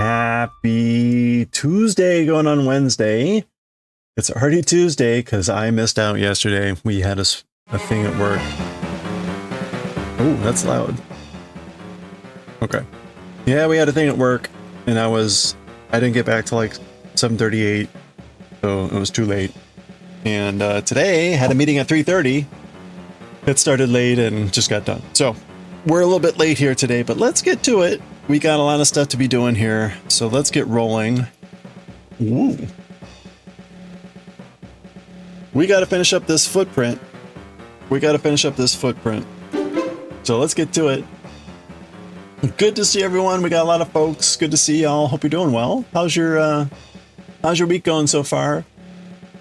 Happy Tuesday going on Wednesday. It's already Tuesday because I missed out yesterday. We had a thing at work. Oh, that's loud. Okay. Yeah, we had a thing at work and I didn't get back till like 7:38, so it was too late. And today had a meeting at 3:30. It started late and just got done. So we're a little bit late here today, but let's get to it. We got a lot of stuff to be doing here, so let's get rolling. Woo. We got to finish up this footprint. So let's get to it. Good to see everyone. We got a lot of folks. Good to see y'all. Hope you're doing well. How's your week going so far?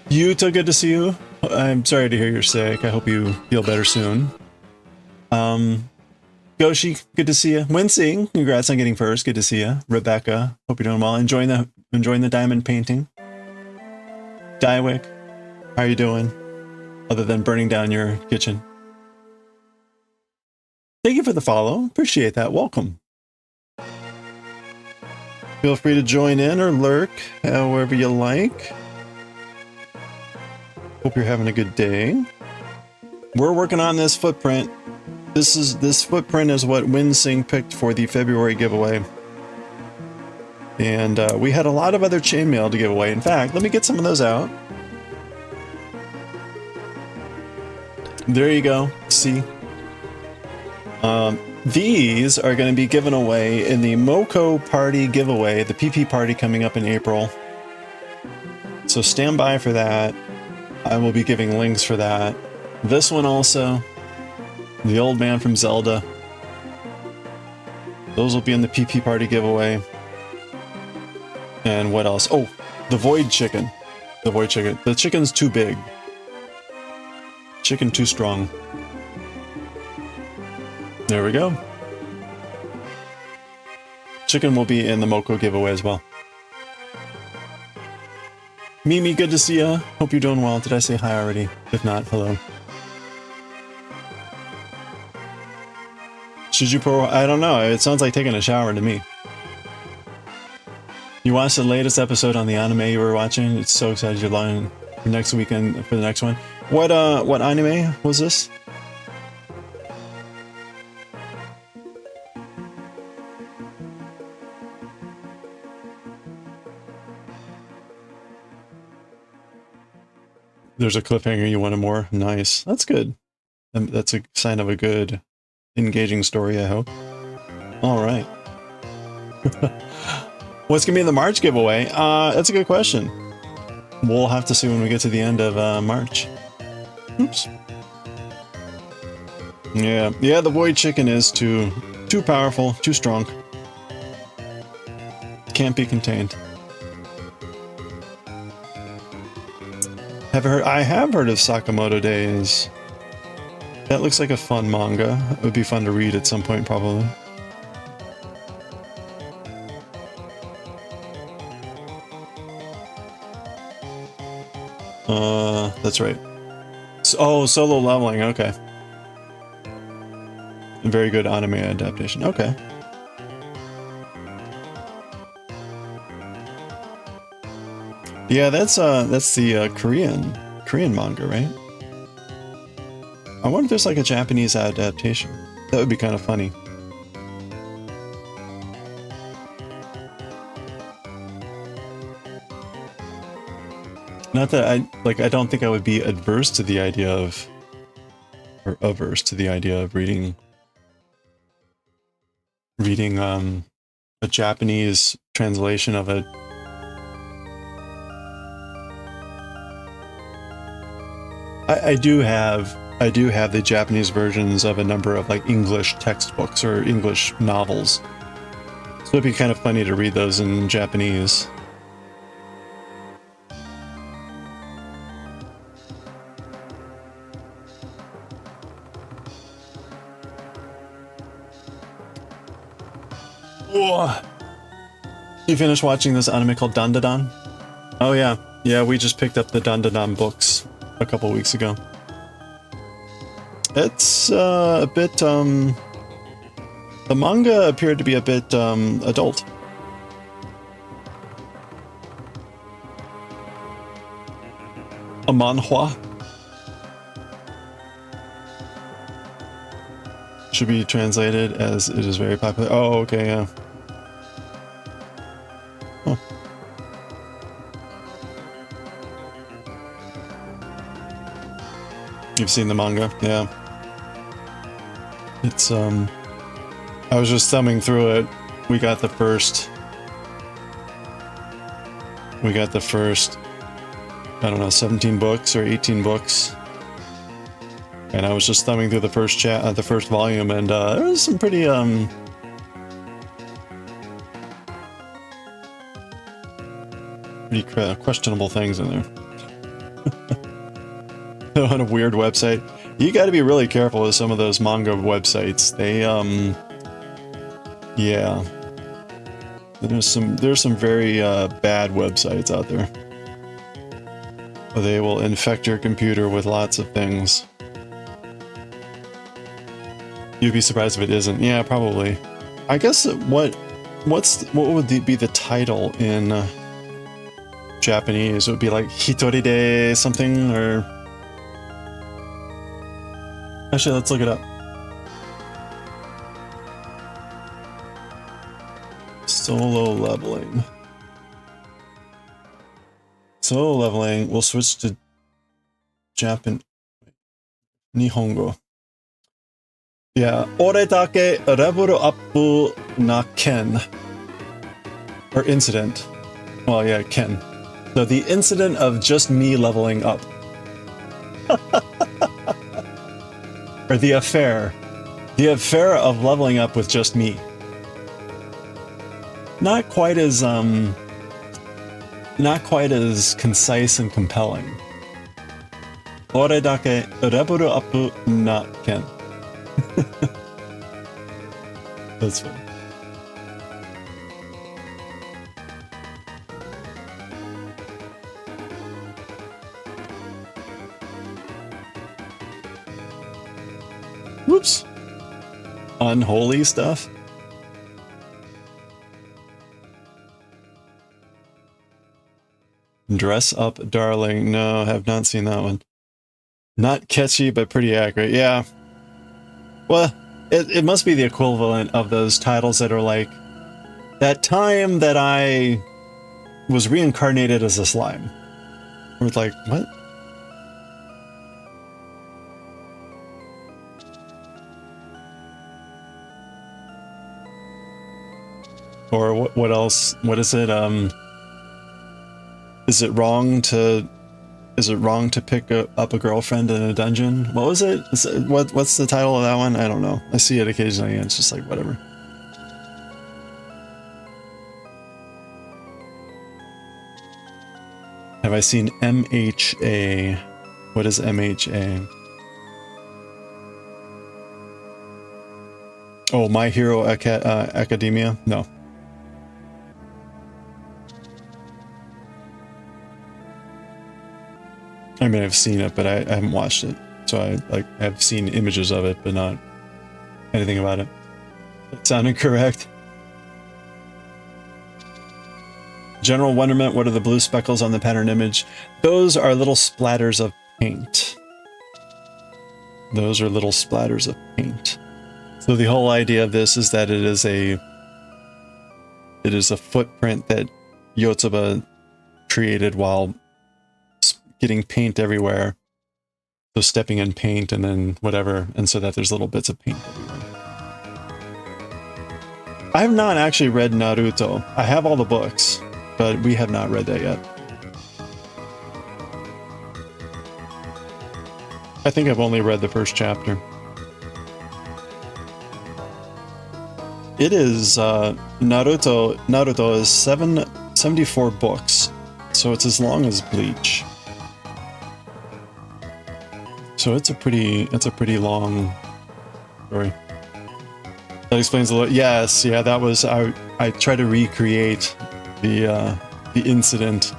Yuta, good to see you. I'm sorry to hear you're sick. I hope you feel better soon. Goshi, good to see you. Wincing, congrats on getting first. Good to see you. Rebecca, hope you're doing well. Enjoying the diamond painting. Diewick, how are you doing? Other than burning down your kitchen. Thank you for the follow. Appreciate that. Welcome. Feel free to join in or lurk however you like. Hope you're having a good day. We're working on this footprint. This footprint is what Winsing picked for the February giveaway. And we had a lot of other chainmail to give away. In fact, let me get some of those out. There you go. See? These are going to be given away in the Moko Party giveaway, the PP party coming up in April. So stand by for that. I will be giving links for that. This one also. The old man from Zelda. Those will be in the PP party giveaway. And what else? Oh, the void chicken. The void chicken. The chicken's too big. Chicken too strong. There we go. Chicken will be in the Moko giveaway as well. Mimi, good to see ya. Hope you're doing well. Did I say hi already? If not, hello. Should you I don't know. It sounds like taking a shower to me. You watched the latest episode on the anime you were watching? It's so excited you're lying for next weekend for the next one. What anime was this? There's a cliffhanger you wanted more? Nice. That's good. That's a sign of a good engaging story, I hope. All right. What's gonna be in the March giveaway? That's a good question. We'll have to see when we get to the end of March. Oops. Yeah, the void chicken is too powerful, too strong. Can't be contained. I have heard of Sakamoto Days. That looks like a fun manga. It would be fun to read at some point, probably. That's right. Oh, Solo Leveling, okay. A very good anime adaptation, okay. Yeah, that's the Korean manga, right? I wonder if there's like a Japanese adaptation. That would be kind of funny. Not that I don't think I would be adverse to the idea of, or averse to the idea of reading a Japanese translation of it. I do have the Japanese versions of a number of like English textbooks or English novels. So it'd be kind of funny to read those in Japanese. Whoa. You finished watching this anime called Dandadan? Oh yeah. Yeah, we just picked up the Dandadan books a couple weeks ago. It's a bit, the manga appeared to be a bit adult. A manhwa. Should be translated as it is very popular. Oh, okay, yeah. Huh. You've seen the manga, yeah. It's, I was just thumbing through it. We got the first, I don't know, 17 books or 18 books. And I was just thumbing through the first the first volume, and there was some pretty questionable things in there. On a weird website. You got to be really careful with some of those manga websites. They yeah. There's some very bad websites out there. They will infect your computer with lots of things. You'd be surprised if it isn't. Yeah, probably. I guess what would be the title in Japanese? It would be like Hitori de something, or actually, let's look it up. Solo leveling. Solo leveling. We'll switch to Japan. Nihongo. Yeah, ore dake level up na ken. Or incident. Well, yeah, ken. So the incident of just me leveling up. Or the affair. The affair of leveling up with just me. Not quite as concise and compelling. Ore dake level up na ken. That's fun. Whoops. Unholy stuff. Dress Up Darling. No, have not seen that one. Not catchy, but pretty accurate. Yeah. Well, it must be the equivalent of those titles that are like, that time that I was reincarnated as a slime. Where it's like, what? Or what else? What is it? Is it wrong to pick up a girlfriend in a dungeon? What was it? What's the title of that one? I don't know. I see it occasionally and it's just like, whatever. Have I seen MHA? What is MHA? Oh, My Hero Academia? No. I mean, I've seen it, but I haven't watched it. So I've seen images of it, but not anything about it. That sounded correct. General wonderment, what are the blue speckles on the pattern image? Those are little splatters of paint. Those are little splatters of paint. So the whole idea of this is that it is a footprint that YOTSUBA created while getting paint everywhere. So stepping in paint and then whatever, and so that there's little bits of paint everywhere. I have not actually read Naruto. I have all the books, but we have not read that yet. I think I've only read the first chapter. It is, Naruto is 74 books, so it's as long as Bleach. So it's a pretty long story. That explains a lot. Yes, yeah, that was, I tried to recreate the incident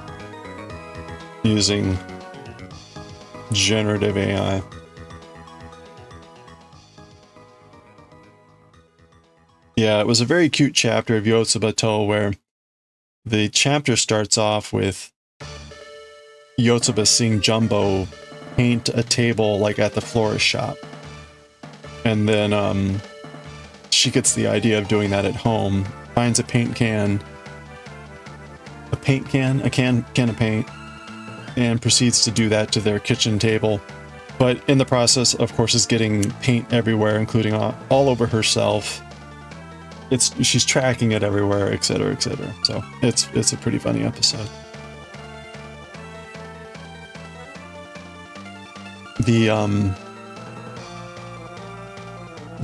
using generative AI. Yeah, it was a very cute chapter of YOTSUBA where the chapter starts off with YOTSUBA seeing Jumbo paint a table like at the florist shop. And then she gets the idea of doing that at home, finds a paint can, a can of paint, and proceeds to do that to their kitchen table. But in the process, of course, is getting paint everywhere, including all over herself. She's tracking it everywhere, etc., etc. So it's a pretty funny episode. The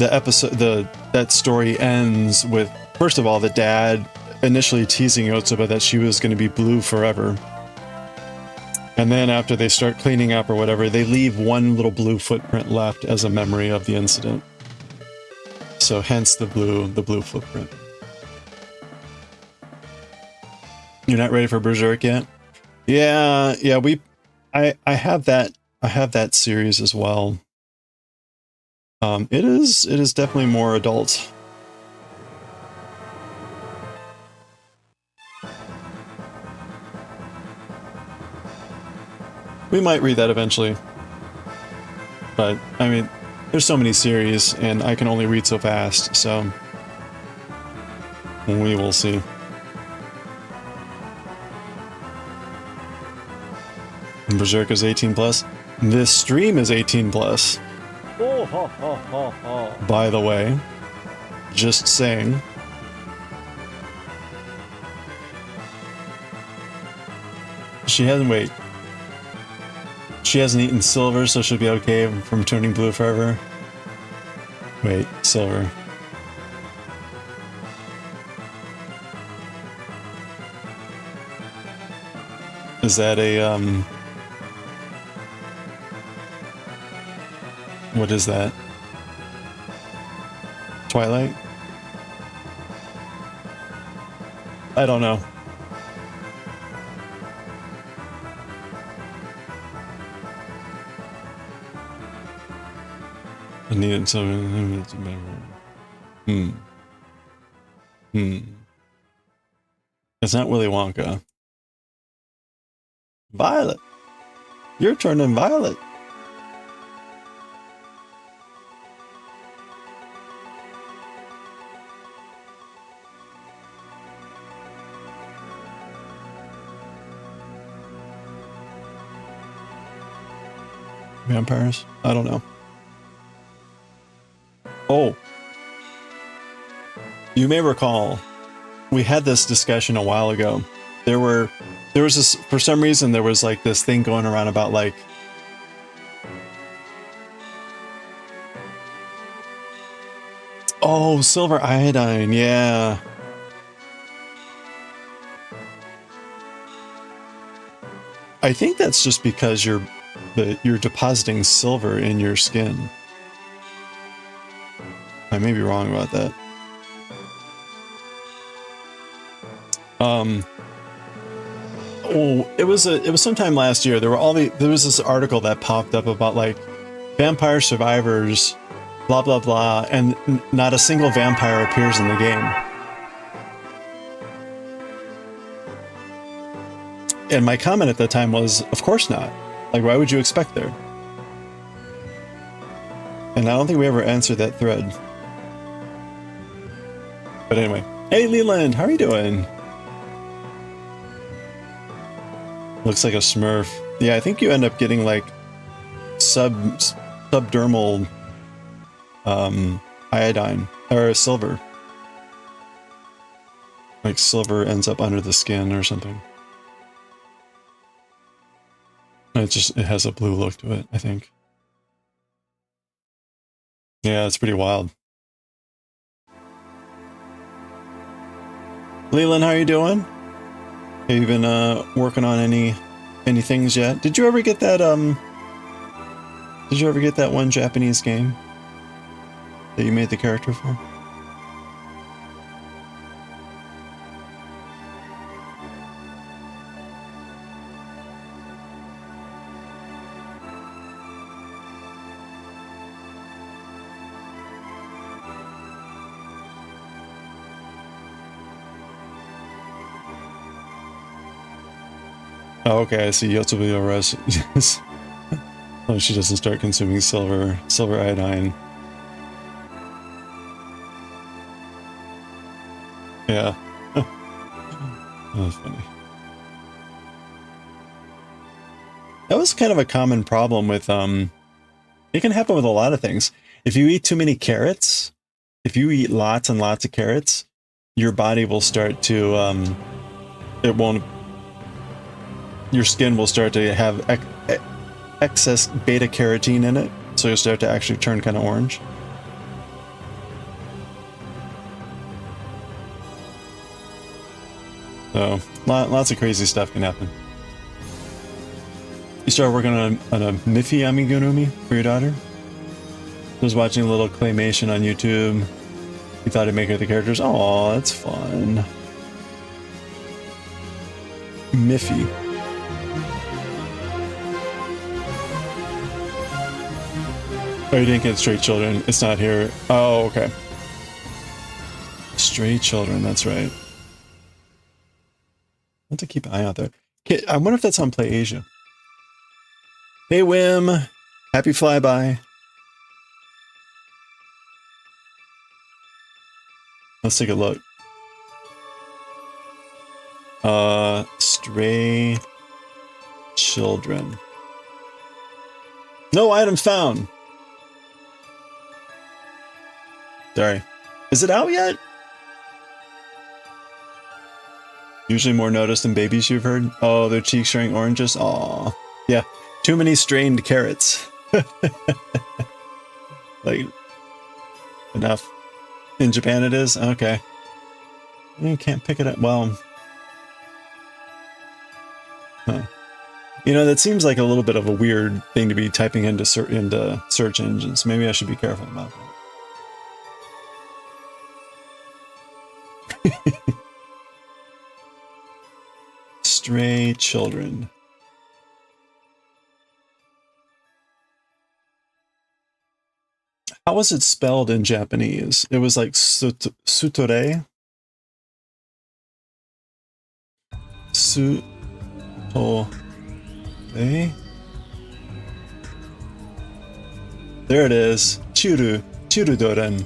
episode, that story ends with, first of all, the dad initially teasing YOTSUBA that she was going to be blue forever. And then after they start cleaning up or whatever, they leave one little blue footprint left as a memory of the incident. So hence the blue footprint. You're not ready for Berserk yet? Yeah, I have that series as well. It is definitely more adult. We might read that eventually. But, I mean, there's so many series, and I can only read so fast, so we will see. And Berserk is 18 plus. This stream is 18 plus. By the way, just saying. She hasn't eaten silver, so she'll be okay from turning blue forever. Wait, silver. Is that a, what is that? Twilight? I don't know. I needed something. It's not Willy Wonka. Violet. You're turning violet. Vampires? I don't know. Oh. You may recall, we had this discussion a while ago. There was this, for some reason, there was like this thing going around about like, oh, silver iodine, yeah. I think that's just because you're depositing silver in your skin. I may be wrong about that. Oh, it was sometime last year. There was this article that popped up about like vampire survivors, blah blah blah, and not a single vampire appears in the game. And my comment at that time was, of course not. Like, why would you expect there? And I don't think we ever answered that thread. But anyway. Hey Leland, how are you doing? Looks like a Smurf. Yeah, I think you end up getting like subdermal iodine or silver. Like silver ends up under the skin or something. It has a blue look to it, I think. Yeah, it's pretty wild. Leland, how are you doing? Have you been working on any things yet? Did you ever get that one Japanese game that you made the character for? Oh, okay, I see. YOTSUBA rest. Oh, she doesn't start consuming silver iodine. Yeah. That's funny. That was kind of a common problem with, it can happen with a lot of things. If you eat too many carrots, if you eat lots and lots of carrots, your body will start to, your skin will start to have excess beta carotene in it, so you'll start to actually turn kind of orange. So, lots of crazy stuff can happen. You start working on a Miffy amigurumi for your daughter? I was watching a little claymation on YouTube. You thought I'd make her the characters? Oh, that's fun. Miffy. Oh, you didn't get Stray Children. It's not here. Oh, okay. Stray Children, that's right. I have to keep an eye out there. I wonder if that's on Play Asia. Hey, Wim. Happy flyby. Let's take a look. Stray Children. No items found. Sorry. Is it out yet? Usually more noticed than babies, you've heard? Oh, their cheeks showing oranges? Aw. Yeah. Too many strained carrots. Like, enough. In Japan it is? Okay. You can't pick it up. Well. Huh. You know, that seems like a little bit of a weird thing to be typing into search engines. Maybe I should be careful about that. Stray Children. How was it spelled in Japanese? It was like sutore. Sutore. There it is. Churudoren.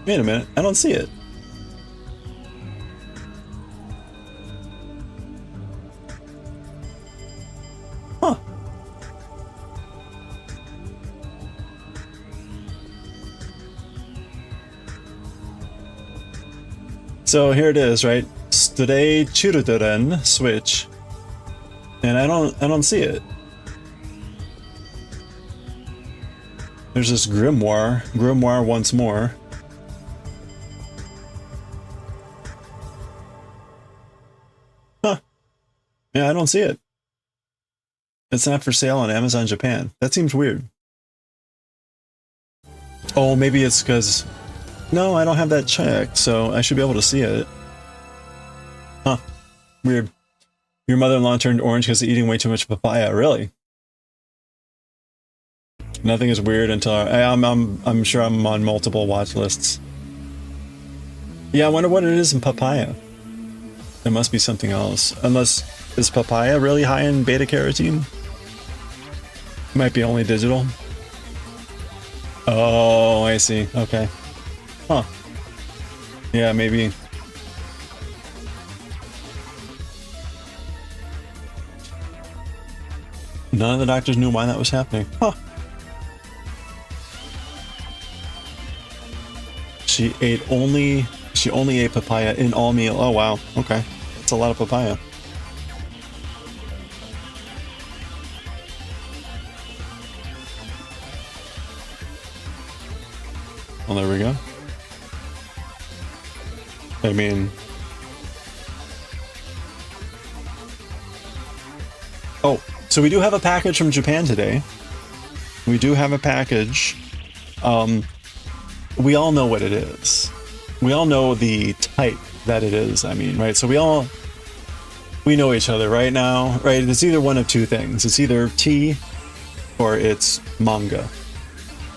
Wait a minute, I don't see it. Huh. So here it is, right? Today Churudoren switch. And I don't see it. There's this grimoire once more. Huh. Yeah, I don't see it. It's not for sale on Amazon Japan. That seems weird. Oh, maybe it's because... No, I don't have that checked, so I should be able to see it. Huh. Weird. Your mother-in-law turned orange because of eating way too much papaya. Really? Nothing is weird until I'm sure I'm on multiple watch lists. Yeah, I wonder what it is in papaya. There must be something else. Unless, is papaya really high in beta carotene? Might be only digital. Oh, I see. Okay. Huh. Yeah, maybe. None of the doctors knew why that was happening. Huh. She only ate papaya in all meal. Oh wow. Okay. That's a lot of papaya. Well, there we go. I mean... Oh, so we do have a package from Japan today. We do have a package. We all know what it is. We all know the type that it is, I mean, right? So we know each other right now, right? It's either one of two things. It's either tea or it's manga.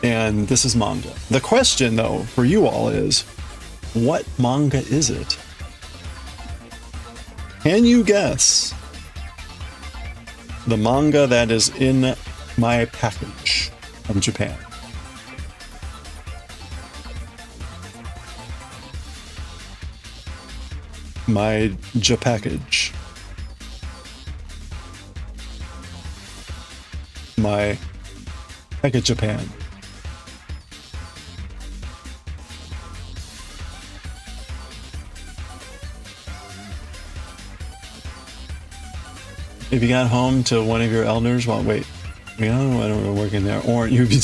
And this is manga. The question, though, for you all is, what manga is it? Can you guess the manga that is in my package from Japan? My package. My package Japan. If you got home to one of your elders, well, wait, I don't know, working there, or you be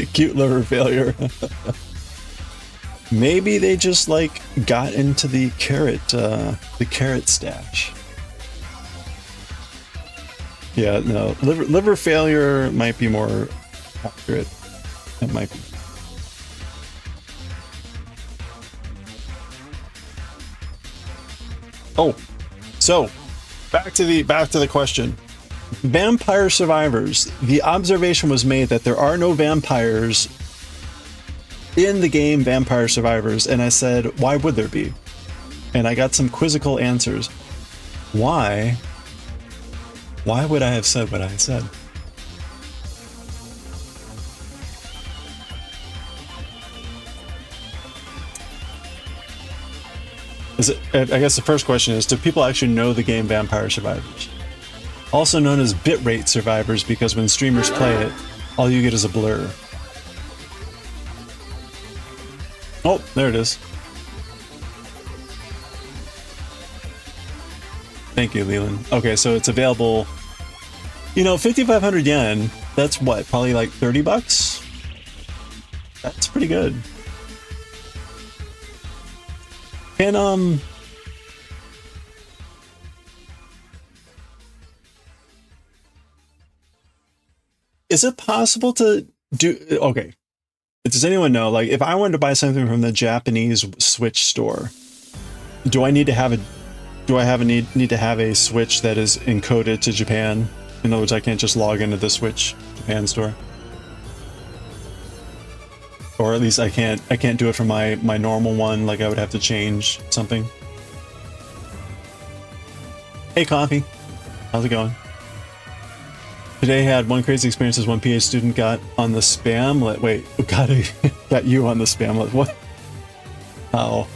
cute liver failure. Maybe they just like got into the carrot stash. Yeah, no, liver failure might be more accurate. It might be. Oh, so back to the question. Vampire survivors. The observation was made that there are no vampires in the game Vampire Survivors, and I said, why would there be? And I got some quizzical answers. Why would I have said what I said? I guess the first question is, do people actually know the game Vampire Survivors? Also known as bitrate survivors, because when streamers play it, all you get is a blur. Oh, there it is. Thank you, Leland. Okay, so it's available. You know, 5,500 yen, that's what, probably like 30 bucks? That's pretty good. And, is it possible to do, okay. Does anyone know, like, if I wanted to buy something from the Japanese Switch store, do I need to have need to have a Switch that is encoded to Japan? In other words, I can't just log into the Switch Japan store, or at least I can't do it from my normal one. Like, I would have to change something. Hey, Coffee, how's it going? Today had one crazy experience as one PH student got on the spam list. Wait, got you on the spam list. What? How?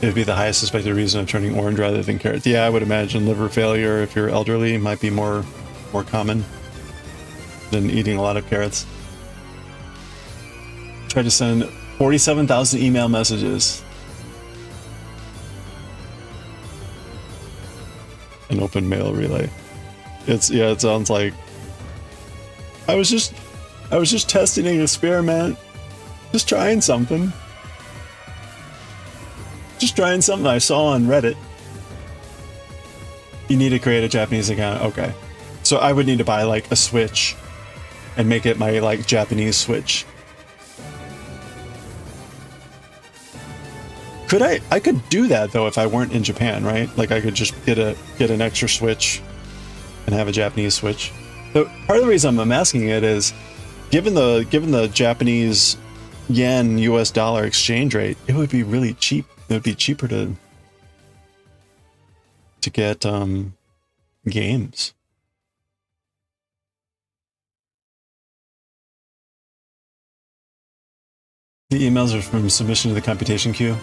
It'd be the highest suspected reason of turning orange rather than carrots. Yeah, I would imagine liver failure, if you're elderly, might be more common than eating a lot of carrots. Tried to send 47,000 email messages. An open mail relay. It sounds like I was just testing an experiment, just trying something I saw on Reddit. You need to create a Japanese account. Okay, so I would need to buy like a Switch and make it my like Japanese Switch. I could do that though if I weren't in Japan, right? Like, I could just get an extra Switch and have a Japanese Switch. So part of the reason I'm asking it is, given the Japanese yen US dollar exchange rate, it would be really cheap. It would be cheaper to get games. The emails are from submission to the computation queue.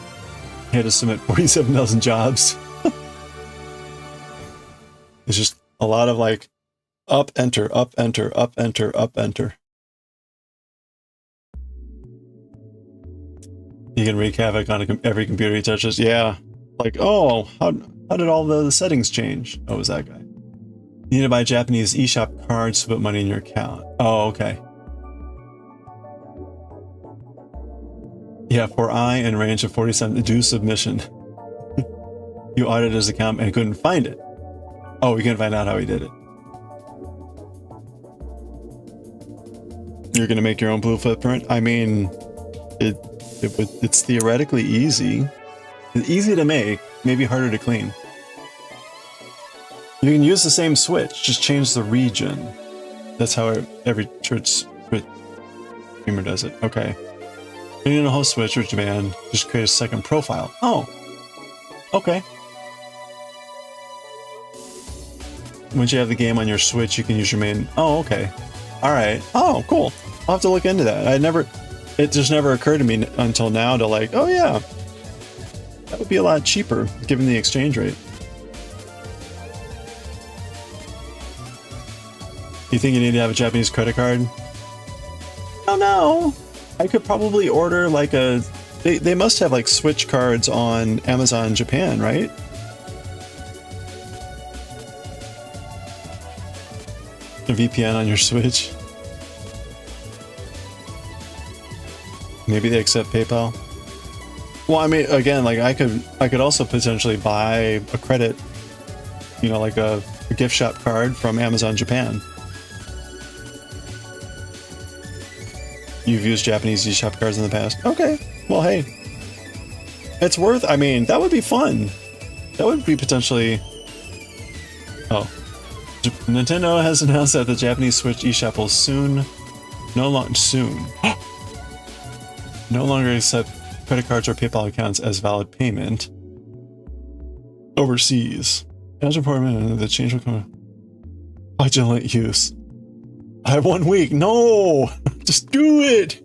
I had to submit 47,000 jobs. It's just a lot of like up, enter, up, enter, up, enter, up, enter. You can wreak havoc on every computer he touches. Yeah. Like, oh, how did all the settings change? Oh, it was that guy. You need to buy Japanese eShop cards to put money in your account. Oh, okay. Yeah, for I in range of 47, do submission. You audited his account and couldn't find it. Oh, we couldn't find out how he did it. You're gonna make your own blue footprint? I mean, it's theoretically easy. It's easy to make, maybe harder to clean. You can use the same switch, just change the region. That's how every church streamer does it. Okay. You need a whole Switch or Japan, just create a second profile. Oh, okay. Once you have the game on your Switch, you can use your main. Oh, okay. All right. Oh, cool. I'll have to look into that. It just never occurred to me until now to like, oh yeah, that would be a lot cheaper given the exchange rate. You think you need to have a Japanese credit card? Oh no. I could probably order like a... They must have like Switch cards on Amazon Japan, right? A VPN on your Switch. Maybe they accept PayPal. Well, I mean, again, like I could also potentially buy a credit, you know, like a gift shop card from Amazon Japan. You've used Japanese eShop cards in the past. Okay, well, hey, it's worth. I mean, that would be fun. That would be potentially. Oh, Nintendo has announced that the Japanese Switch eShop will no longer accept credit cards or PayPal accounts as valid payment overseas. As reported, the change will come. Vigilant use. I have 1 week. No, just do it.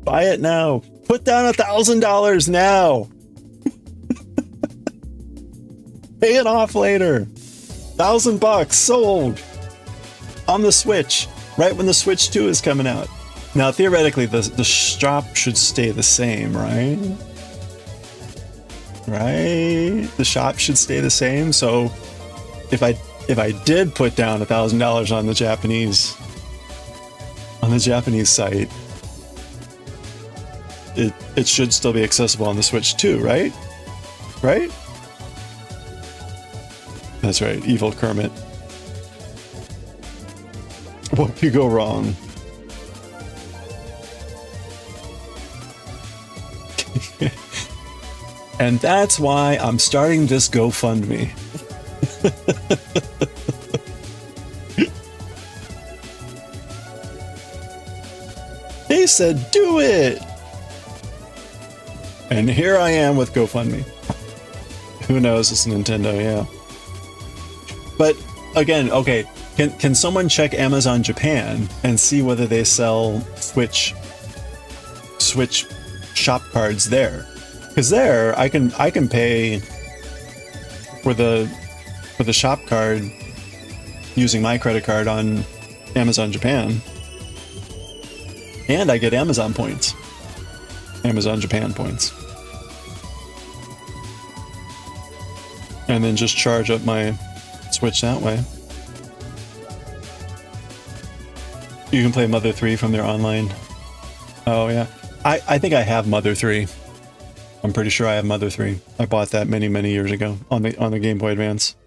Buy it now. Put down $1,000 now. Pay it off later. $1,000 sold on the Switch right when the Switch 2 is coming out. Now, theoretically, the shop should stay the same, right? Right? The shop should stay the same. So, if I did put down $1,000 on the Japanese site, it should still be accessible on the Switch too, right? Right? That's right, evil Kermit. What could go wrong? And that's why I'm starting this GoFundMe. They said do it! And here I am with GoFundMe. Who knows, it's Nintendo, yeah. But again, okay, can someone check Amazon Japan and see whether they sell Switch shop cards there? Because there I can pay for the shop card using my credit card on Amazon Japan, and I get Amazon points, Amazon Japan points, and then just charge up my Switch that way. You can play Mother 3 from their online. Oh yeah, I think I have Mother 3. I'm pretty sure I have Mother 3. I bought that many years ago on the Game Boy Advance.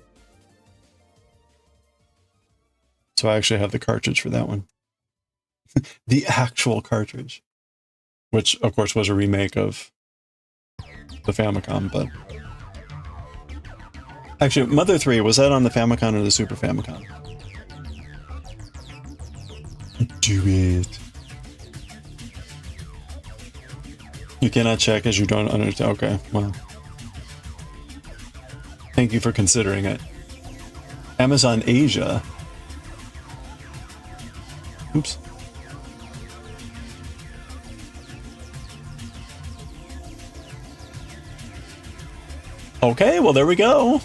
So I actually have the cartridge for that one. The actual cartridge. Which, of course, was a remake of the Famicom, but... Actually, Mother 3, was that on the Famicom or the Super Famicom? Do it. You cannot check as you don't understand. Okay, well. Thank you for considering it. Amazon Asia. Oops. Okay, well, there we go.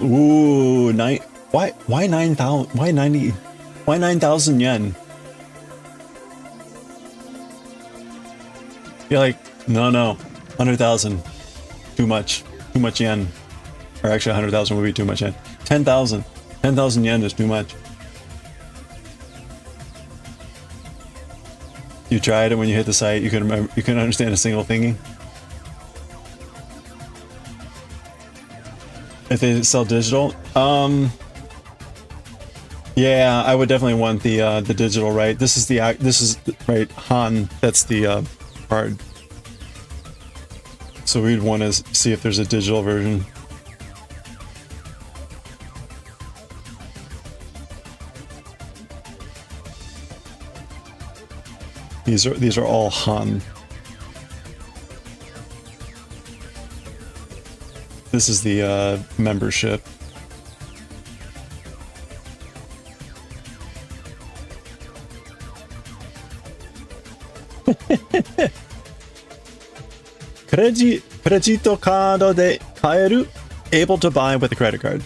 Ooh, why 9,000? Why 90? Why 9,000 yen? You're like, no, 100,000, too much yen. Or actually, 100,000 would be too much yen. 10,000 yen is too much. You tried it when you hit the site. You couldn't understand a single thingy. If they sell digital, yeah, I would definitely want the digital, right? This is right, Han. That's the card. So we'd want to see if there's a digital version. These are all Han. This is the membership. Credito card de kaeru, able to buy with a credit card.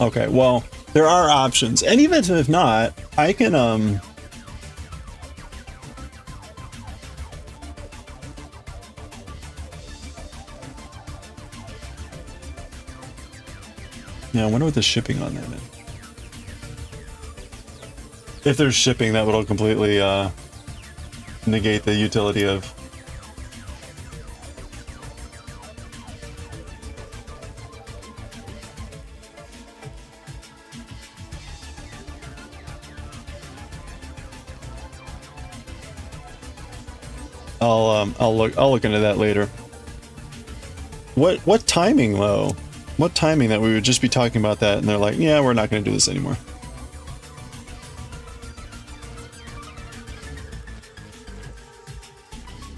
Okay, well, there are options, and even if not, I can yeah, I wonder what the shipping on that is. If there's shipping, that will completely negate the utility of. I'll look into that later. What timing though? What timing that we would just be talking about that and they're like, yeah, we're not going to do this anymore.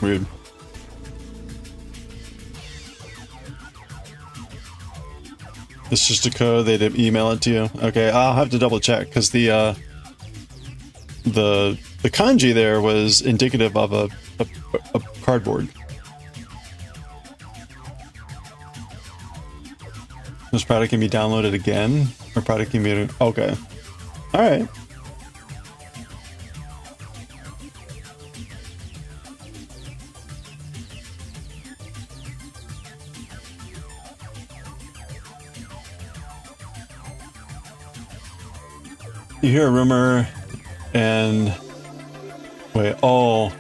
Weird. It's just a code, they'd email it to you. Okay, I'll have to double check because the kanji there was indicative of a cardboard. This product can be downloaded again, or product can be okay. All right. You hear a rumor, and wait, oh,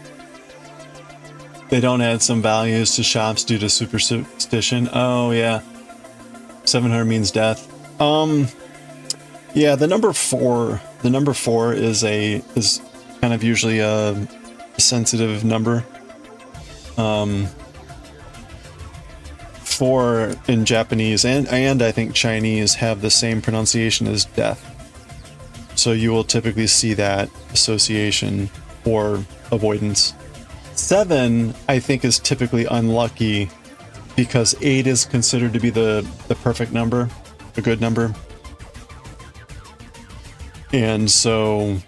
they don't add some values to shops due to superstition. Oh yeah, 700 means death. Yeah, the number four is kind of usually a sensitive number. 4 in Japanese and I think Chinese have the same pronunciation as death. So you will typically see that association or avoidance. 7, I think, is typically unlucky because 8 is considered to be the perfect number, a good number. And so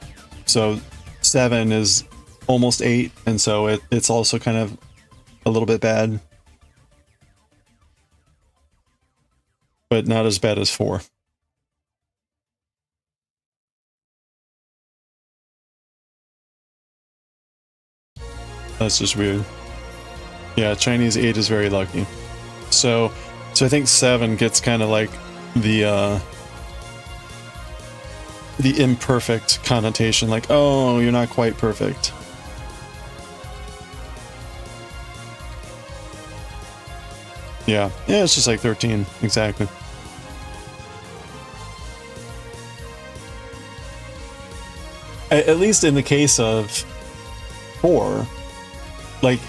7 is almost 8, and so it's also kind of a little bit bad. But not as bad as 4. That's just weird. Yeah, Chinese 8 is very lucky. So I think 7 gets kind of like the imperfect connotation, like, oh, you're not quite perfect. Yeah, it's just like 13, exactly. At least in the case of 4, like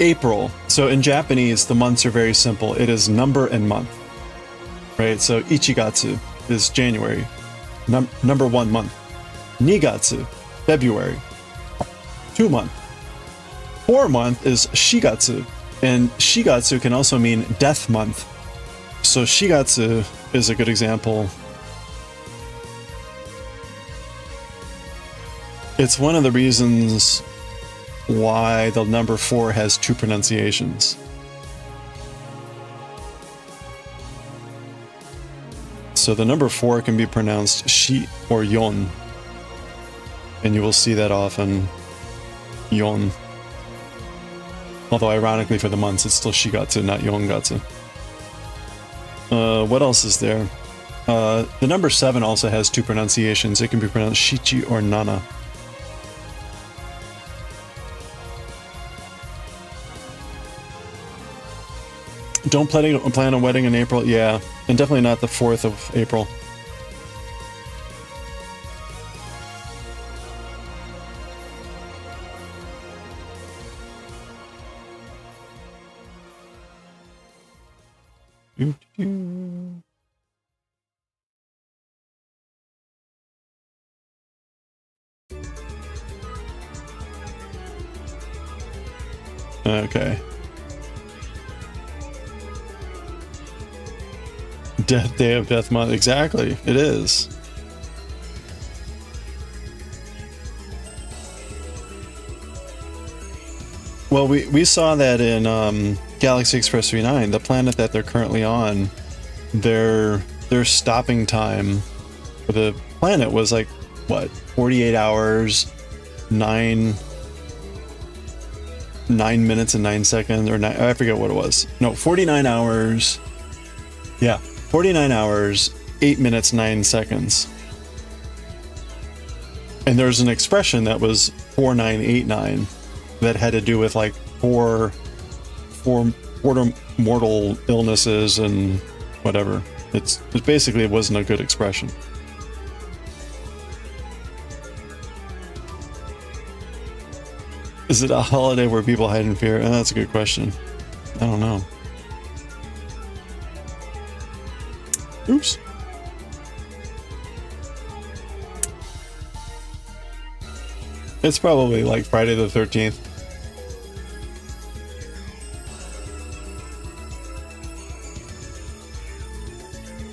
April. So in Japanese, the months are very simple. It is number and month, right? So Ichigatsu is January, number 1 month. Nigatsu, February, 2 month. 4 month is Shigatsu, and Shigatsu can also mean death month. So Shigatsu is a good example. It's one of the reasons why the number 4 has 2 pronunciations. So the number 4 can be pronounced shi or yon, and you will see that often, yon. Although ironically for the months, it's still shigatsu, not yongatsu. What else is there? The number 7 also has 2 pronunciations. It can be pronounced shichi or nana. Don't plan a wedding in April? Yeah, and definitely not the 4th of April. Okay. Death Day of Death Month. Exactly. It is. Well, we saw that in Galaxy Express 39, the planet that they're currently on, their stopping time for the planet was like, what, 48 hours, 9 minutes and 9 seconds, or 9, I forget what it was. No, 49 hours. Yeah, 49 hours, 8 minutes, 9 seconds. And there's an expression that was 4989 that had to do with like four mortal illnesses and whatever. It's basically, it wasn't a good expression. Is it a holiday where people hide in fear? That's a good question. I don't know. Oops. It's probably like Friday the 13th.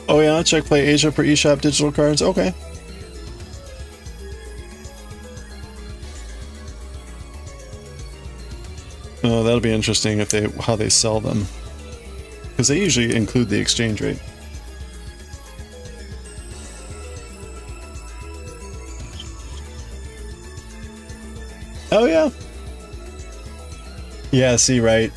Oh yeah, check Play Asia for eShop digital cards. Okay. Oh, that'll be interesting if how they sell them, because they usually include the exchange rate. Oh yeah. Yeah, see, right.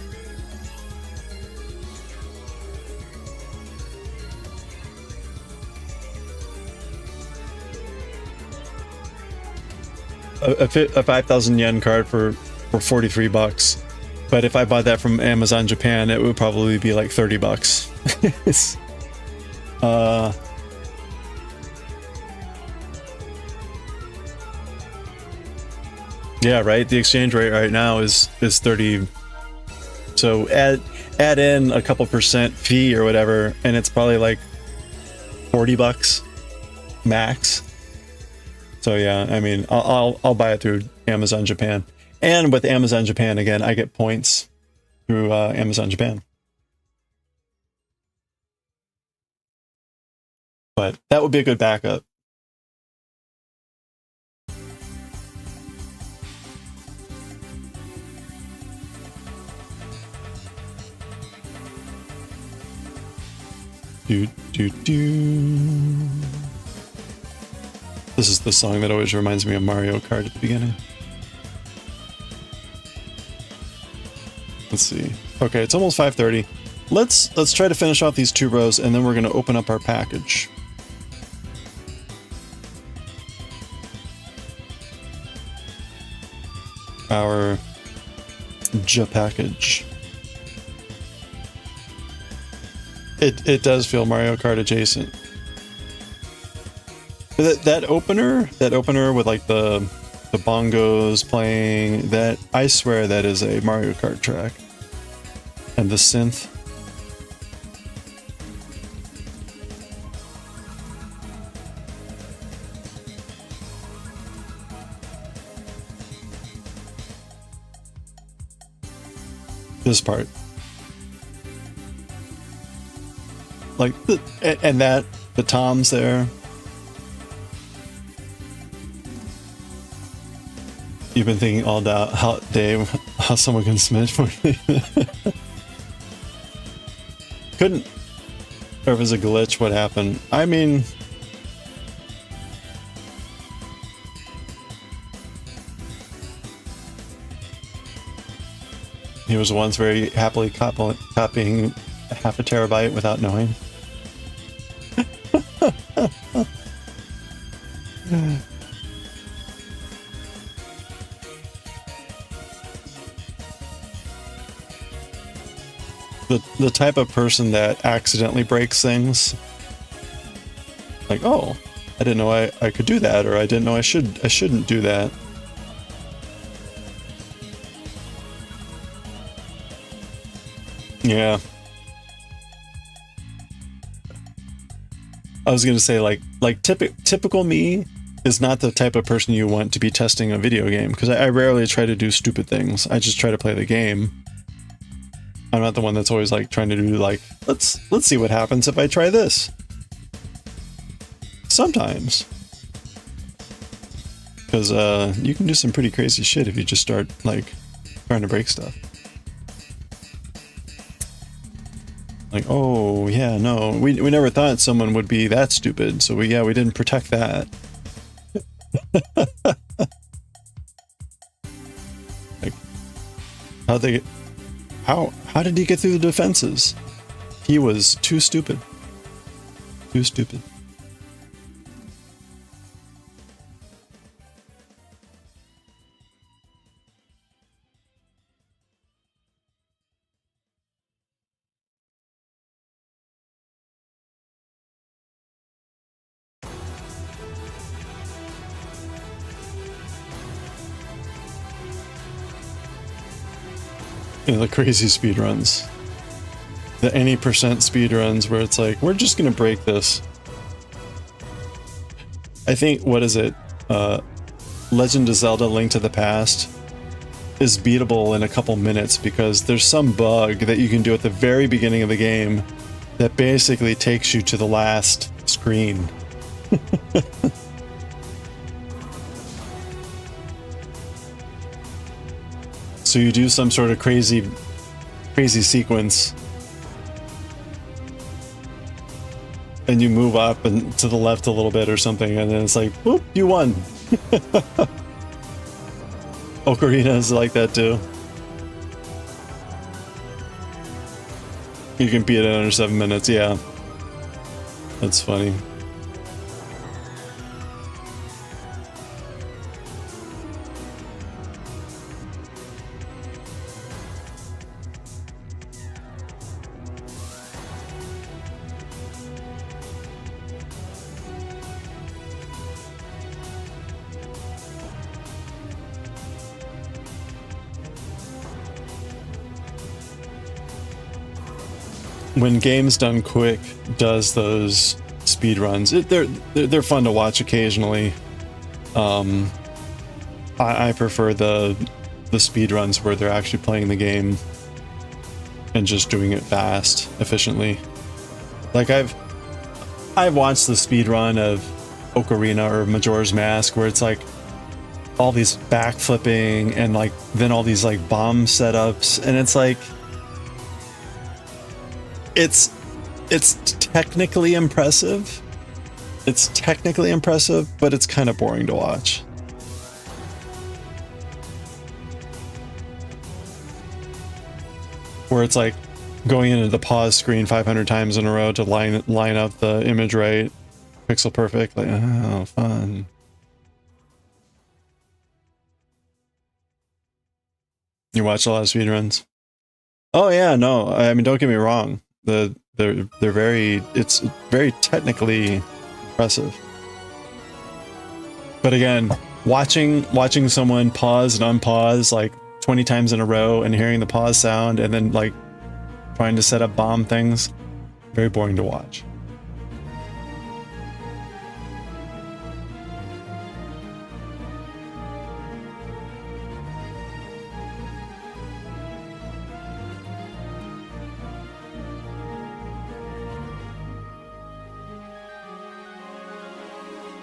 A 5,000 yen card for 43 bucks. But if I bought that from Amazon Japan, it would probably be like 30 bucks. Yeah, right. The exchange rate right now is 30. So add in a couple % fee or whatever, and it's probably like 40 bucks max. So yeah, I mean, I'll buy it through Amazon Japan. And with Amazon Japan, again, I get points through Amazon Japan. But that would be a good backup. This is the song that always reminds me of Mario Kart at the beginning. Let's see. Okay, it's almost 5:30. Let's try to finish off these 2 rows, and then we're going to open up our package. Our package. It does feel Mario Kart adjacent. That opener with like the bongos playing, that I swear that is a Mario Kart track. And the synth. This part. Like the toms there. You've been thinking all day how someone can smidge for me. Couldn't. Or if it was a glitch, what happened? I mean, he was once very happily copying half a terabyte without knowing. The type of person that accidentally breaks things, like, oh, I didn't know I could do that, or I didn't know I shouldn't do that. Yeah. I was gonna say like typical me is not the type of person you want to be testing a video game, because I rarely try to do stupid things. I just try to play the game. I'm not the one that's always like trying to do like, let's see what happens if I try this. Sometimes. Because you can do some pretty crazy shit if you just start like trying to break stuff. Like, oh yeah, no, we never thought someone would be that stupid, so we didn't protect that. Like, how did he get through the defenses? He was too stupid. Too stupid. You know, the crazy speed runs. The any percent speed runs where it's like, we're just gonna break this. I think, what is it? Legend of Zelda: Link to the Past is beatable in a couple minutes because there's some bug that you can do at the very beginning of the game that basically takes you to the last screen. So you do some sort of crazy sequence, and you move up and to the left a little bit or something, and then it's like, whoop, you won. Ocarina is like that too. You can beat it in under 7 minutes, yeah. That's funny. When Games Done Quick does those speed runs, they're fun to watch occasionally. I prefer the speed runs where they're actually playing the game and just doing it fast, efficiently. Like I've watched the speed run of Ocarina or Majora's Mask where it's like all these backflipping and like then all these like bomb setups, and it's like it's technically impressive. It's technically impressive, but it's kind of boring to watch. Where it's like going into the pause screen 500 times in a row to line up the image right, pixel perfect. Like, oh, fun. You watch a lot of speedruns? Oh yeah, no. I mean, don't get me wrong. They're very, it's very technically impressive. But again, watching someone pause and unpause like 20 times in a row and hearing the pause sound and then like trying to set up bomb things, very boring to watch.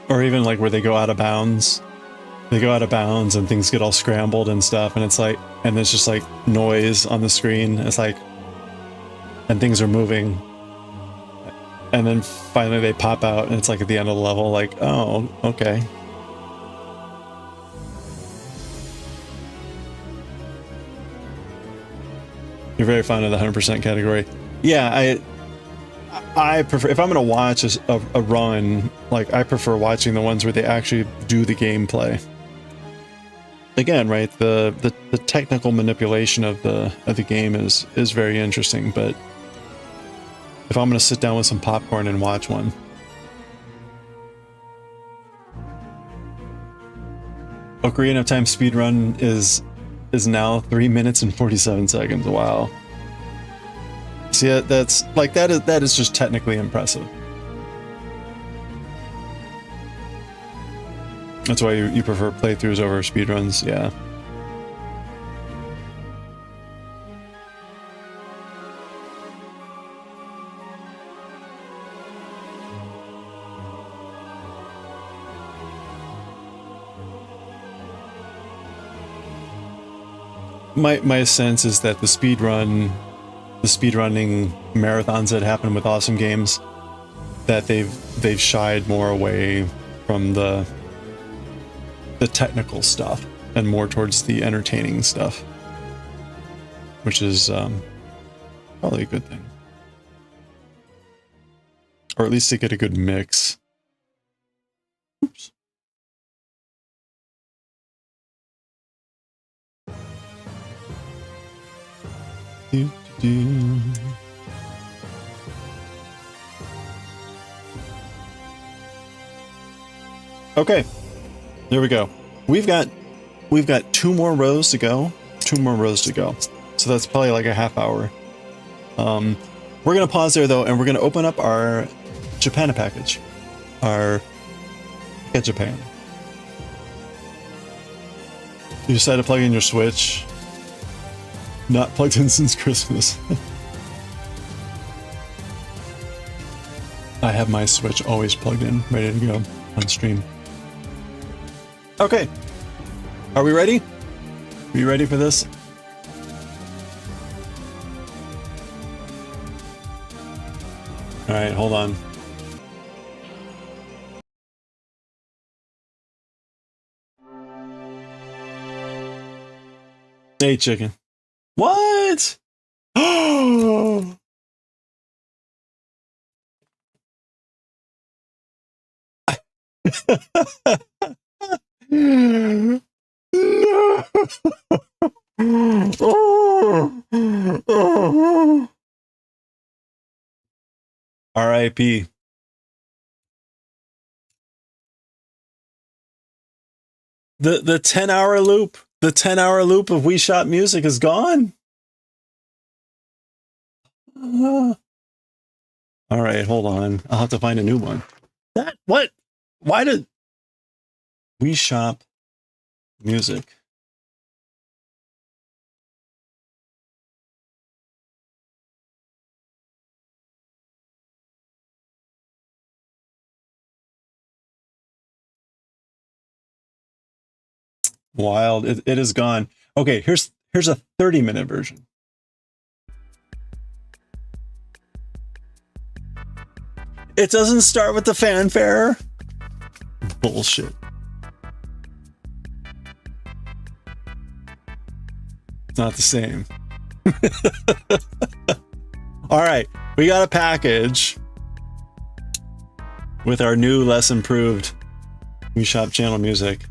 Or even like where they go out of bounds. They go out of bounds and things get all scrambled and stuff, and it's like, and there's just like noise on the screen. It's like, and things are moving. And then finally they pop out and it's like at the end of the level, like, oh, okay. You're very fond of the 100% category. Yeah, I prefer, if I'm going to watch a run, like I prefer watching the ones where they actually do the gameplay. Again, right, the technical manipulation of the game is very interesting, but if I'm going to sit down with some popcorn and watch one. Ocarina of Time speedrun is now 3 minutes and 47 seconds. Wow. See, that's like that is just technically impressive. That's why you prefer playthroughs over speedruns, yeah. My sense is that the speedrunning marathons that happen with awesome games, that they've shied more away from the technical stuff and more towards the entertaining stuff, which is probably a good thing, or at least to get a good mix. Oops. Okay, there we go. We've got 2 more rows to go. 2 more rows to go. So that's probably like a half hour. We're gonna pause there though, and we're gonna open up our Japan package. Our Get Japan. You decided to plug in your Switch. Not plugged in since Christmas. I have my Switch always plugged in, ready to go on stream. Okay. Are we ready? Are you ready for this? All right, hold on. Hey, chicken. What? Oh! No! Oh! R.I.P. The 10-hour loop. The 10-hour loop of Wii Shop Music is gone. All right, hold on. I'll have to find a new one. That what? Why did Wii Shop Music? Wild. It is gone. Okay, here's a 30-minute version. It doesn't start with the fanfare. Bullshit. It's not the same. All right, we got a package with our new, less improved Wii Shop channel music.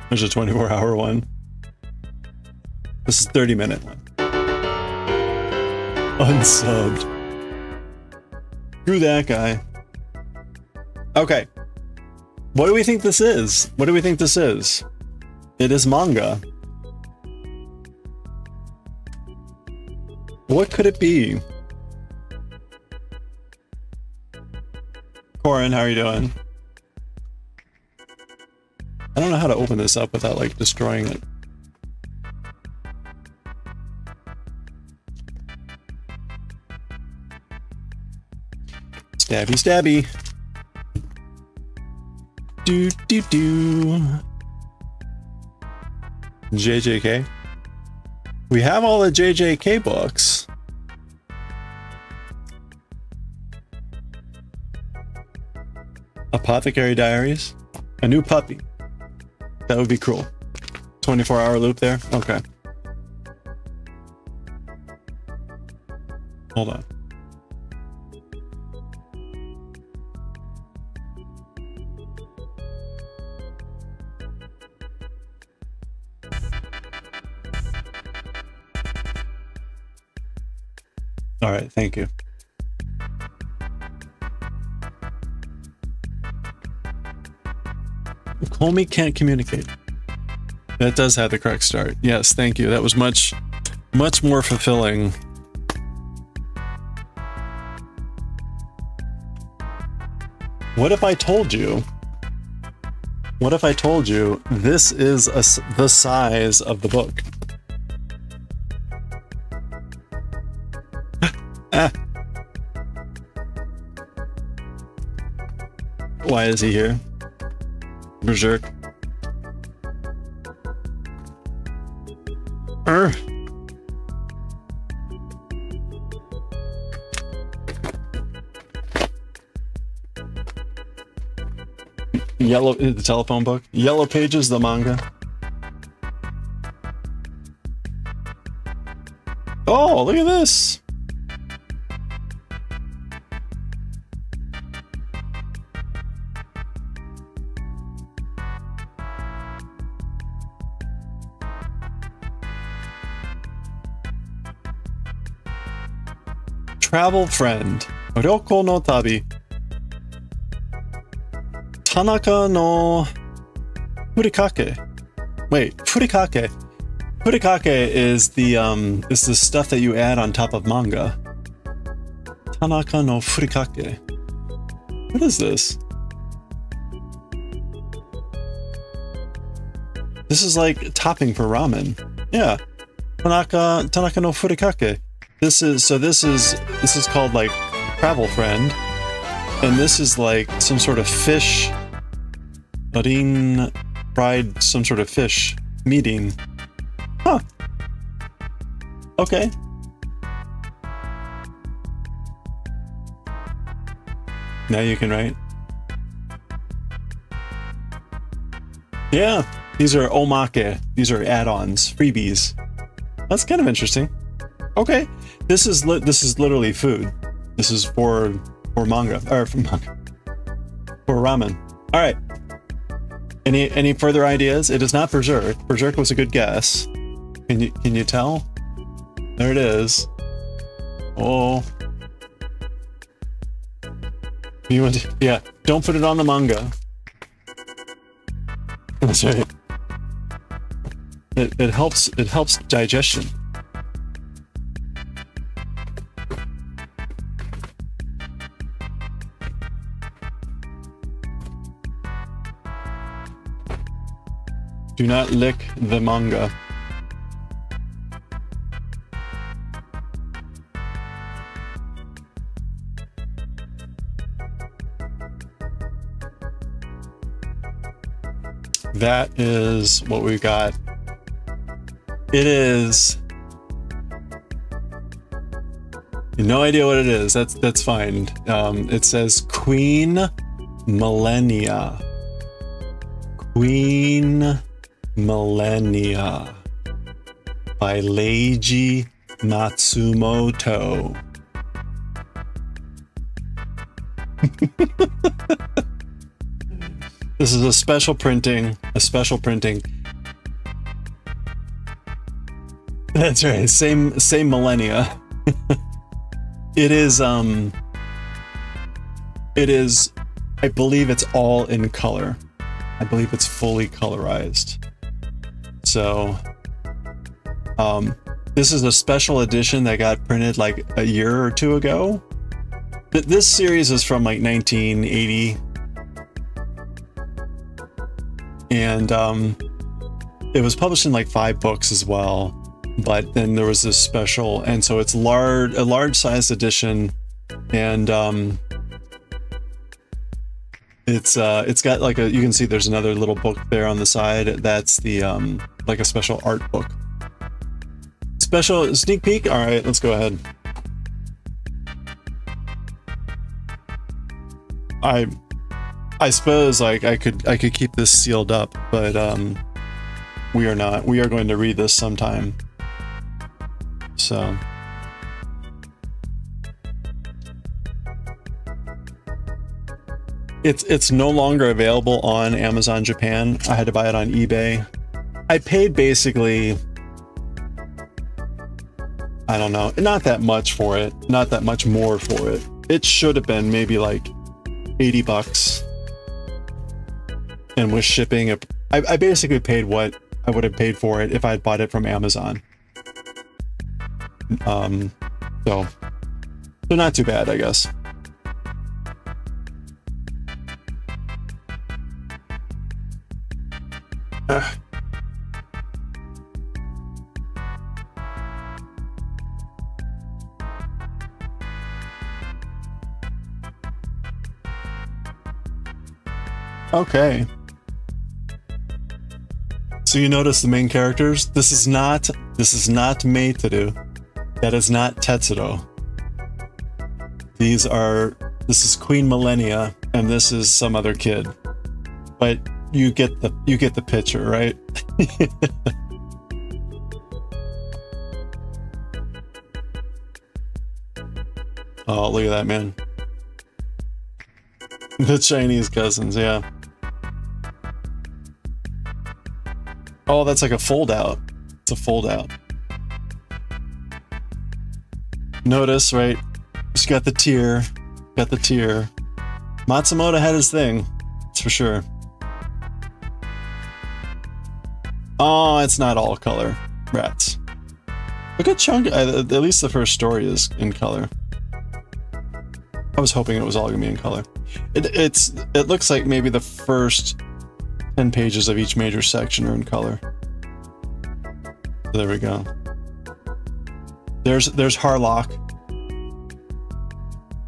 There's a 24-hour one. This is a 30-minute one. Unsubbed. Screw that guy. Okay. What do we think this is? What do we think this is? It is manga. What could it be? Corin, how are you doing? I don't know how to open this up without, like, destroying it. Stabby, stabby. Do, do, do. JJK. We have all the JJK books. Apothecary Diaries. A new puppy. That would be cool. 24-hour loop there? Okay. Hold on. All right, thank you. Homie can't communicate. That does have the correct start. Yes, thank you. That was much more fulfilling. What if I told you What if I told you this is the size of the book? Ah. Why is he here? Berserk. Yellow, the telephone book. Yellow Pages, the manga. Oh, look at this. Travel Friend. Ryoko no Tabi. Tanaka no Furikake. Wait, Furikake. Furikake is the stuff that you add on top of manga. Tanaka no Furikake. What is this? This is like topping for ramen. Yeah. Tanaka no Furikake. This is called like Travel Friend. And this is like some sort of fish. Marine fried some sort of fish meeting. Huh. Okay. Now you can write. Yeah, these are omake. These are add-ons, freebies. That's kind of interesting. Okay, this is literally food. This is for manga or for manga for ramen. All right. Any further ideas? It is not Berserk. Berserk was a good guess. Can you tell? There it is. Oh. You want to, yeah, don't put it on the manga. That's right. It helps digestion. Do not lick the manga. That is what we got. It is. No idea what it is. That's fine. It says Queen Millennia. Queen Millennia by Leiji Matsumoto. This is a special printing. That's right. Same millennia. It is I believe it's all in color. I believe it's fully colorized. So, this is a special edition that got printed like a year or two ago. This series is from like 1980. And, it was published in like 5 books as well. But then there was this special, and so it's a large size edition. And, it's got like you can see there's another little book there on the side. That's the like a special art book. Special sneak peek. All right, let's go ahead. I suppose like I could keep this sealed up, but we are not. We are going to read this sometime. So. It's no longer available on Amazon Japan. I had to buy it on eBay. I paid basically, I don't know, not that much for it, not that much more for it. It should have been maybe like 80 bucks. And with shipping, I basically paid what I would have paid for it if I had bought it from Amazon. So not too bad, I guess. Okay. So you notice the main characters? This is not Meiteru. That is not Tetsuro. This is Queen Millennia, and this is some other kid. But you get the picture, right? Oh, look at that, man. The Chinese cousins, yeah. Oh, that's like a fold out. It's a fold out. Notice, right? She's got the tear. Got the tear. Matsumoto had his thing. That's for sure. Oh, it's not all color. Rats. A good chunk, at least the first story is in color. I was hoping it was all gonna be in color. It looks like maybe the first 10 pages of each major section are in color. So there we go. There's Harlock.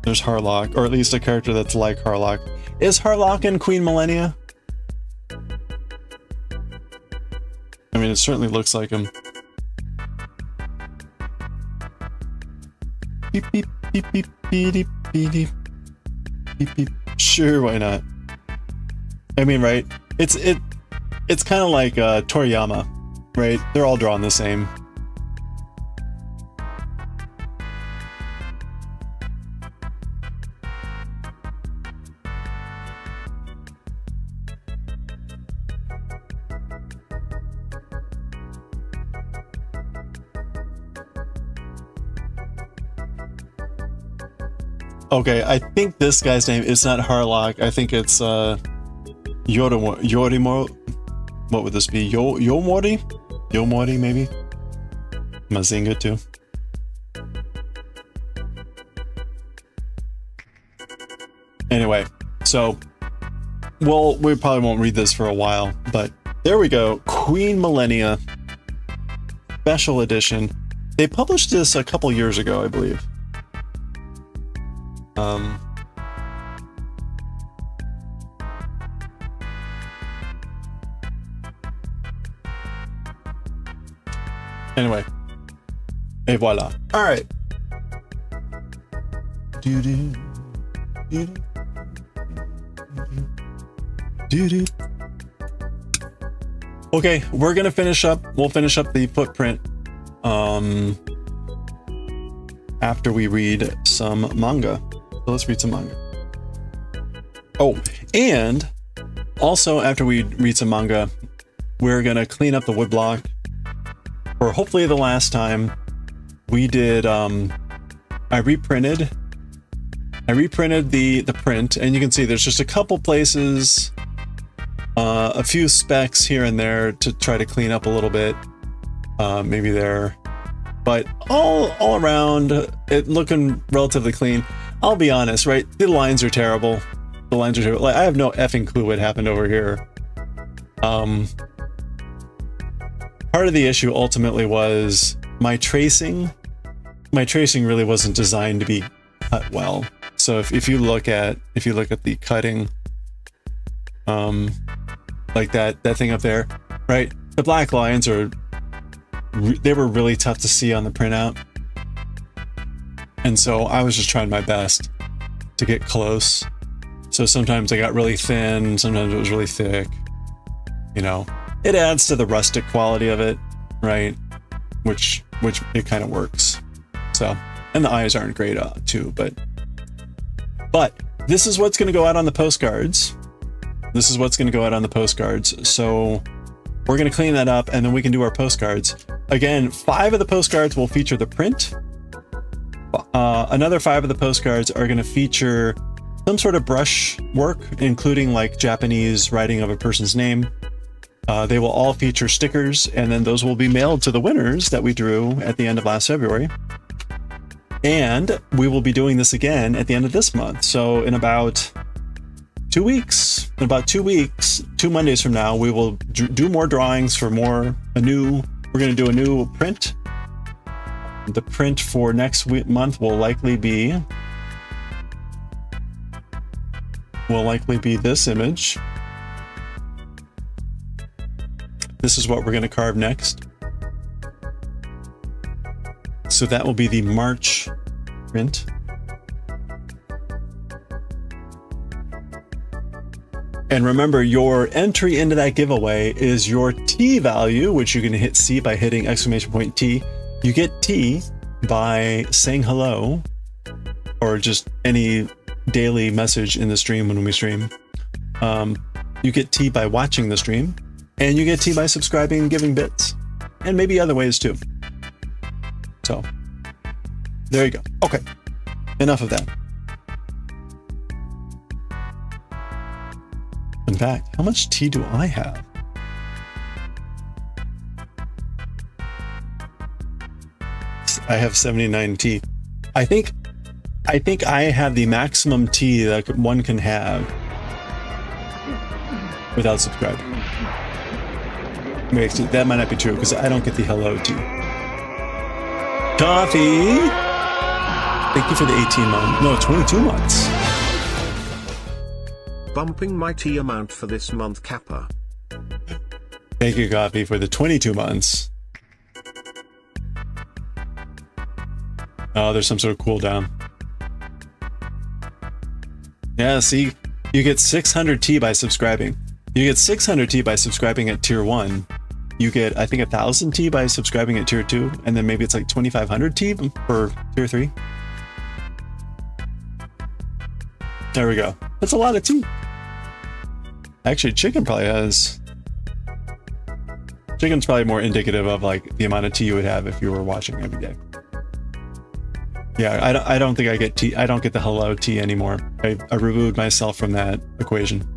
There's Harlock, or at least a character that's like Harlock. Is Harlock in Queen Millennia? I mean, it certainly looks like him. Beep beep beep beep beep beep beep beep beep. Sure, why not? I mean, right? It's kind of like Toriyama, right? They're all drawn the same. Okay, I think this guy's name is not Harlock. I think it's Yorimo. What would this be? Yomori? Yomori, maybe? Mazinga, too. Anyway, so, well, we probably won't read this for a while, but there we go. Queen Millennia Special Edition. They published this a couple years ago, I believe. Anyway, et voila. All right. Okay, we're gonna finish up. We'll finish up the footprint after we read some manga. So let's read some manga. Oh, and also after we read some manga, we're gonna clean up the woodblock. For hopefully the last time. We did I reprinted the print, and you can see there's just a couple places, a few specks here and there to try to clean up a little bit, maybe there, but all around it looking relatively clean. I'll be honest, right? The lines are terrible. The lines are terrible. Like, I have no effing clue what happened over here. Part of the issue ultimately was my tracing. My tracing really wasn't designed to be cut well. So if you look at the cutting, like that thing up there, right? The black lines they were really tough to see on the printout, and so I was just trying my best to get close. So sometimes I got really thin, sometimes it was really thick. You know, it adds to the rustic quality of it, right? Which it kind of works. So, and the eyes aren't great too, but this is what's going to go out on the postcards. This is what's going to go out on the postcards. So we're going to clean that up, and then we can do our postcards. Again, 5 of the postcards will feature the print. Another 5 of the postcards are going to feature some sort of brush work, including like Japanese writing of a person's name. They will all feature stickers, and then those will be mailed to the winners that we drew at the end of last February. And we will be doing this again at the end of this month. So in about 2 weeks. In about 2 weeks, 2 Mondays from now, we will do more drawings for we're going to do a new print. The print for next month will likely be this image. This is what we're going to carve next. So that will be the March print. And remember, your entry into that giveaway is your T value, which you can hit C by hitting !T. You get T by saying hello, or just any daily message in the stream when we stream. You get T by watching the stream, and you get T by subscribing and giving bits, and maybe other ways too. So there you go. Okay, enough of that. In fact, how much T do I have? I have 79 T. I think I have the maximum T that one can have without subscribing. That might not be true because I don't get the hello T. Coffee! Thank you for the 18 months. No, 22 months. Bumping my T amount for this month, Kappa. Thank you, Coffee, for the 22 months. Oh, there's some sort of cooldown. Yeah, see, you get 600 T by subscribing. You get 600 T by subscribing at tier 1. You get, I think, 1,000 T by subscribing at tier 2, and then maybe it's like 2,500 T for tier 3. There we go. That's a lot of T. Actually, Chicken's probably more indicative of like the amount of T you would have if you were watching every day. Yeah, I don't think I get T. I don't get the hello T anymore. I removed myself from that equation.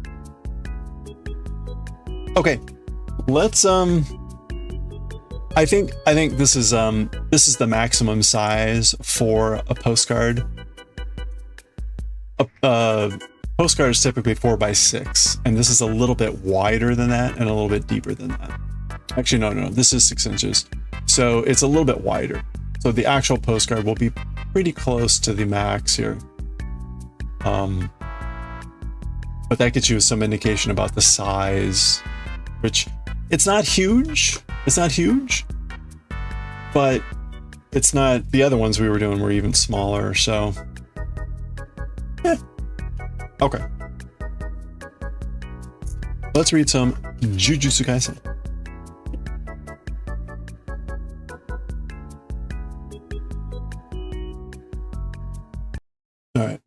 Okay, let's I think this is the maximum size for a postcard. Postcard is typically 4x6, and this is a little bit wider than that and a little bit deeper than that. Actually, no, this is 6 inches, so it's a little bit wider. So the actual postcard will be pretty close to the max here. But that gets you some indication about the size, which it's not huge. It's not huge, but it's not, the other ones we were doing were even smaller, so yeah. Okay. Let's read some Jujutsu Kaisen. All right.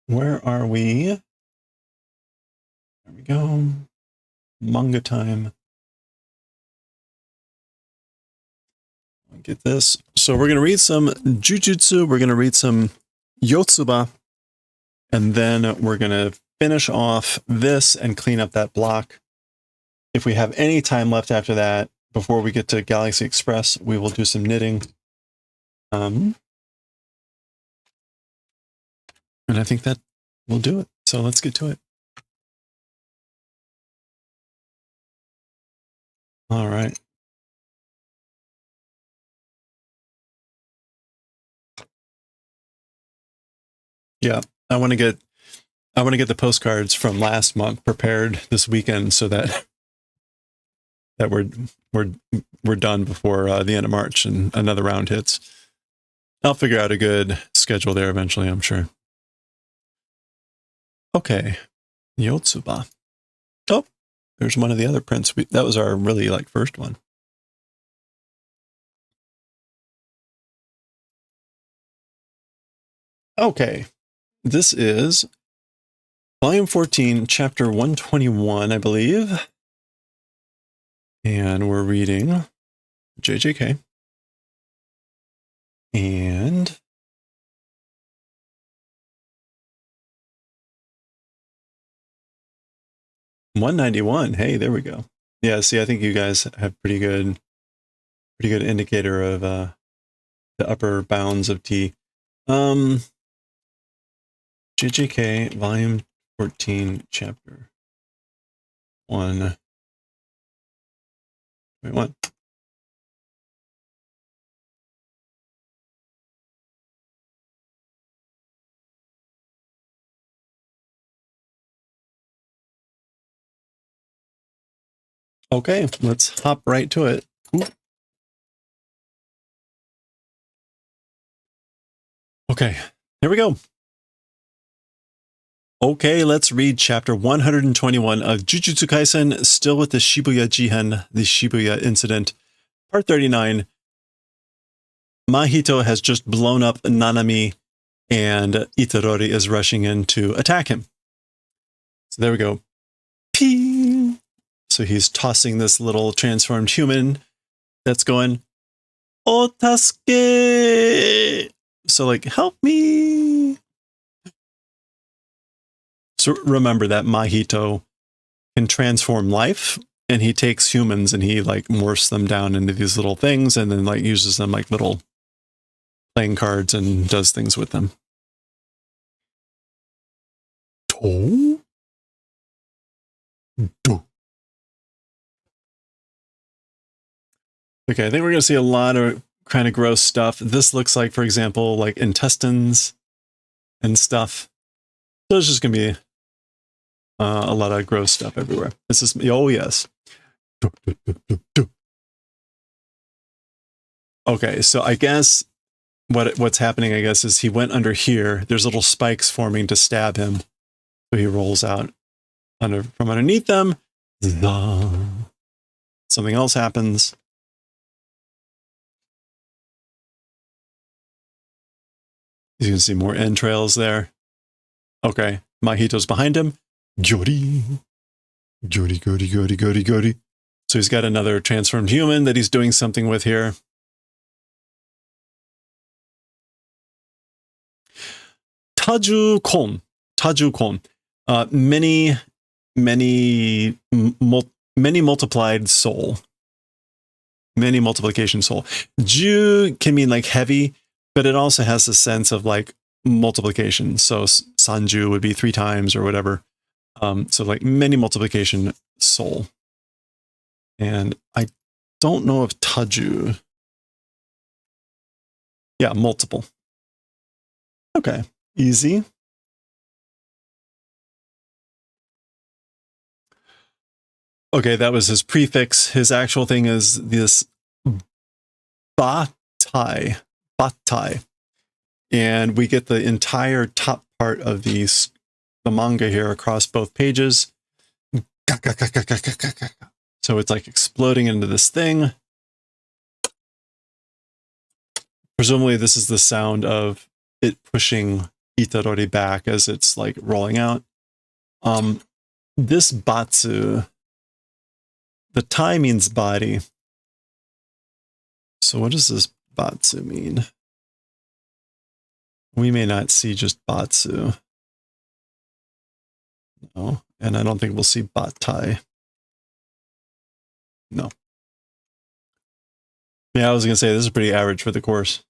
Where are we? There we go. Manga time. Get this. So we're going to read some Jujutsu. We're going to read some YOTSUBA. And then we're going to finish off this and clean up that block. If we have any time left after that, before we get to Galaxy Express, we will do some knitting. And I think that will do it. So let's get to it. All right. Yeah, I want to get the postcards from last month prepared this weekend so that we're done before the end of March and another round hits. I'll figure out a good schedule there eventually, I'm sure. Okay, YOTSUBA. Oh, there's one of the other prints. That was our really like first one. Okay, this is volume 14, chapter 121, I believe. And we're reading JJK. And $191. Hey, there we go. Yeah, see, I think you guys have pretty good indicator of the upper bounds of T. JJK, volume 14, chapter 1. Wait, what? Okay, let's hop right to it. Ooh. Okay, here we go. Okay, let's read chapter 121 of Jujutsu Kaisen, still with the Shibuya Jihen, the Shibuya incident. Part 39. Mahito has just blown up Nanami, and Itadori is rushing in to attack him. So there we go. Pee! So he's tossing this little transformed human that's going, "Oh, Tasuke!" So like, help me! So remember that Mahito can transform life, and he takes humans and he like morphs them down into these little things and then like uses them like little playing cards and does things with them. To? Do. Okay, I think we're going to see a lot of kind of gross stuff. This looks like, for example, like intestines and stuff. So it's just going to be a lot of gross stuff everywhere. This is, oh yes. Okay, so I guess what's happening, I guess, is he went under here. There's little spikes forming to stab him. So he rolls out from underneath them. Something else happens. You can see more entrails there. Okay, Mahito's behind him. Jori. Jori, Gori, Gori, Gori, Gori. So he's got another transformed human that he's doing something with here. Taju-kon. Taju-kon. Many multiplied soul. Many multiplication soul. Ju can mean like heavy, but it also has a sense of like multiplication. So Sanju would be 3 times or whatever. So like many multiplication soul. And I don't know if Taju. Yeah, multiple. Okay, easy. Okay, that was his prefix. His actual thing is this batai. Batai. And we get the entire top part of the manga here across both pages. So it's like exploding into this thing. Presumably this is the sound of it pushing Itadori back as it's like rolling out. This batsu, the tai means body. So what does this batsu mean? We may not see just batsu. No, and I don't think we'll see batai. No. Yeah, I was going to say this is pretty average for the course.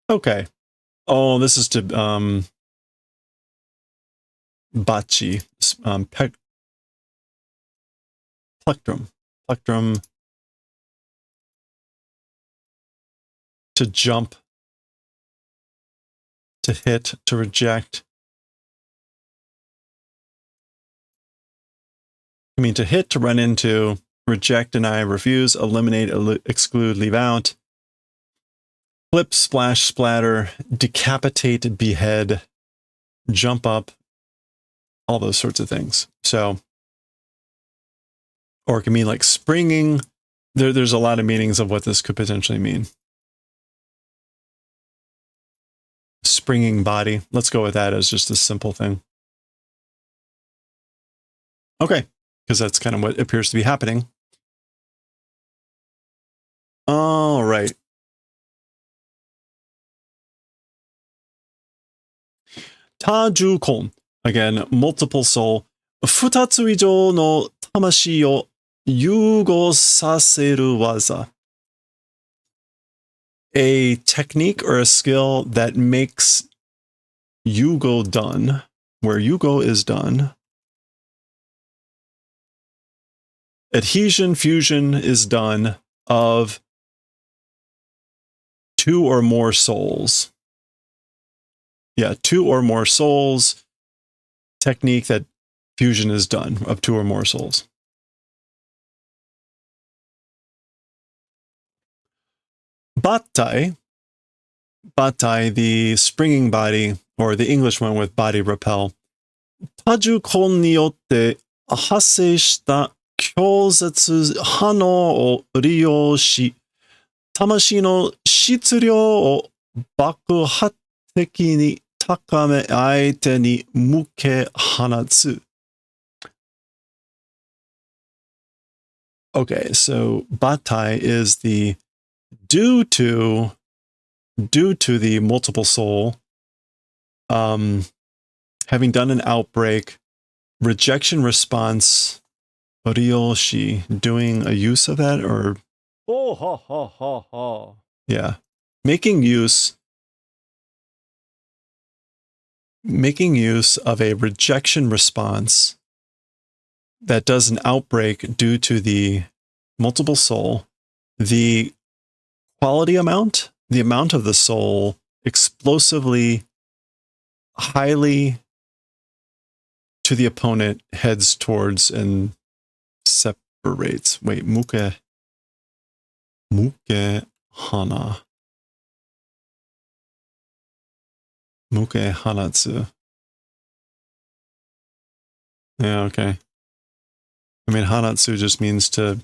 Okay. Oh, this is to bachi, plectrum, to jump, to hit, to reject. I mean, to hit, to run into, reject, deny, refuse, eliminate, exclude, leave out. Flip, splash, splatter, decapitate, behead, jump up, all those sorts of things. So, or it can mean like springing. There's a lot of meanings of what this could potentially mean. Springing body. Let's go with that as just a simple thing. Okay, because that's kind of what appears to be happening. All right. Tajukon. Again, multiple soul. 二つ以上の魂を融合させる技. A technique or a skill that makes Yugo done, where Yugo is done. Adhesion, fusion is done of 2 or more souls. Yeah, 2 or more souls. Technique that fusion is done of 2 or more souls. Batai, the springing body, or the English one with body repel. Tajukon ni yotte hassei shita kyozetsu hano o ryou shi, tamashi no shitsuryo o bakuhat teki ni takame aite ni muke hanatsu. Okay, so Batai is the due to the multiple soul having done an outbreak, rejection response, Oryoshi, doing a use of that, or yeah, making use of a rejection response that does an outbreak due to the multiple soul. The quality amount, the amount of the soul explosively, highly to the opponent heads towards and separates. Wait, muke hana. Muke hanatsu. Yeah, okay. I mean, hanatsu just means to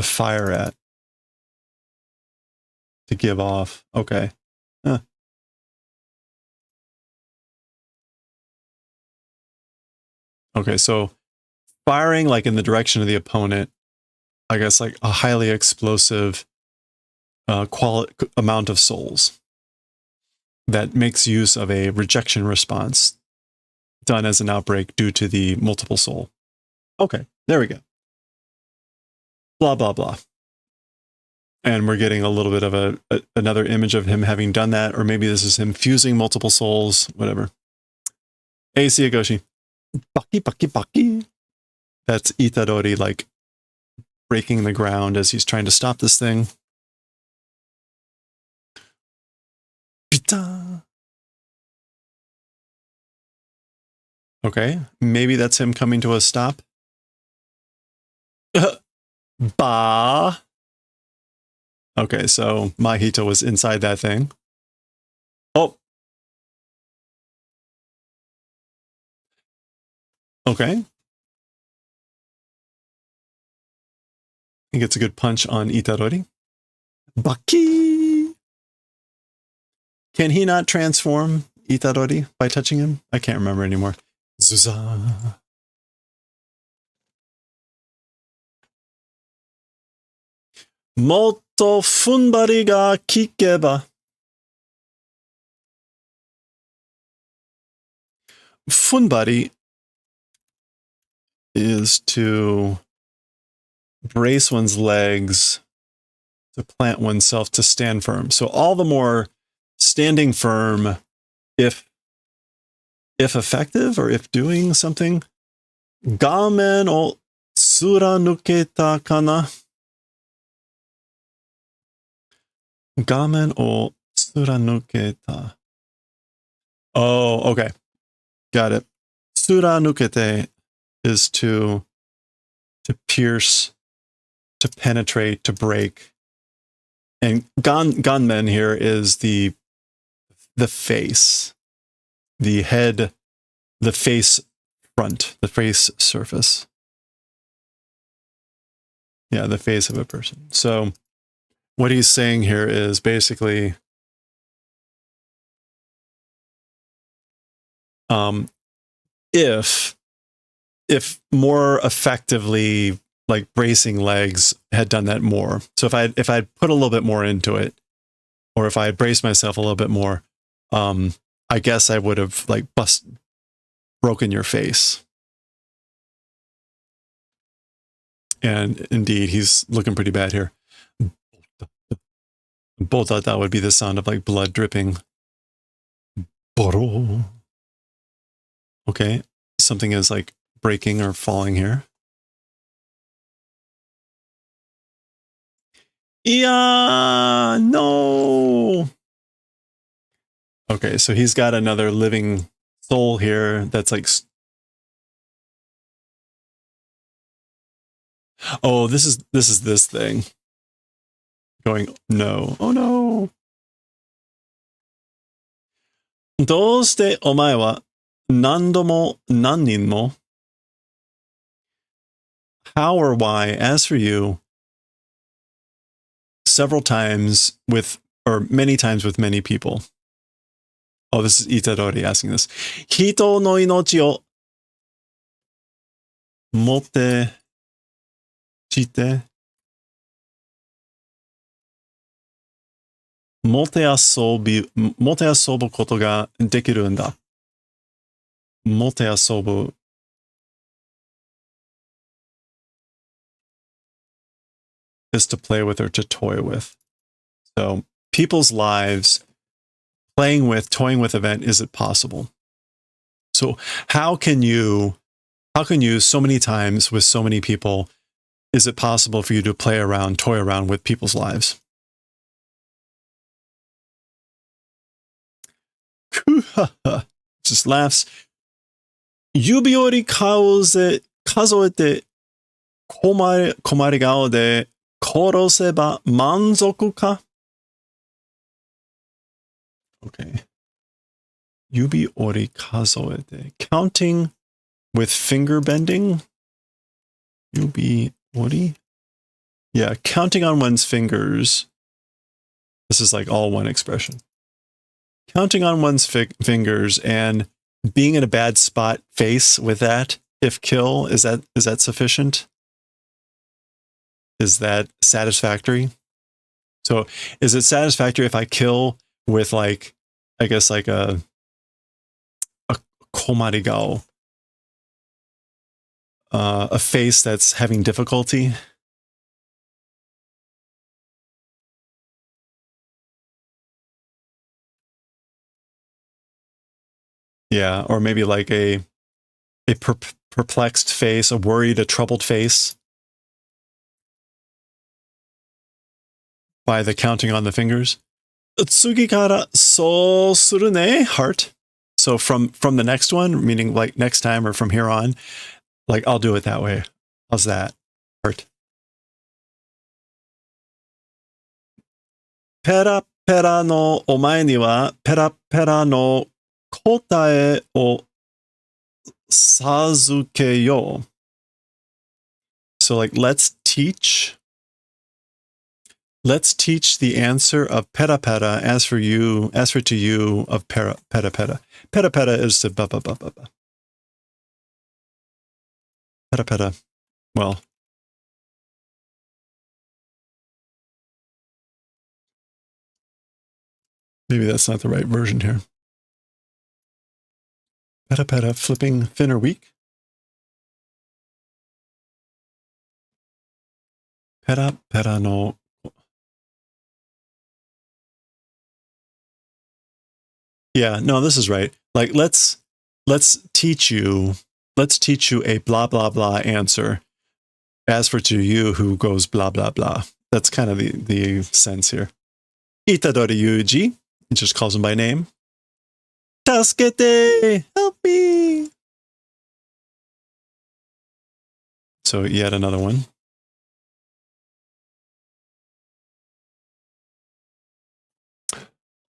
fire at. To give off. Okay. Huh. Okay, so firing like in the direction of the opponent, I guess like a highly explosive amount of souls that makes use of a rejection response done as an outbreak due to the multiple soul. Okay, there we go. Blah, blah, blah. And we're getting a little bit of another image of him having done that, or maybe this is him fusing multiple souls, whatever. Hey, Siagoshi. Baki, baki, baki. That's Itadori, like, breaking the ground as he's trying to stop this thing. Pita. Okay, maybe that's him coming to a stop. Ba. Okay, so Mahito was inside that thing. Oh. Okay. He gets a good punch on Itadori. Baki! Can he not transform Itadori by touching him? I can't remember anymore. Zuza. Motto funbari ga kikeba. Funbari is to brace one's legs, to plant oneself, to stand firm. So all the more standing firm if effective or if doing something. Gamen o tsuranuketa kana. Gamen o tsuranuketa. Oh, okay. Got it. Tsuranukete is to pierce, to penetrate, to break. And ganmen here is the face, the head, the face front, the face surface. Yeah, the face of a person. So what he's saying here is basically if more effectively, like bracing legs had done that more. So if I'd put a little bit more into it, or if I had braced myself a little bit more, I guess I would have like broken your face. And indeed, he's looking pretty bad here. Both thought that would be the sound of like blood dripping. Boro. Okay, something is like breaking or falling here. Yeah, no. Okay, so he's got another living soul here that's like... Oh, this is this thing. Going, no. Oh no. どうしてお前は何度も何人も How or why, as for you, several times with, or many times with many people. Oh, this is Itadori asking this. 人の命を持ってしてもてあそぶことができるんだ。もてあそぶ is to play with or to toy with. So people's lives, playing with, toying with event, is it possible? So how can you so many times with so many people, is it possible for you to play around, toy around with people's lives? Just laughs. 指折り数えて困り顔で殺せば満足か? Okay. 指折り数えて counting with finger bending? 指折り? Yeah, counting on one's fingers. This is like all one expression. Counting on one's fingers and being in a bad spot face with that, if kill, is that sufficient? Is that satisfactory? So is it satisfactory if I kill with like, I guess like a komarigao, a face that's having difficulty? Yeah, or maybe like a perplexed face, a worried, a troubled face by the counting on the fingers. Tsugi kara so suru ne, heart. So from the next one, meaning like next time or from here on, like I'll do it that way. How's that? Heart. Pera pera no omae ni wa pera pera no 答えを授けよう. So like let's teach the answer of pera pera as for to you of pera pera. Pera pera is to ba ba ba ba ba. Pera pera. Well, maybe that's not the right version here. Pera pera, flipping thin or weak. Pera pera no. Yeah, no, this is right. Like let's teach you a blah blah blah answer as for to you who goes blah blah blah. That's kind of the sense here. Itadori Yuji, he just calls him by name. Tasukete, help me. So yet another one.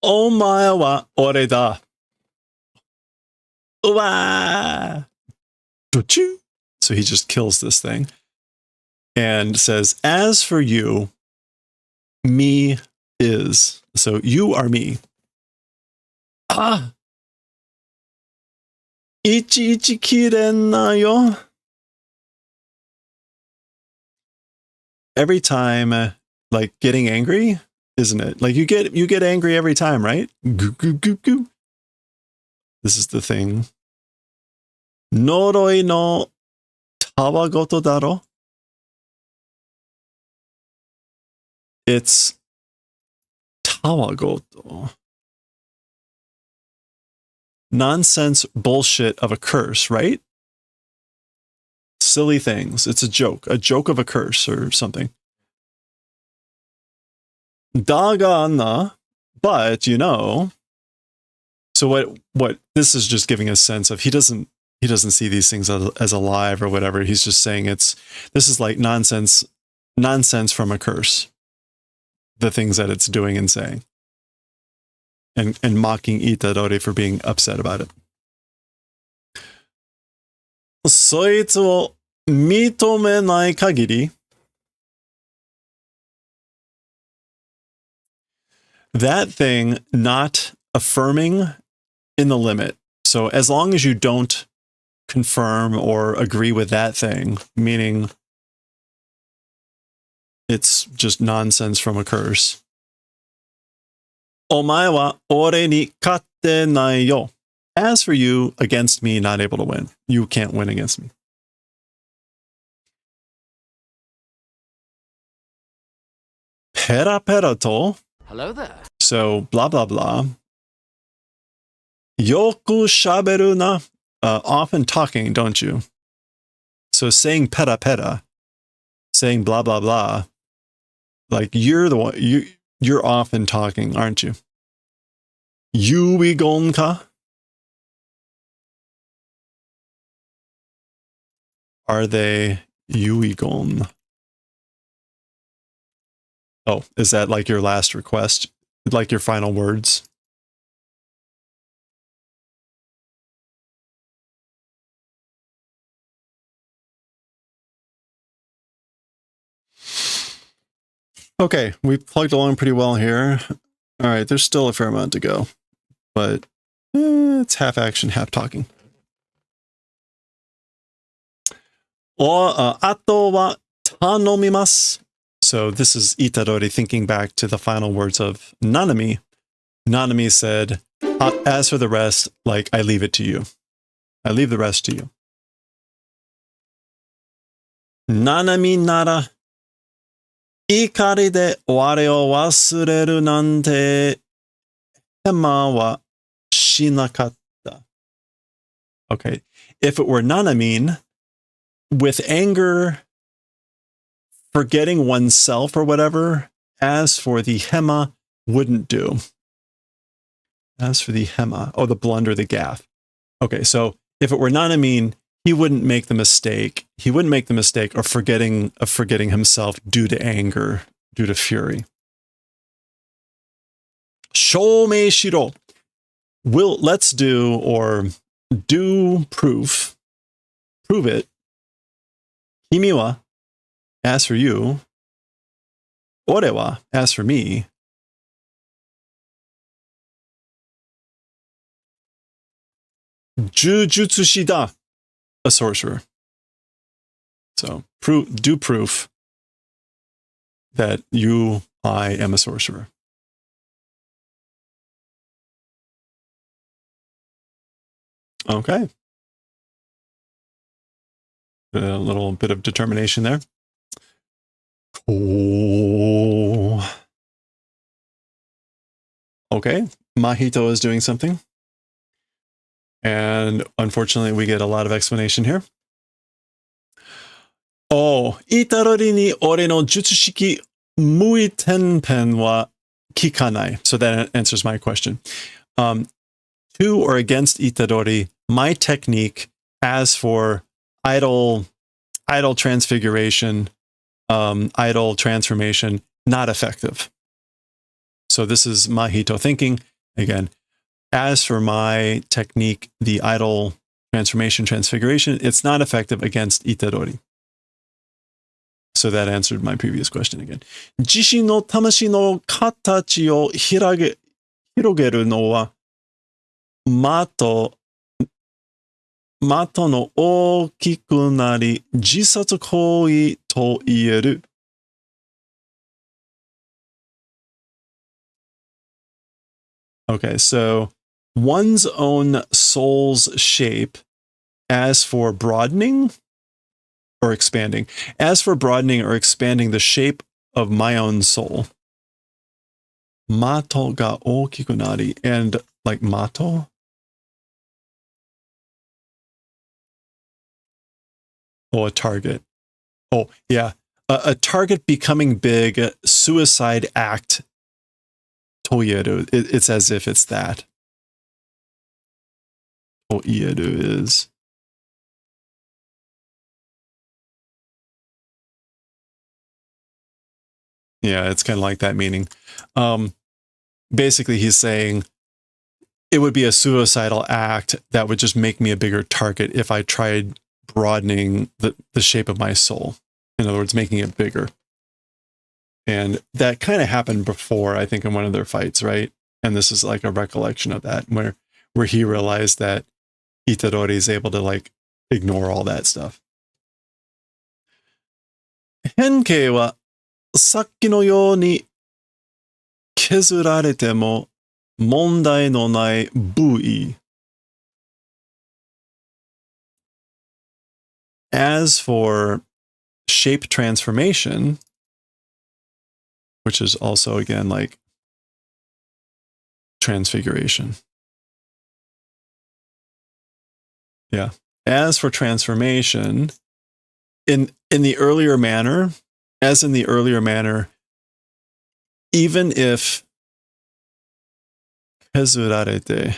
Omae wa ore da. Uwa. So he just kills this thing and says, as for you, me is. So you are me. Ah. Ichi ichi kiren yo. Every time, like getting angry, isn't it? Like you get angry every time, right? Goo goo goo goo. This is the thing. Noroi no tawagoto daro. It's tawagoto. Nonsense bullshit of a curse, right? Silly things. It's a joke of a curse or something. Dagana, but you know. So what this is just giving a sense of he doesn't see these things as alive or whatever. He's just saying this is like nonsense from a curse. The things that it's doing and saying. And mocking Itadori for being upset about it. そいつを認めない限り that thing not affirming in the limit. So as long as you don't confirm or agree with that thing, meaning it's just nonsense from a curse. お前は俺に勝ってないよ. As for you, against me, not able to win. You can't win against me. Pera pera to. Hello there. So, blah, blah, blah. Yoku shaberu na. Often talking, don't you? So saying pera pera, saying blah, blah, blah. Like you're the one, you're often talking, aren't you? Yuigon ka? Are they Yuigon? Oh, is that like your last request? Like your final words? Okay, we plugged along pretty well here. All right, there's still a fair amount to go, but it's half action, half talking. あとは頼みます. So this is Itadori thinking back to the final words of Nanami. Nanami said, as for the rest, like, I leave it to you. I leave the rest to you. Nanami nara, ikari de ware o wasureru nante hema wa shinakatta. Okay, if it were Nanami, with anger, forgetting oneself or whatever, as for the hema, wouldn't do. As for the hema, oh, the blunder, the gaffe. Okay, so if it were Nanami, he wouldn't make the mistake. He wouldn't make the mistake of forgetting himself due to anger, due to fury. Shoumei shiro. Let's do, or do proof. Prove it. Kimi wa, as for you. Ore wa, as for me. Jujutsu shida, a sorcerer. So do proof that I am a sorcerer. Okay. A little bit of determination there. Cool. Okay, Mahito is doing something. And unfortunately, we get a lot of explanation here. Oh, Itadori ni ore no jutsushiki mui tenpen wa kikanai. So that answers my question. To or against Itadori, my technique as for idle transfiguration, idle transformation, not effective. So this is Mahito thinking. Again, as for my technique, the idle transfiguration, it's not effective against Itadori. So that answered my previous question again. Jishi no tamashi no katachi o hirogeru no wa mato no okiku nari jisatsu koi to ieru. Okay, so one's own soul's shape as for broadening or expanding. As for broadening or expanding the shape of my own soul. Mato ga okiku nari. And like mato? Oh, a target. Oh, yeah. A target becoming big, suicide act. Toyeru. It's as if it's that. Toyeru is. Yeah, it's kind of like that meaning. Basically, he's saying it would be a suicidal act that would just make me a bigger target if I tried broadening the shape of my soul. In other words, making it bigger. And that kind of happened before, I think, in one of their fights, right? And this is like a recollection of that, where he realized that Itadori is able to like ignore all that stuff. Henkei wa sakki no you ni kezurarete mo mondai no nai bui. As for shape transformation, which is also, again, like transfiguration. Yeah. As for transformation, in the earlier manner, even if kezurarete,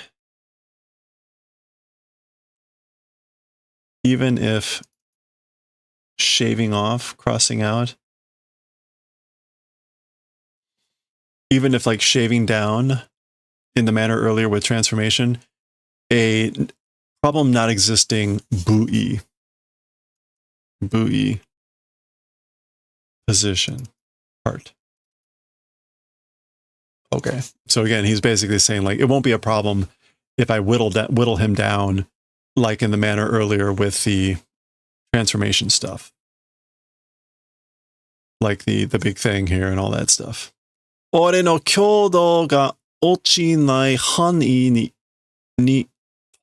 even if shaving off, crossing out, even if like shaving down in the manner earlier with transformation, a problem not existing bui position, part. Okay. So again, he's basically saying like, it won't be a problem if I whittle him down like in the manner earlier with the transformation stuff. Like the big thing here and all that stuff. Ore no kyodo ga ochinai han'i ni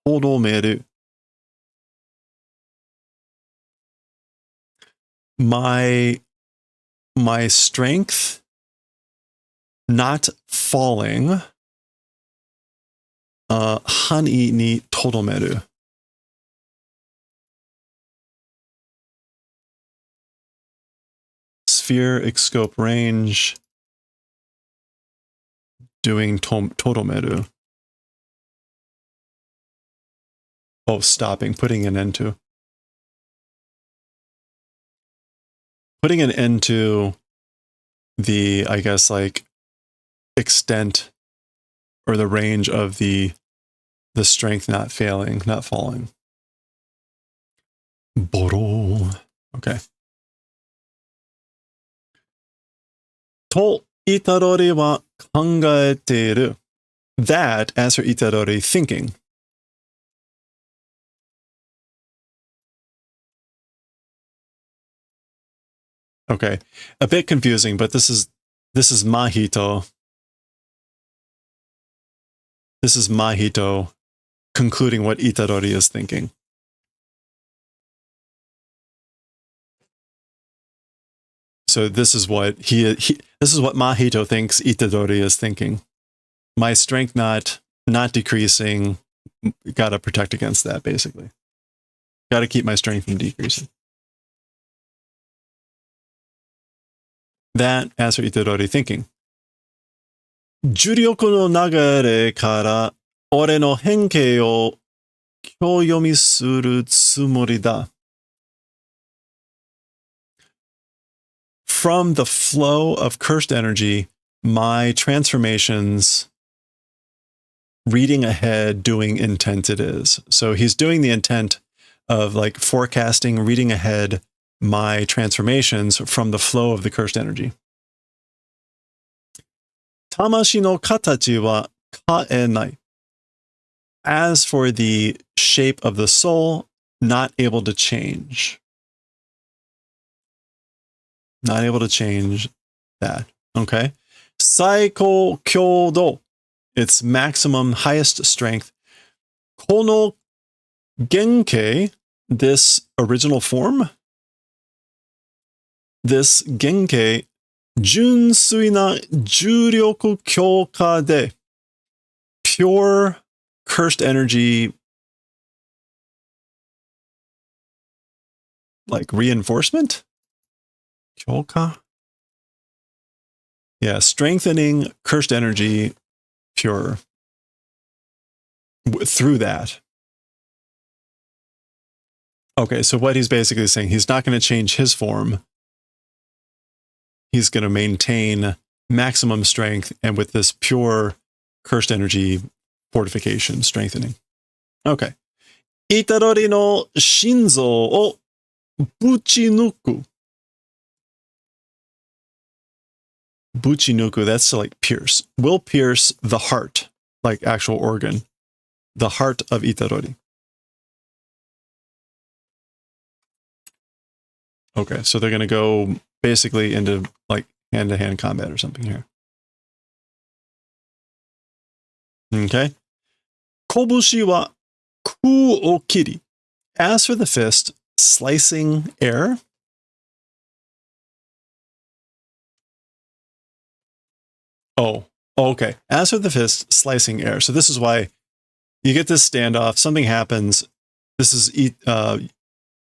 toromeru. My strength not falling, han'i ni toromeru. Sphere, scope, range, doing toromeru. Oh, stopping, putting an end to. Putting an end to the, I guess, like, extent or the range of the strength not falling. Boro. Okay. To Itadori wa kangaeteru. That, as for Itadori, thinking. Okay. A bit confusing, but this is Mahito. This is Mahito concluding what Itadori is thinking. So this is what this is what Mahito thinks Itadori is thinking. My strength not decreasing, gotta protect against that, basically. Gotta keep my strength from decreasing. That, as for Itadori thinking. Juryoku no nagare kara ore no henkei o kyoyomi suru tsumori da. From the flow of cursed energy, my transformations, reading ahead, doing intent it is. So he's doing the intent of like forecasting, reading ahead my transformations from the flow of the cursed energy. Tamashi no katachi wa kaenai. As for the shape of the soul, not able to change. Not able to change that. Okay. Saiko kyodo its maximum highest strength. Kono Genkei, this original form, this Genkei, Junsui na Juryoku Kyoka de, pure cursed energy, like reinforcement? Kyoka? Yeah, strengthening cursed energy, pure. Through that. Okay, so what he's basically saying, he's not going to change his form. He's going to maintain maximum strength, and with this pure cursed energy fortification, strengthening. Okay. Itadori no shinzo o buchinuku. Buchinuku, that's to like pierce. Will pierce the heart, like actual organ. The heart of Itadori. Okay, so they're going to go basically into like hand-to-hand combat or something here. Okay. Kobushi wa ku o kiri. As for the fist, slicing air. Oh, okay. As for the fist, slicing air. So this is why you get this standoff. Something happens. This is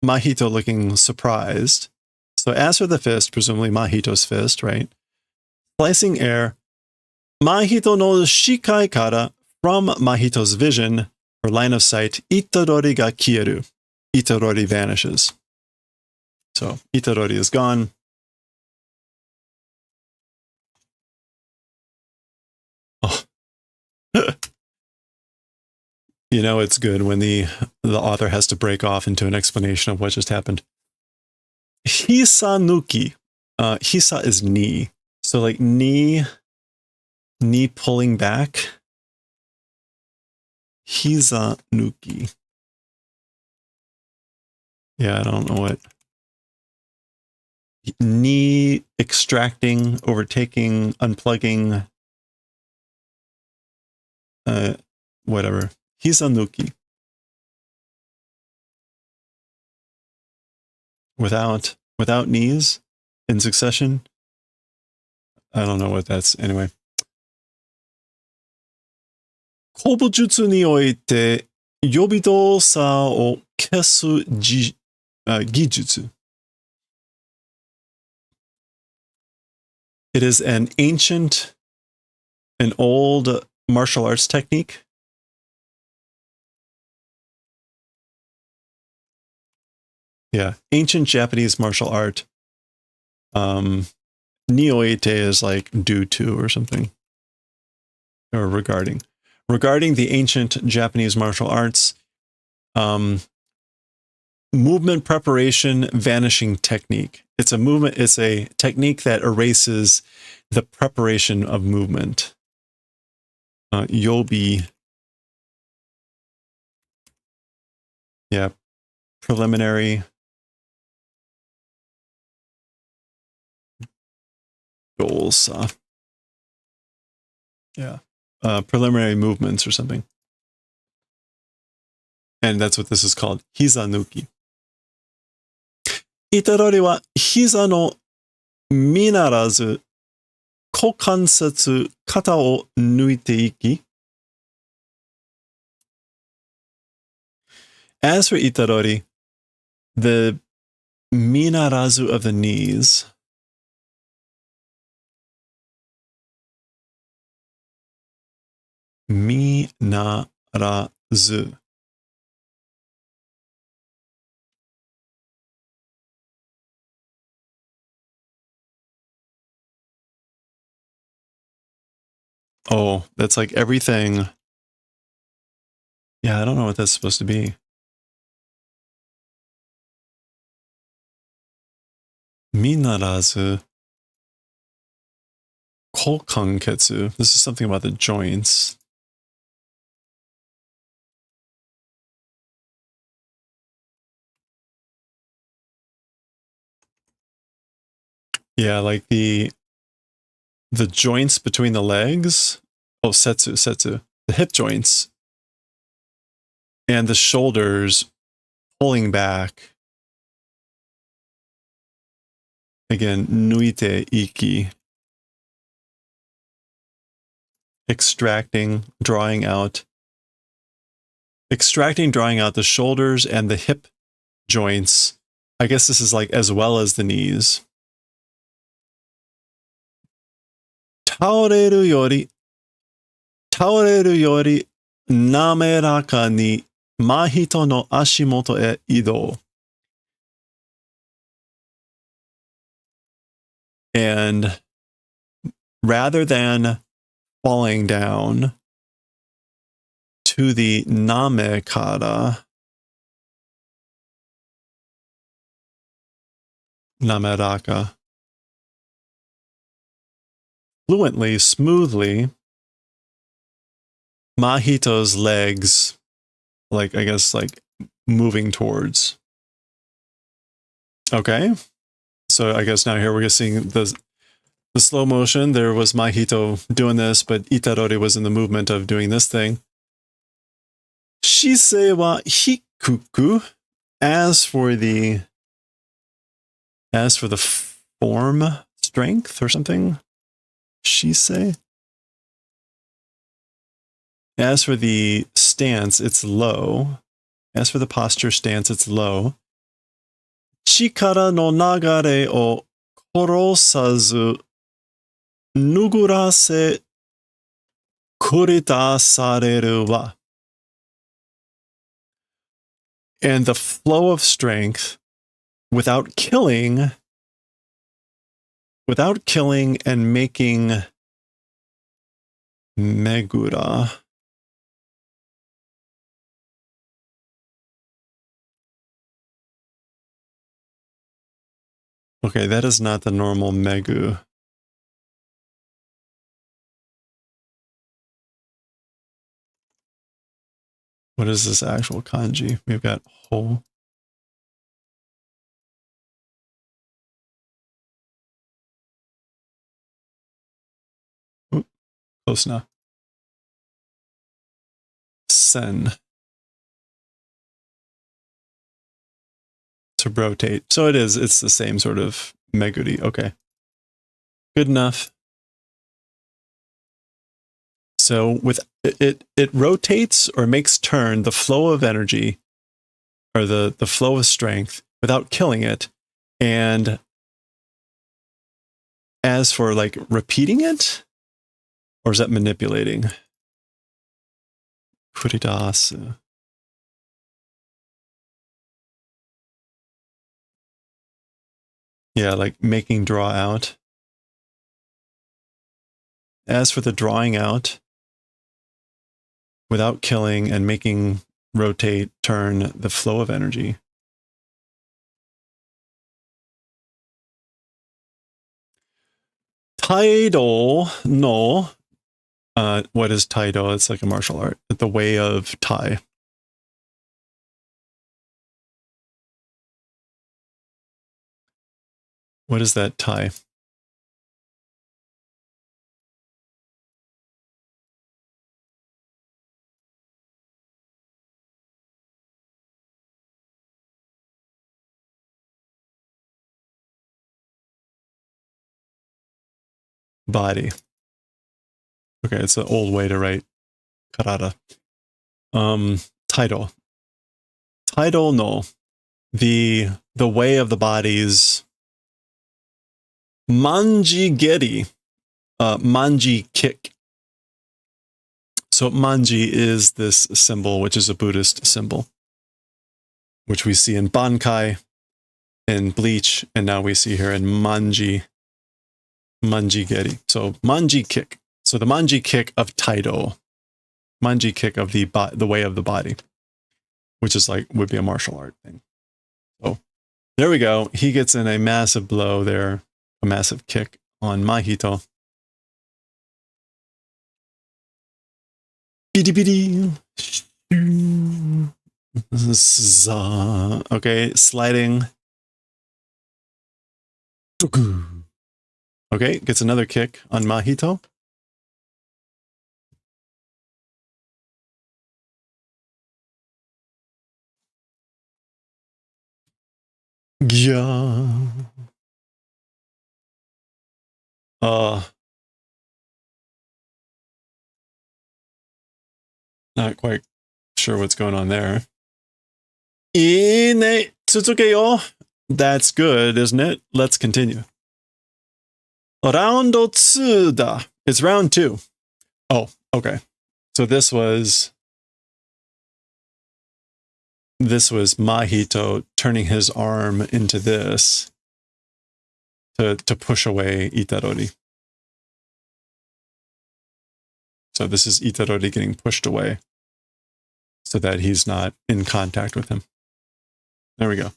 Mahito looking surprised. So as for the fist, presumably Mahito's fist, right? Slicing air. Mahito no shikai kara, from Mahito's vision or line of sight, Itadori ga kieru. Itadori vanishes. So Itadori is gone. Oh. You know it's good when the author has to break off into an explanation of what just happened. Hisanuki. Hisa is knee. So like knee pulling back. Hisanuki. Yeah, I don't know what. Knee extracting, overtaking, unplugging. Whatever. Hisanuki. Without knees in succession. I don't know what that's anyway. Kobujutsu ni oite yobidosa o kesu gijutsu. It is an old martial arts technique. Yeah, ancient Japanese martial art. Nioite is like due to or something. Or regarding the ancient Japanese martial arts. Movement preparation, vanishing technique. It's a technique that erases the preparation of movement. Yobi. Yeah, preliminary. Goals. Yeah. Preliminary movements or something. And that's what this is called. Hisanuki. Itadori wa hiza no minarazu kokansetsu kata o nuite iki. As for Itadori, the minarazu of the knees. Minarazu. Oh, that's like everything. Yeah, I don't know what that's supposed to be. Minarazu kokanketsu. This is something about the joints. Yeah, like the joints between the legs setsu. The hip joints and the shoulders pulling back. Again, nuite iki. Extracting, drawing out. Extracting, drawing out the shoulders and the hip joints. I guess this is like as well as the knees. Taoreru yori nameraka ni mahito no ashimoto e ido. And rather than falling down to the nameraka, fluently, smoothly, Mahito's legs, like, I guess, like, moving towards. Okay. So I guess now here we're seeing the slow motion. There was Mahito doing this, but Itarori was in the movement of doing this thing. Shisei wa hikuku. As for the form strength or something, Shisei. As for the stance, it's low. As for the posture stance, it's low. Chikara no nagare o korosazu nugurase kurita sareru wa. And the flow of strength without killing and making megura. Okay, that is not the normal megu. What is this actual kanji? We've got ho. Oop, close enough. Sen. To rotate. So it's the same sort of meguri. Okay. Good enough. So with it rotates or makes turn the flow of energy or the flow of strength without killing it. And as for like repeating it, or is that manipulating? Kuridasu. Yeah, like making draw out. As for the drawing out, without killing and making rotate, turn the flow of energy. Taido no. What is Taido? It's like a martial art. The way of Tai. What is that Tai? Body. Okay, it's an old way to write karada. Taido. Taido no. The way of the body's manji geri. Manji kick. So manji is this symbol, which is a Buddhist symbol, which we see in Bankai, in Bleach, and now we see here in manji geri. So manji kick. So the manji kick of Taido. Manji kick of the way of the body, which is like, would be a martial art thing. So there we go. He gets in a massive blow there, a massive kick on Mahito. Bidi bidi. Okay, sliding. Okay, gets another kick on Mahito. Yeah. Not quite sure what's going on there. Ine tsutsukeyo. That's good, isn't it? Let's continue. Round 2 da. It's round 2. Oh, okay. So this was Mahito turning his arm into this to push away Itarori. So this is Itarori getting pushed away so that he's not in contact with him. There we go.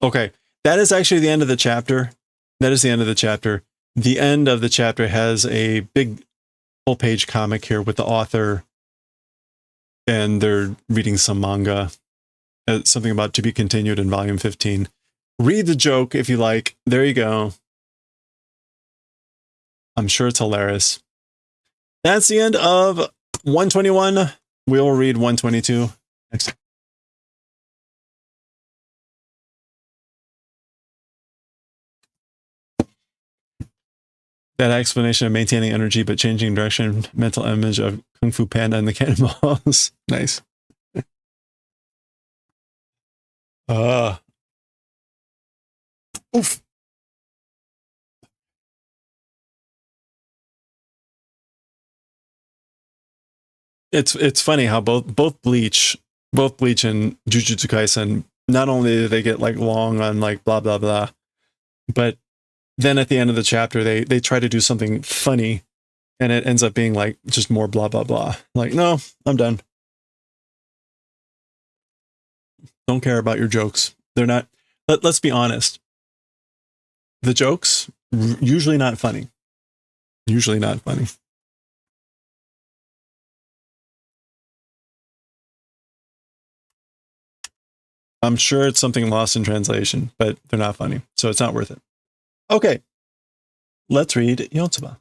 Okay, that is actually the end of the chapter. That is the end of the chapter. The end of the chapter has a big full-page comic here with the author, and they're reading some manga. Something about to be continued in volume 15. Read the joke if you like. There you go. I'm sure it's hilarious. That's the end of 121. We'll read 122 next. That explanation of maintaining energy but changing direction, mental image of Kung Fu Panda and the cannonballs. Nice. Oof. It's funny how both Bleach and Jujutsu Kaisen, not only do they get like long on like blah blah blah, but then at the end of the chapter they try to do something funny, and it ends up being like just more blah blah blah. Like, no, I'm done. Don't care about your jokes. They're not. Let's be honest. The jokes usually not funny. Usually not funny. I'm sure it's something lost in translation, but they're not funny, so it's not worth it. Okay, let's read YOTSUBA.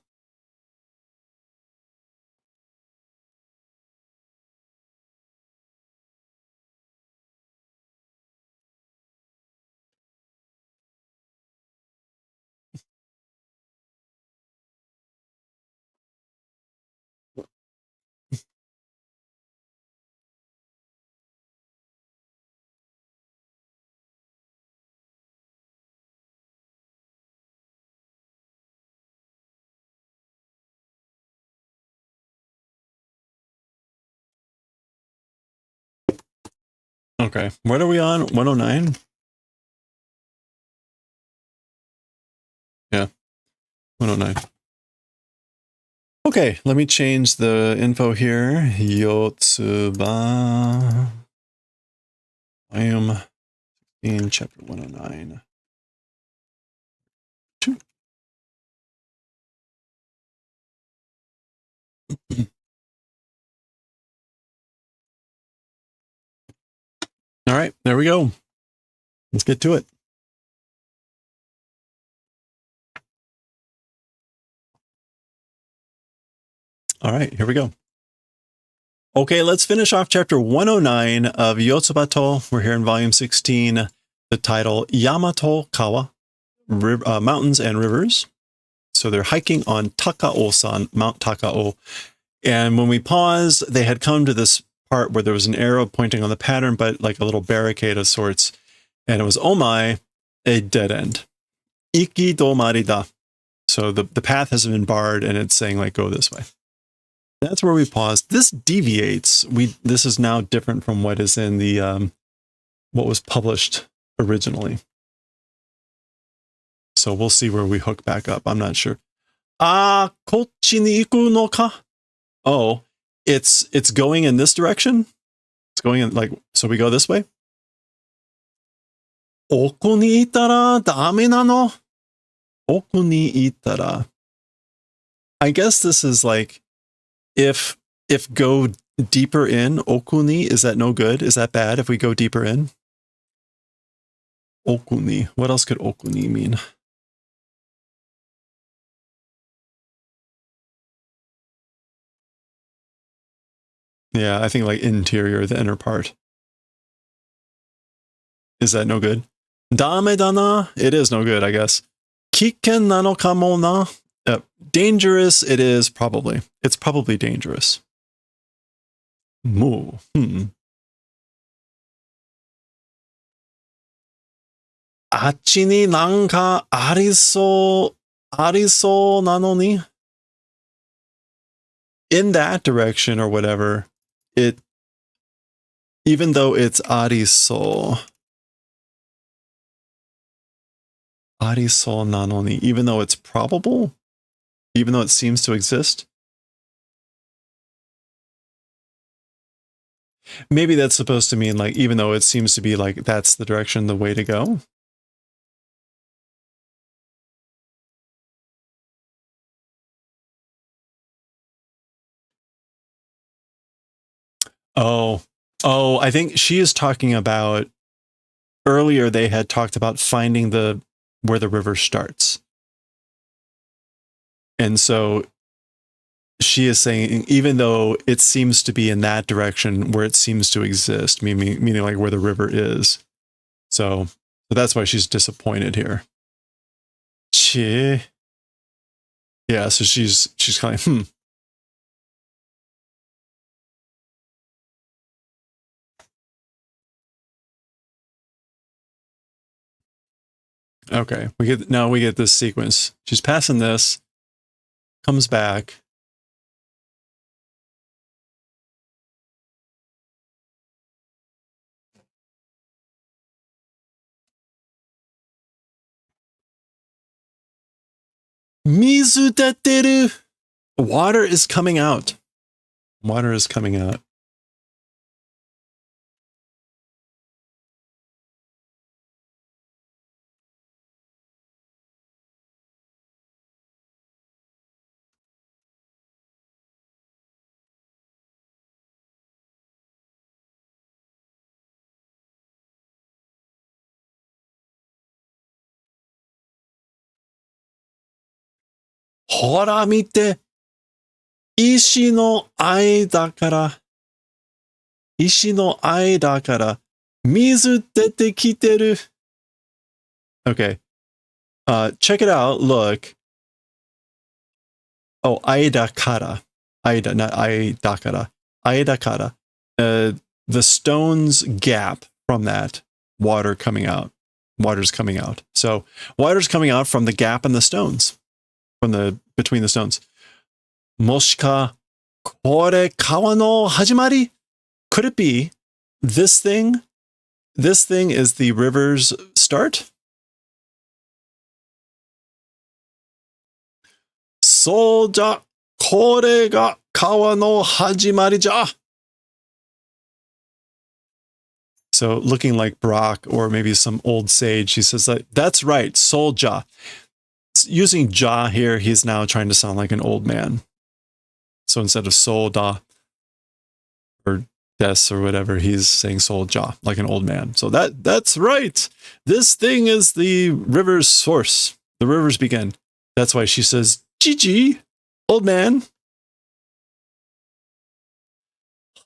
Okay, what are we on? 109? Yeah, 109. Okay, let me change the info here. YOTSUBA. I am in chapter 109. All right, there we go. Let's get to it. All right, here we go. Okay, let's finish off chapter 109 of YOTSUBA. We're here in volume 16. The title, Yamato Kawa, Mountains and Rivers. So they're hiking on Takao-san, Mount Takao. And when we pause, they had come to this part where there was an arrow pointing on the pattern, but like a little barricade of sorts. And it was, oh my, a dead end. Iki domarida. So the path has been barred, and it's saying like, go this way. That's where we paused. This deviates. This is now different from what is in the what was published originally. So we'll see where we hook back up. I'm not sure. Kochi ni iku no ka? Oh, it's going in this direction. It's going in like, so we go this way. Oku ni itara dame nano? Oku ni itara. I guess this is like, if go deeper in, okuni, is that no good? Is that bad if we go deeper in? Okuni. What else could okuni mean? Yeah, I think like interior, the inner part. Is that no good? Dame da na? It is no good, I guess. Kiken nano kamo na? Dangerous, it is probably. It's probably dangerous. Mu. Achi ni nanka ariso nano ni? In that direction or whatever, it, even though it's ariso nano ni, even though it's probable, even though it seems to exist. Maybe that's supposed to mean like, even though it seems to be like, that's the direction, the way to go. Oh, I think she is talking about, earlier they had talked about finding where the river starts. And so she is saying, even though it seems to be in that direction where it seems to exist, meaning like where the river is. So that's why she's disappointed here. Yeah, so she's kind of, Okay, we get this sequence. She's passing this, comes back. Mizu dateru. Water is coming out. Water is coming out. Hora mite. Ishi no aida kara. Mizu dete kiteru. Okay. Check it out. Look. Oh, aida kara. Aida, not aida kara. Aida kara. The stone's gap from that, water coming out. Water's coming out. So water's coming out from the gap in the stones. Between the stones. Moshika kore kawa no hajimari? Could it be this thing? This thing is the river's start? So ja, kore ga kawa no hajimari ja. So looking like Brock or maybe some old sage, he says that that's right, Solja. Using ja here, he's now trying to sound like an old man. So instead of Solda or Des or whatever, he's saying Solja, like an old man. So that's right. This thing is the river's source. The rivers begin. That's why she says, Gigi, old man.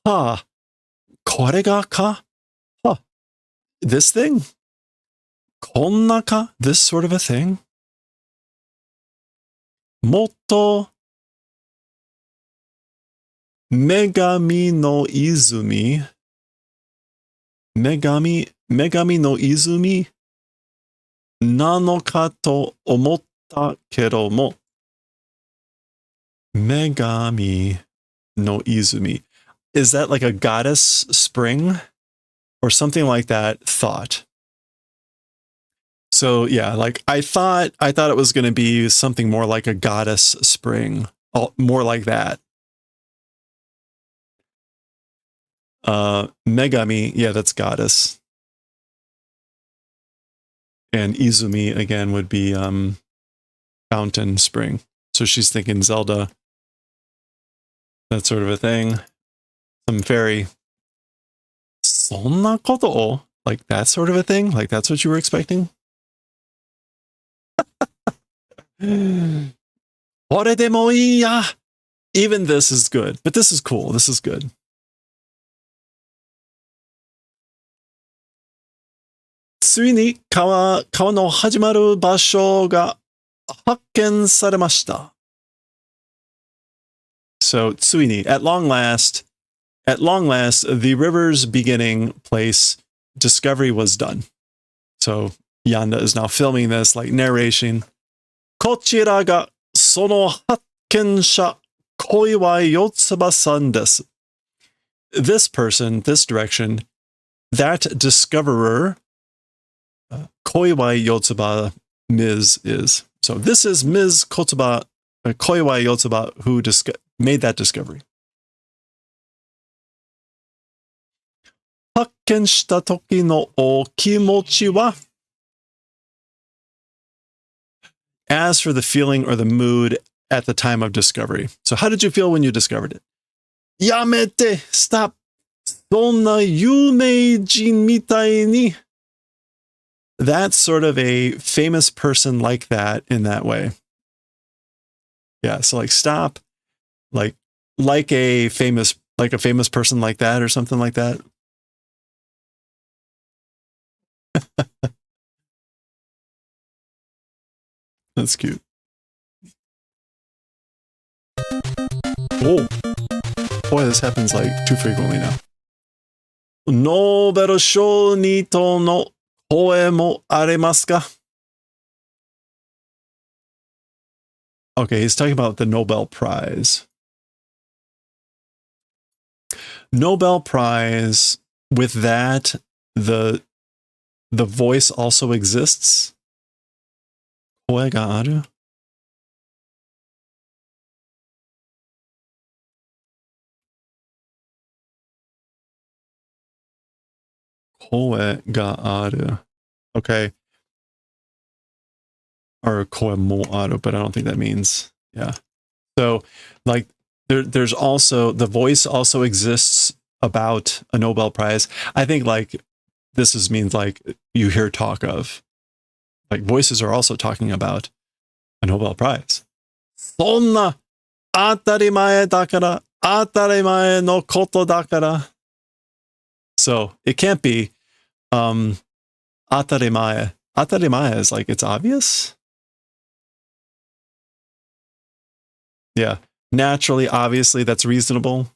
Ha. Kore ga ka? Ha. This thing? Konna ka? This sort of a thing? Motto Megami no Izumi. Megami no Izumi nanoka to omotta kedomo. Megami no Izumi. Is that like a goddess spring or something like that? Thought. So yeah, like I thought it was going to be something more like a goddess spring, more like that. Megami, yeah, that's goddess. And Izumi again would be fountain spring. So she's thinking Zelda, that sort of a thing. Some fairy. Sonna koto? Like that sort of a thing? Like that's what you were expecting? Ore demo ii ya. Even this is good, but this is cool. This is good. ついに川の始まる場所が発見されました。So, ついに, at long last, the river's beginning place discovery was done. So, Yanda is now filming this, like narration. こちらがその発見者、小岩よつばさんです。This person, this direction, that discoverer, Koiwai Yotsuba Ms. is. So this is Ms. Koiwai Yotsuba who made that discovery. 発見した時のお気持ちは? As for the feeling or the mood at the time of discovery. So how did you feel when you discovered it? やめて, stop. そんな有名人みたいに. That's sort of a famous person like that in that way. Yeah, so like stop, like a famous person like that or something like that. That's cute. Oh, boy, this happens like too frequently now. ノーベル賞にとの声もありますか? Okay, he's talking about the Nobel Prize. Nobel Prize, with that, the voice also exists. 声がある? Koe ga aru. Okay. Or koe mo aru, but I don't think that means, yeah. So, like, there's also, the voice also exists about a Nobel Prize. I think, like, this means, like, you hear talk of. Like, voices are also talking about a Nobel Prize. そんな当たり前だから、当たり前のことだから. So, it can't be, 当たり前. 当たり前 is like, it's obvious? Yeah. Naturally, obviously, that's reasonable.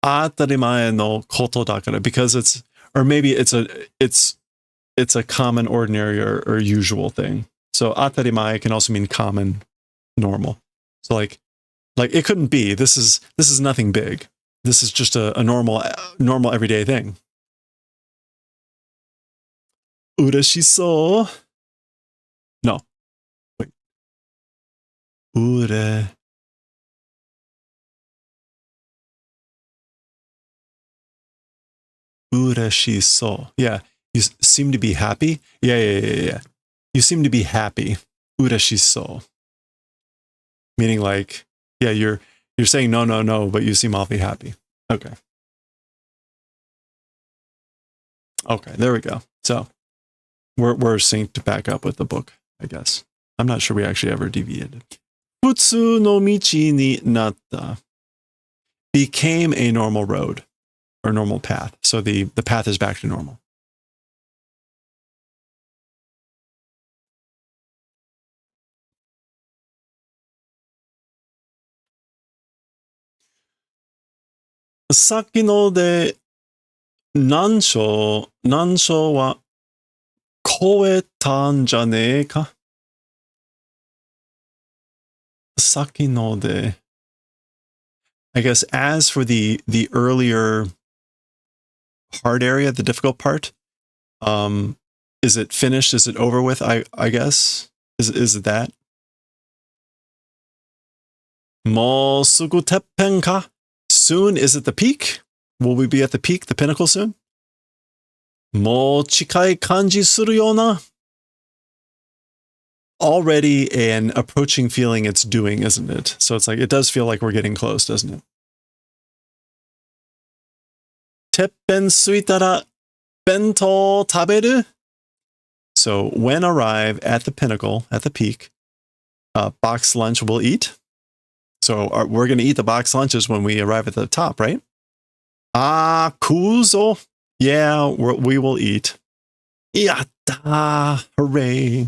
Atarimae no koto dakara, because it's, or maybe it's a common, ordinary, or usual thing. So atarimae can also mean common, normal. So like it couldn't be. This is nothing big. This is just a normal everyday thing. Ureshiso. No. Wait. Ure. Ureshiso. Yeah. You seem to be happy. Yeah. You seem to be happy. Ureshiso. Meaning like, yeah, you're saying no, but you seem awfully happy. Okay. Okay, there we go. So we're synced back up with the book, I guess. I'm not sure we actually ever deviated. Futsu no michi ni natta. Became a normal road or normal path. So the path is back to normal. Sakino de nansho wa koetaんじゃねえか? Sakino de. I guess as for the earlier hard area, the difficult part, is it finished? Is it over with? I guess is it that? もうすぐてっぺんか? Soon, is it the peak? Will we be at the peak, the pinnacle soon? もう近い感じするよな? Already an approaching feeling it's doing, isn't it? So it's like, it does feel like we're getting close, doesn't it? てっぺん着いたら弁当食べる? So when arrive at the pinnacle, at the peak, box lunch will eat. So we're going to eat the box lunches when we arrive at the top, right? Ah, kuzo. Yeah, we will eat. Yatta! Hooray!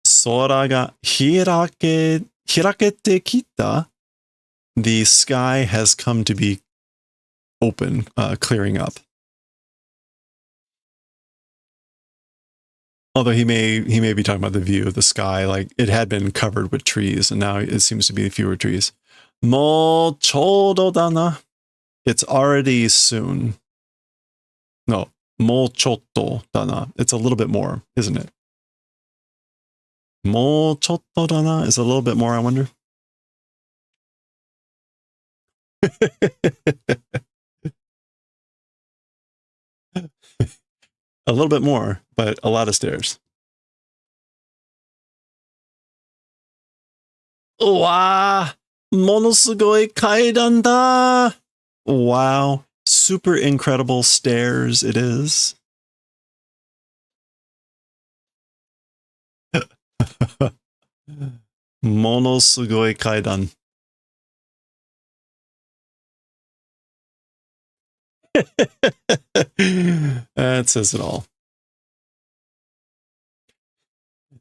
Sora ga hirakete kita. The sky has come to be open, clearing up. Although he may be talking about the view of the sky, like it had been covered with trees, and now it seems to be fewer trees. Mo chodo dana. It's already soon. No, mo chotto dana. It's a little bit more, isn't it? Mo chotto dana is a little bit more, I wonder. A little bit more, but a lot of stairs. Wow! Monosugoi kaidan da! Wow. Super incredible stairs it is. Monosugoi kaidan. That says it all.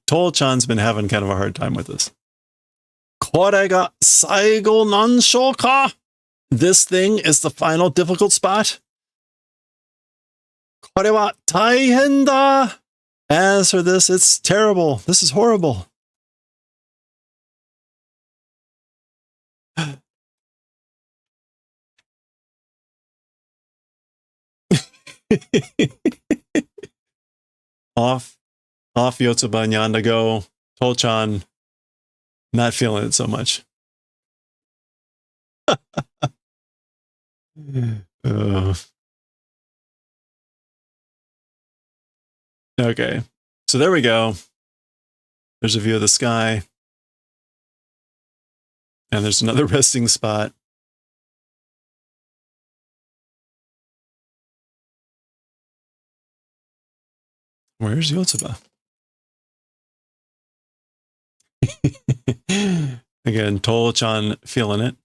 Toll-chan's been having kind of a hard time with this. Kore ga saigo nanshou ka? This thing is the final difficult spot? Kore wa taihen da? As for this, it's terrible. This is horrible. Off YOTSUBA and Yanda go. Toll-chan not feeling it so much. Okay, so there we go. There's a view of the sky. And there's another resting spot. Where's YOTSUBA? Again, Toll-chan feeling it.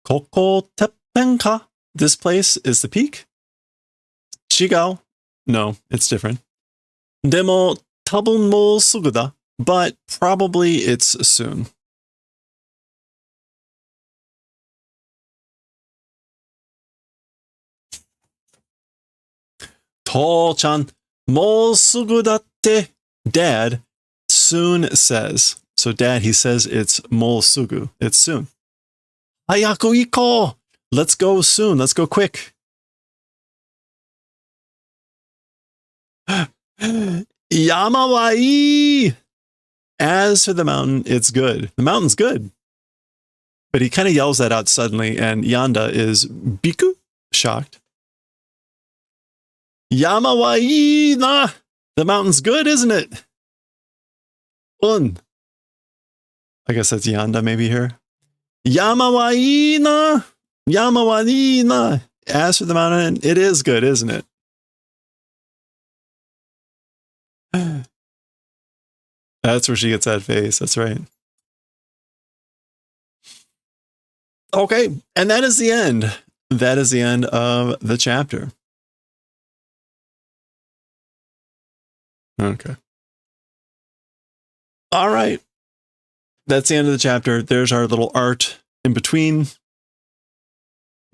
Koko teppenka? This place is the peak? Chigao? No, it's different. Demo tabun mo sugu da, but probably it's soon. Toll-chan, mo sugu datte. Dad soon says. So Dad, he says it's mo sugu. It's soon. Hayaku iko! Let's go soon. Let's go quick. Yama wa ii! As for the mountain, it's good. The mountain's good. But he kind of yells that out suddenly, and Yanda is biku, shocked. Yama wa ii na! The mountain's good, isn't it? Un. I guess that's Yanda maybe here. Yama wa ii na! Yama wa ii na! As for the mountain, it is good, isn't it? That's where she gets that face. That's right. Okay, and that is the end. That is the end of the chapter. Okay. All right. That's the end of the chapter. There's our little art in between.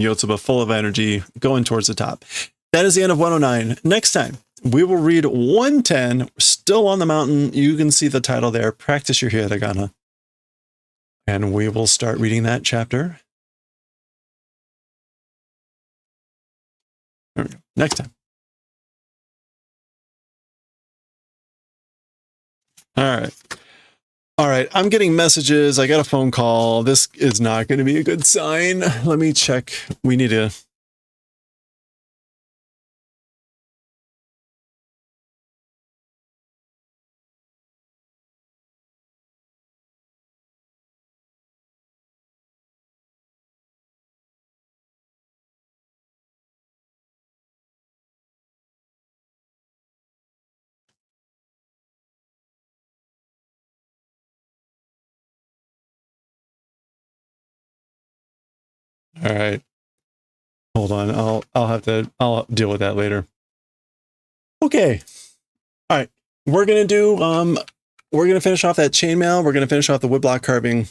YOTSUBA full of energy, going towards the top. That is the end of 109. Next time, we will read 110, still on the mountain. You can see the title there, Practice Your Hiragana. And we will start reading that chapter. There we go. Next time. All right. I'm getting messages. I got a phone call. This is not going to be a good sign. Let me check. We need to All right. Hold on. I'll deal with that later. Okay. All right. We're going to finish off that chainmail. We're going to finish off the woodblock carving,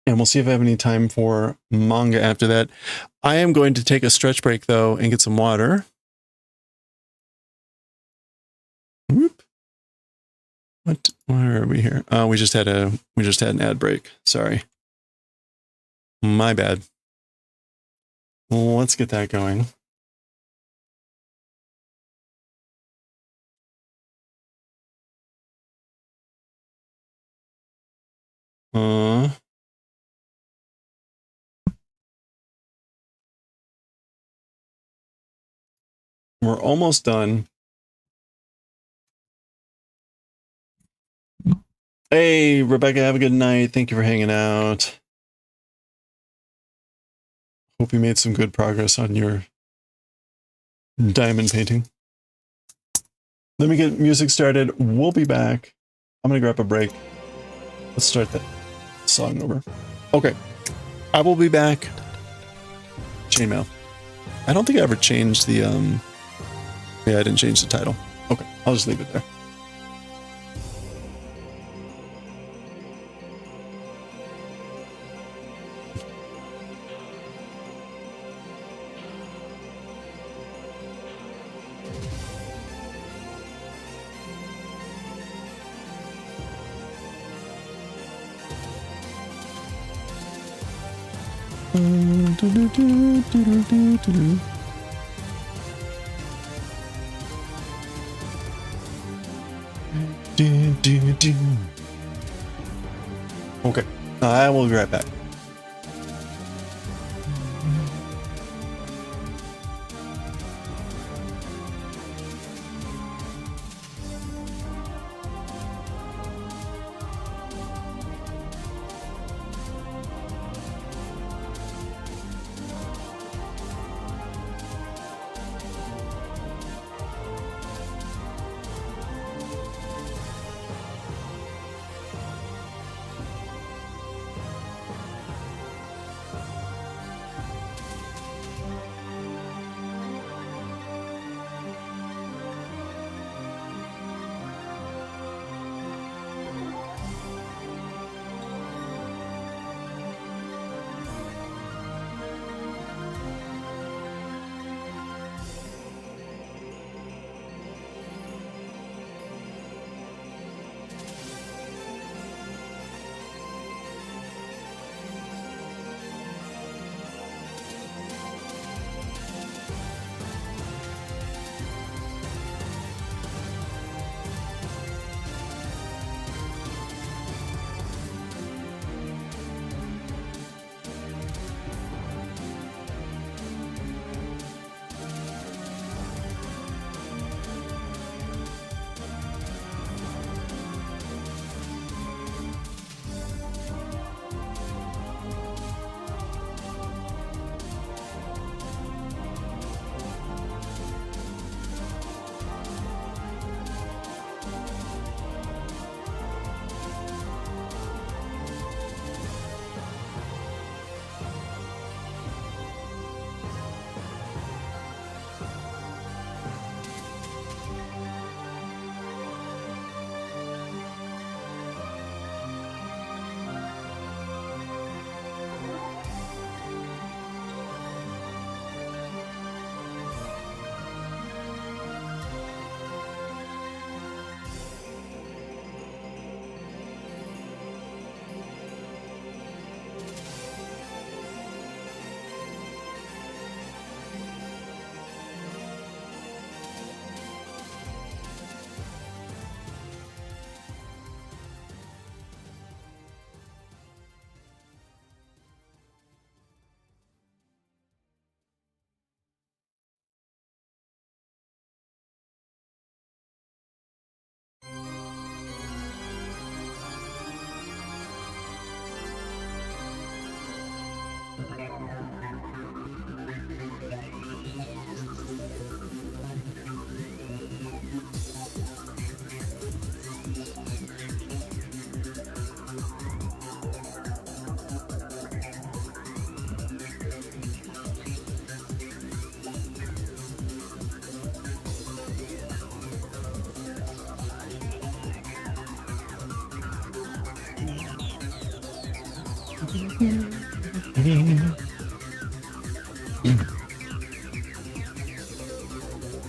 and we'll see if I have any time for manga after that. I am going to take a stretch break though and get some water. Whoop. Where are we here? Oh, we just had an ad break. Sorry. My bad. Let's get that going. We're almost done. Hey, Rebecca, have a good night. Thank you for hanging out. Hope you made some good progress on your diamond painting. Let me get music started. We'll be back. I'm going to grab a break. Let's start that song over. Okay. I will be back. Chainmail. I don't think I ever changed the, yeah, I didn't change the title. Okay, I'll just leave it there. Okay, I will be right back.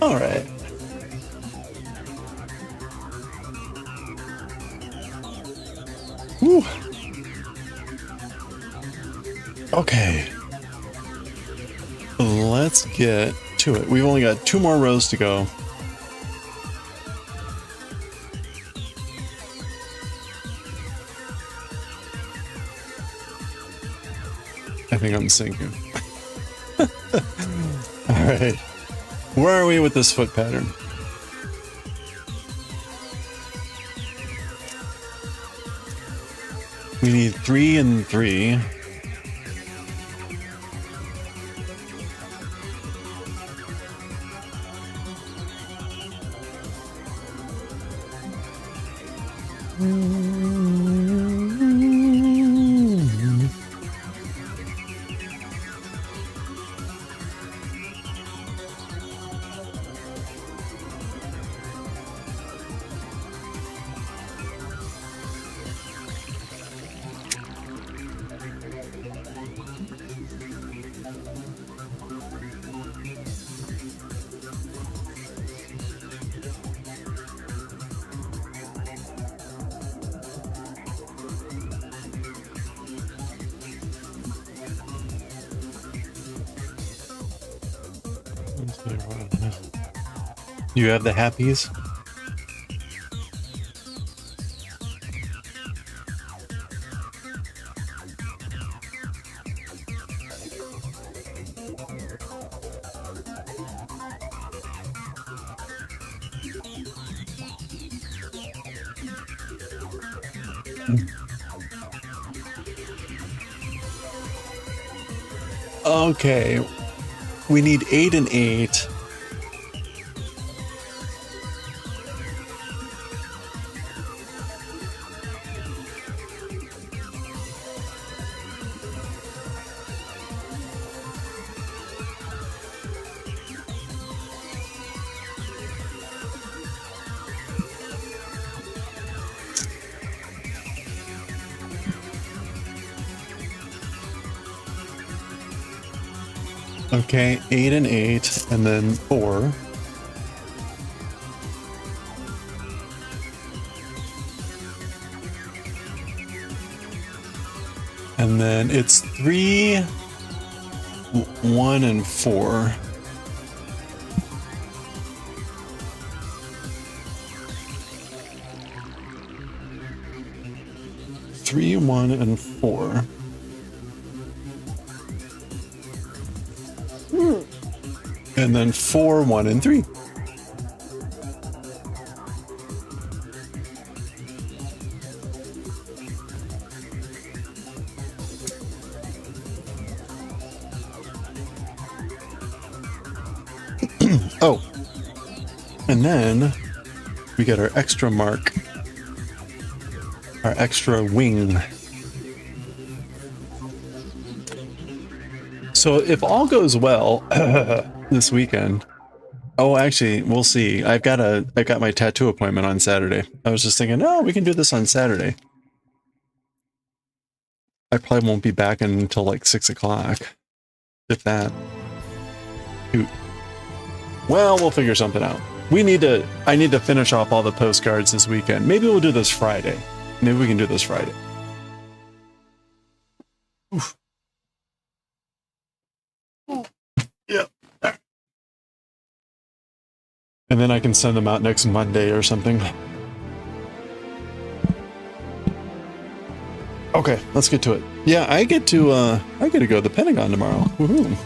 All right. Whew. Okay. Let's get to it. We've only got 2 more rows to go. I think I'm sinking. All right. Where are we with this foot pattern? We need 3 and 3. You have the happies? Okay. We need 8 and 8. Okay, 8 and 8, and then 4. And then it's 3, 1, and 4. Three, 1, and 4. And then 4, 1, and 3. Oh, and then we get our extra mark, our extra wing. So if all goes well this weekend, oh, actually, we'll see. I've got my tattoo appointment on Saturday. I was just thinking, oh, we can do this on Saturday. I probably won't be back until like 6 o'clock, if that. Shoot. Well, we'll figure something out. I need to finish off all the postcards this weekend. Maybe we'll do this Friday. Maybe we can do this Friday. Oof. Yep. And then I can send them out next Monday or something. Okay, let's get to it. Yeah, I get to go to the Pentagon tomorrow. Woohoo.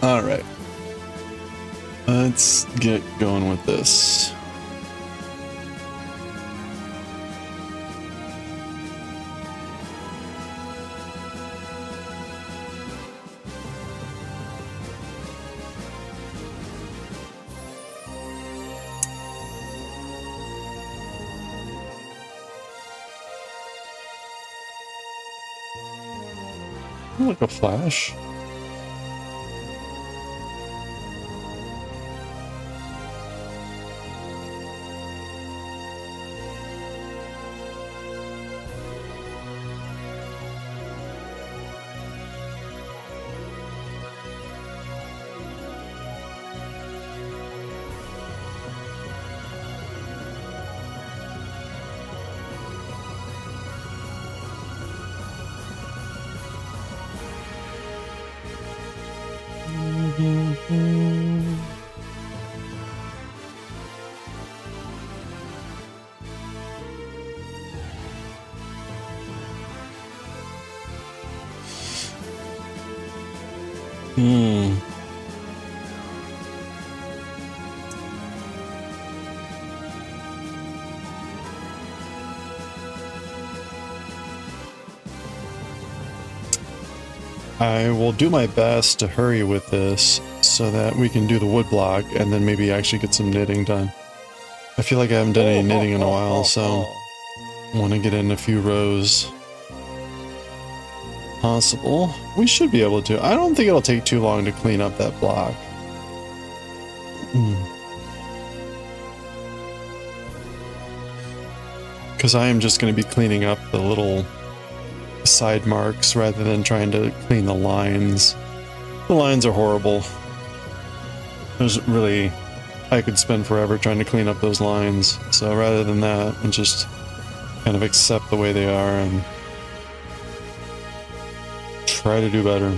All right. Let's get going with this. Like a flash. I will do my best to hurry with this so that we can do the woodblock and then maybe actually get some knitting done. I feel like I haven't done any knitting in a while, so I want to get in a few rows. Possible. We should be able to. I don't think it'll take too long to clean up that block. Because I am just going to be cleaning up the little side marks rather than trying to clean the lines. The lines are horrible. There's really, I could spend forever trying to clean up those lines. So rather than that, and just kind of accept the way they are and try to do better.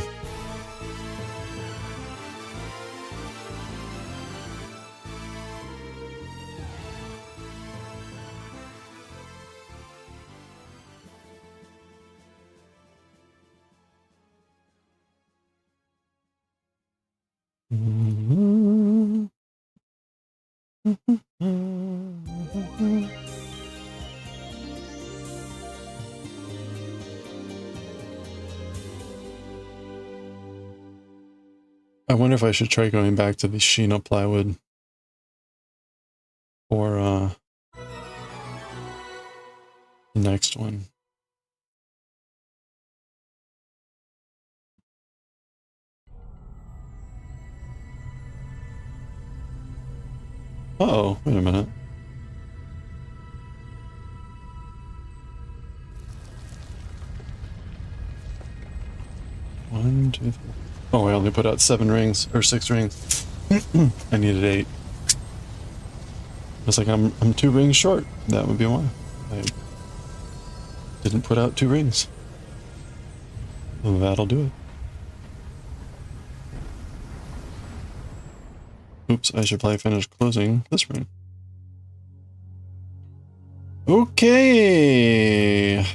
I wonder if I should try going back to the Sheena plywood for the next one. Uh-oh, wait a minute. One, two, three. Oh, I only put out 7 rings, or 6 rings. I needed 8. It's like I'm 2 rings short. That would be why. I didn't put out 2 rings. Well, that'll do it. Oops, I should probably finish closing this ring. Okay.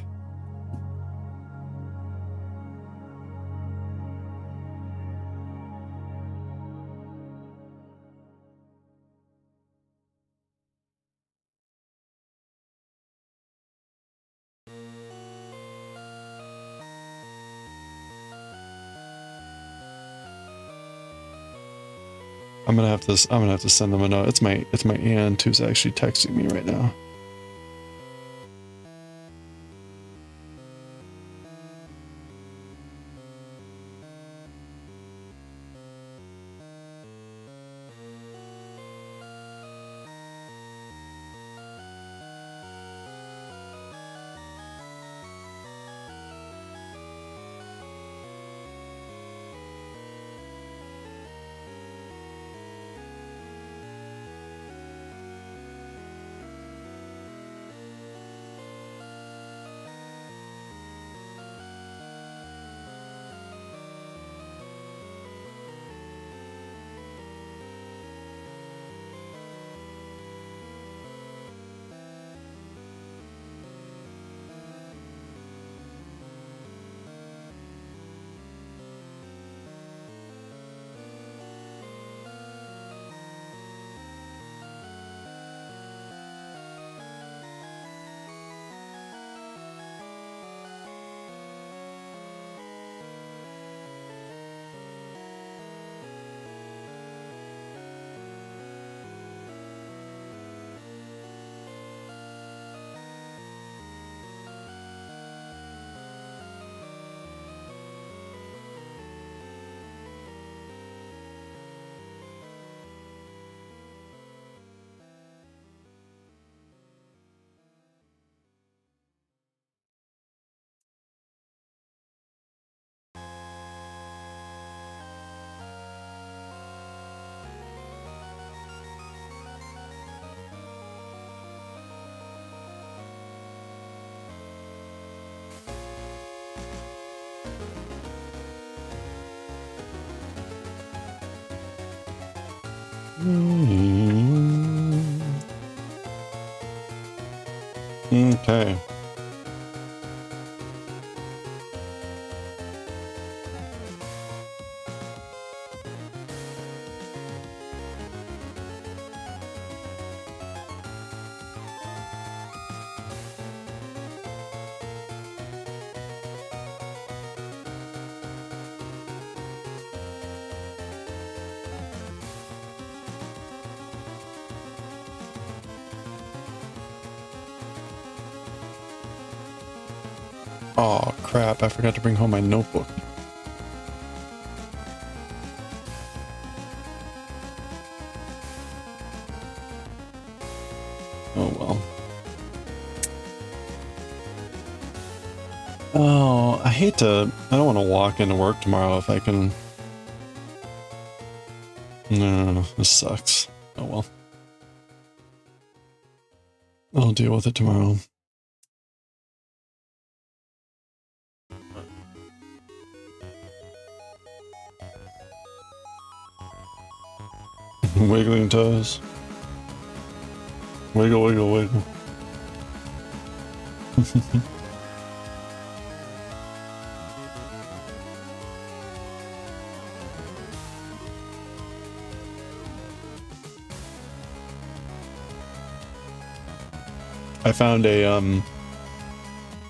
I'm gonna have to send them a note. It's my aunt who's actually texting me right now. Okay. Oh crap, I forgot to bring home my notebook. Oh well. Oh, I don't want to walk into work tomorrow if I can. No, this sucks. Oh well. I'll deal with it tomorrow. Wiggling toes. Wiggle, wiggle, wiggle. I found a, I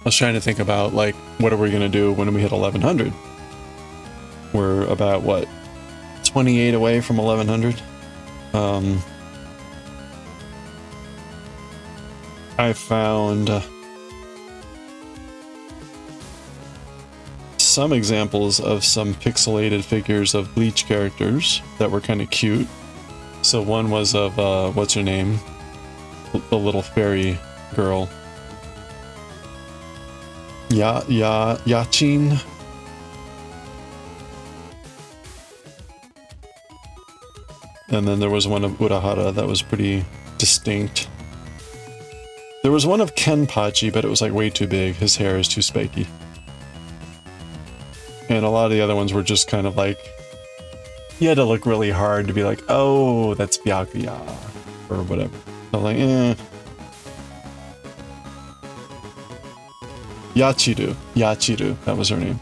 was trying to think about, like, what are we going to do when we hit 1100? We're about, what, 28 away from 1100? I found some examples of some pixelated figures of Bleach characters that were kind of cute. So one was of, what's her name? The little fairy girl. Yachin. And then there was one of Urahara that was pretty distinct. There was one of Kenpachi, but it was like way too big. His hair is too spiky. And a lot of the other ones were just kind of like, you had to look really hard to be like, oh, that's Byakuya, or whatever. So I'm like, eh. Yachiru, that was her name.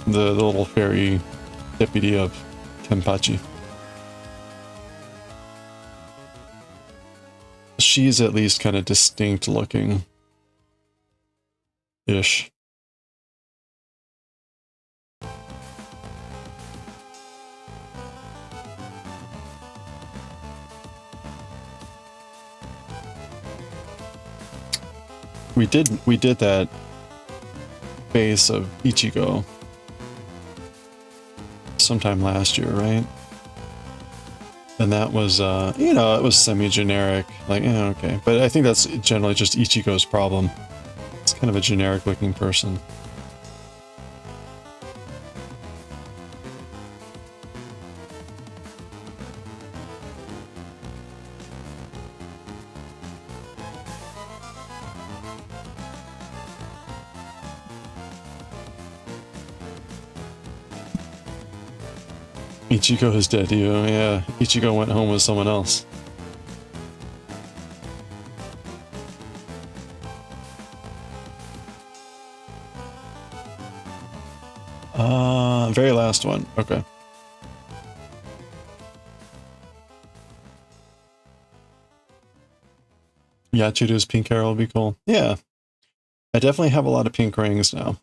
The little fairy deputy of Kenpachi. She's at least kind of distinct looking. Ish. We did that base of Ichigo sometime last year, right? And that was, you know, it was semi-generic, like, okay. But I think that's generally just Ichigo's problem. It's kind of a generic-looking person. Ichigo is dead, yeah. Ichigo went home with someone else. Very last one. Okay. Yachiru's pink hair will be cool. Yeah. I definitely have a lot of pink rings now.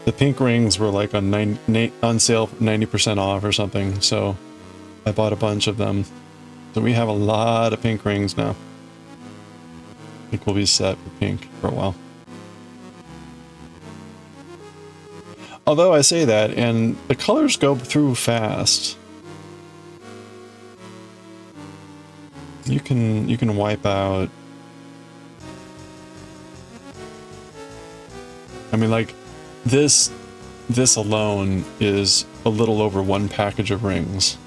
The pink rings were like on sale, 90% off or something, so I bought a bunch of them. So we have a lot of pink rings now. I think we'll be set with pink for a while. Although I say that, and the colors go through fast. You can wipe out. I mean, like, this alone is a little over one package of rings.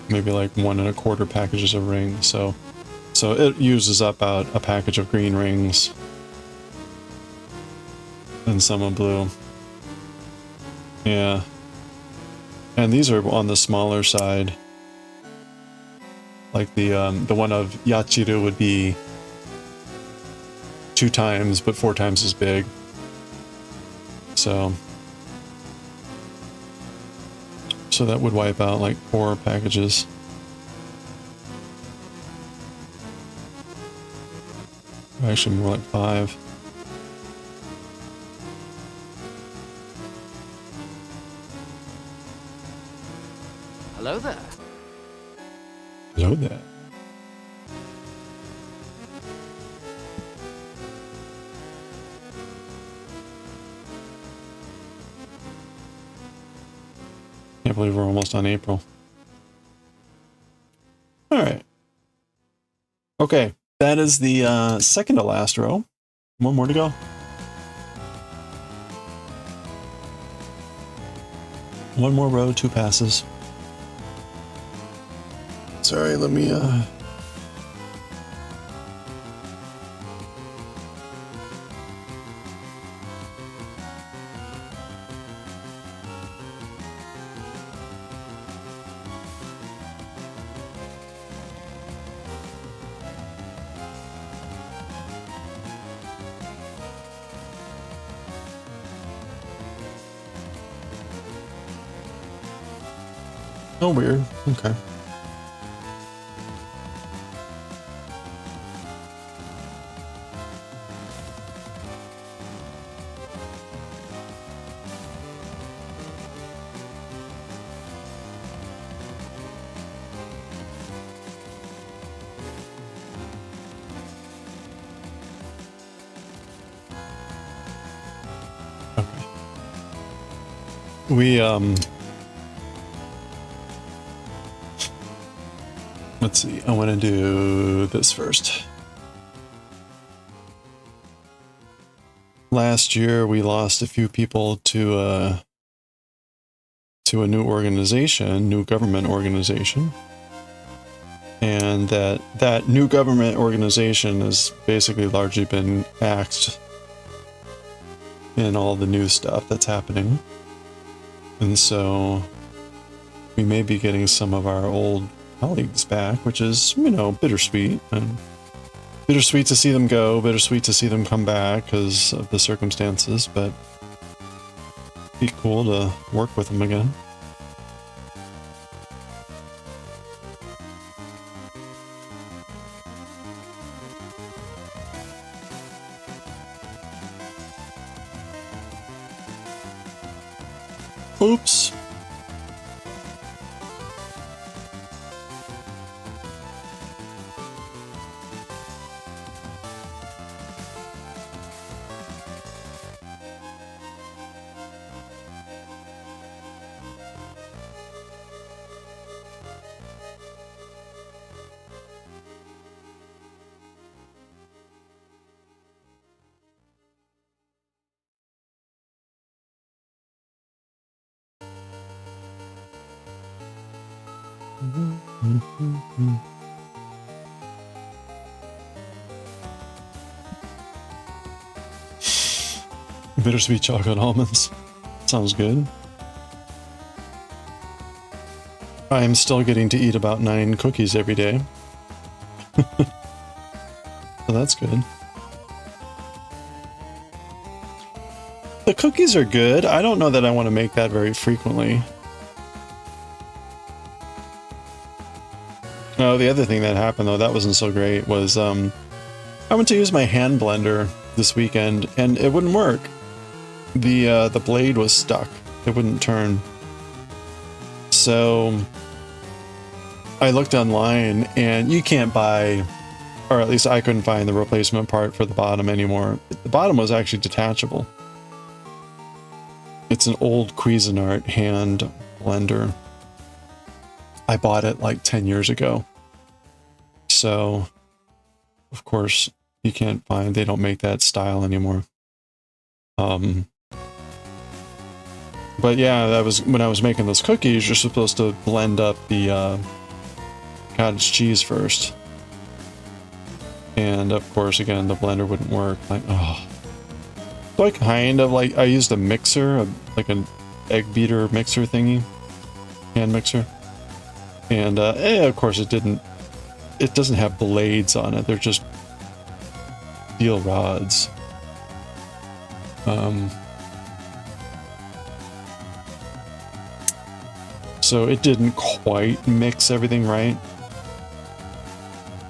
Maybe like 1.25 packages of rings, so it uses up about a package of green rings. and some in blue. Yeah. And these are on the smaller side. Like the one of Yachiru would be 2 times, but 4 times as big. So that would wipe out like 4 packages. Actually, more like 5. Hello there. Hello there. Can't believe we're almost on April. All right. Okay, that is the second to last row. 1 more to go. One more row, 2 passes. Sorry, let me Oh, weird. Okay. Okay. We let's see, I want to do this first. Last year, we lost a few people to a new organization, new government organization. And that new government organization has basically largely been axed in all the new stuff that's happening. And so we may be getting some of our old colleagues back, which is, you know, bittersweet. And bittersweet to see them go, bittersweet to see them come back because of the circumstances, but it'd be cool to work with them again. Oops. Bittersweet chocolate almonds. Sounds good. I am still getting to eat about 9 cookies every day. So that's good. The cookies are good. I don't know that I want to make that very frequently. Oh, the other thing that happened, though, that wasn't so great, was I went to use my hand blender this weekend, and it wouldn't work. The blade was stuck. It wouldn't turn. So I looked online, and you can't buy, or at least I couldn't find the replacement part for the bottom anymore. The bottom was actually detachable. It's an old Cuisinart hand blender. I bought it like 10 years ago. So, of course, you can't find, they don't make that style anymore. But yeah, that was when I was making those cookies, you're supposed to blend up the cottage cheese first. And of course, again, the blender wouldn't work. Like, oh. So I kind of like, I used a mixer, like an egg beater mixer thingy, hand mixer. And of course it doesn't have blades on it. They're just steel rods. So it didn't quite mix everything right.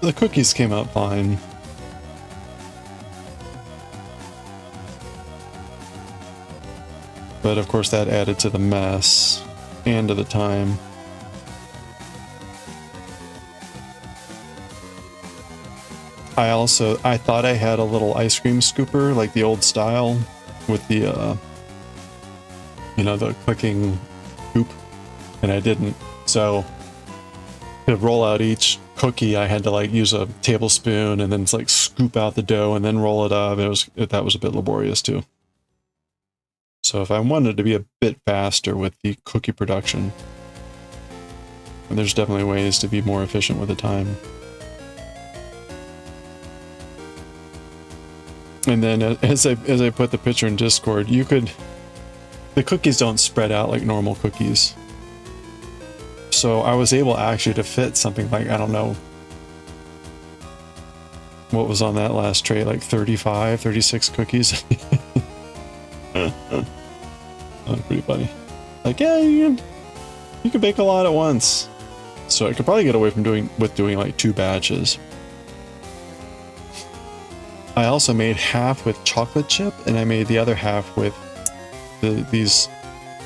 The cookies came out fine. But of course that added to the mess and to the time. I thought I had a little ice cream scooper, like the old style, with the, you know, the clicking scoop, and I didn't. So to roll out each cookie, I had to like use a tablespoon and then it's like scoop out the dough and then roll it up. That was a bit laborious too. So if I wanted to be a bit faster with the cookie production, and there's definitely ways to be more efficient with the time. And then as I put the picture in Discord, the cookies don't spread out like normal cookies. So I was able actually to fit something like, I don't know, what was on that last tray, like 35, 36 cookies. That was pretty funny. Like, yeah, you can bake a lot at once. So I could probably get away from doing like 2 batches. I also made half with chocolate chip, and I made the other half with these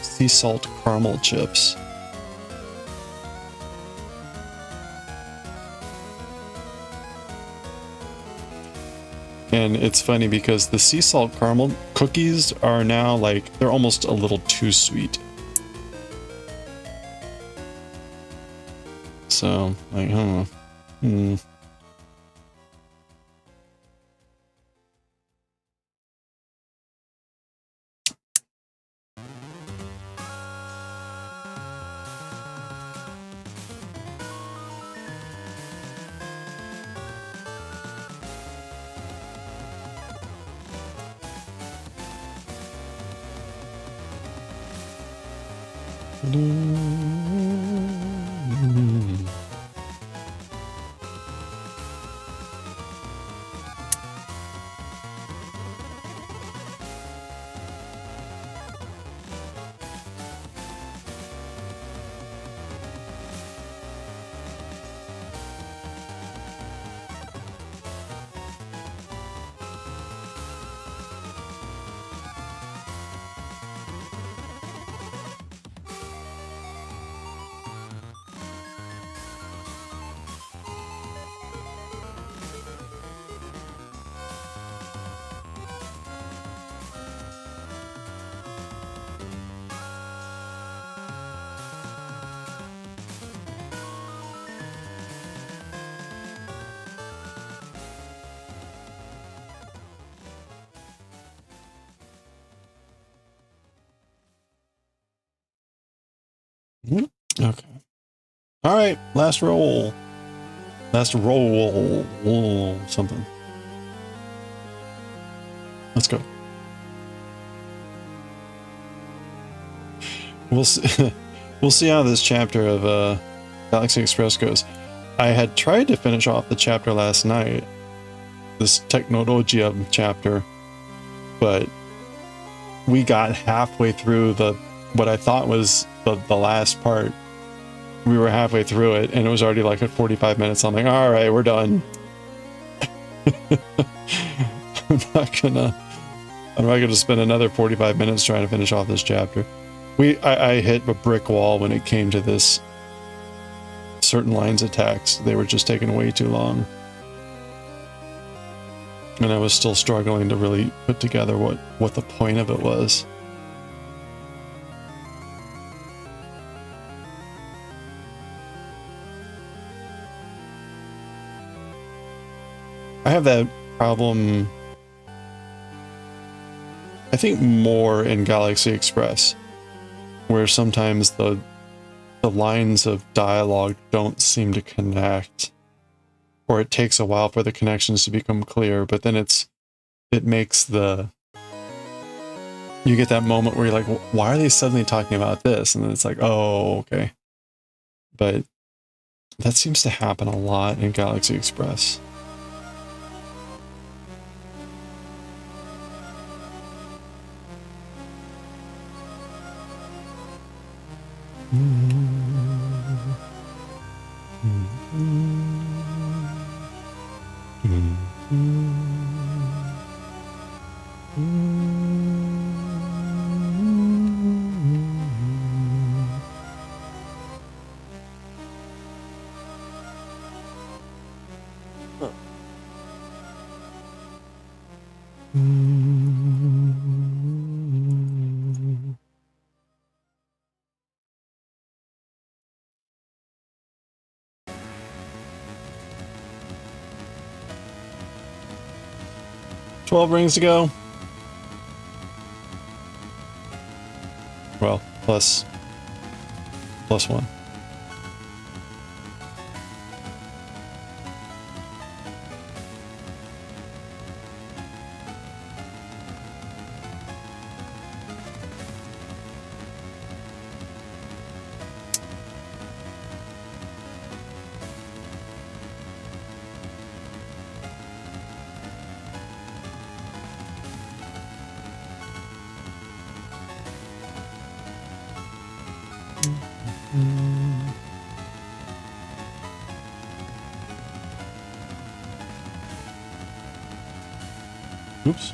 sea salt caramel chips. And it's funny because the sea salt caramel cookies are now like, they're almost a little too sweet. So, like, I don't know. Okay. All right, last roll. Last roll. Something. Let's go. We'll see. We'll see how this chapter of Galaxy Express goes. I had tried to finish off the chapter last night, this Technologia chapter, but we got halfway through what I thought was the last part. We were halfway through it, and it was already like at 45 minutes. I'm like, all right, we're done. I'm not gonna spend another 45 minutes trying to finish off this chapter. I hit a brick wall when it came to this. Certain lines of text, they were just taking way too long. And I was still struggling to really put together what the point of it was. I have that problem, I think, more in Galaxy Express, where sometimes the lines of dialogue don't seem to connect, or it takes a while for the connections to become clear, but then it makes the you get that moment where you're like, why are they suddenly talking about this? And then it's like, oh, okay. But that seems to happen a lot in Galaxy Express. Rings to go. Well, plus one. Oops.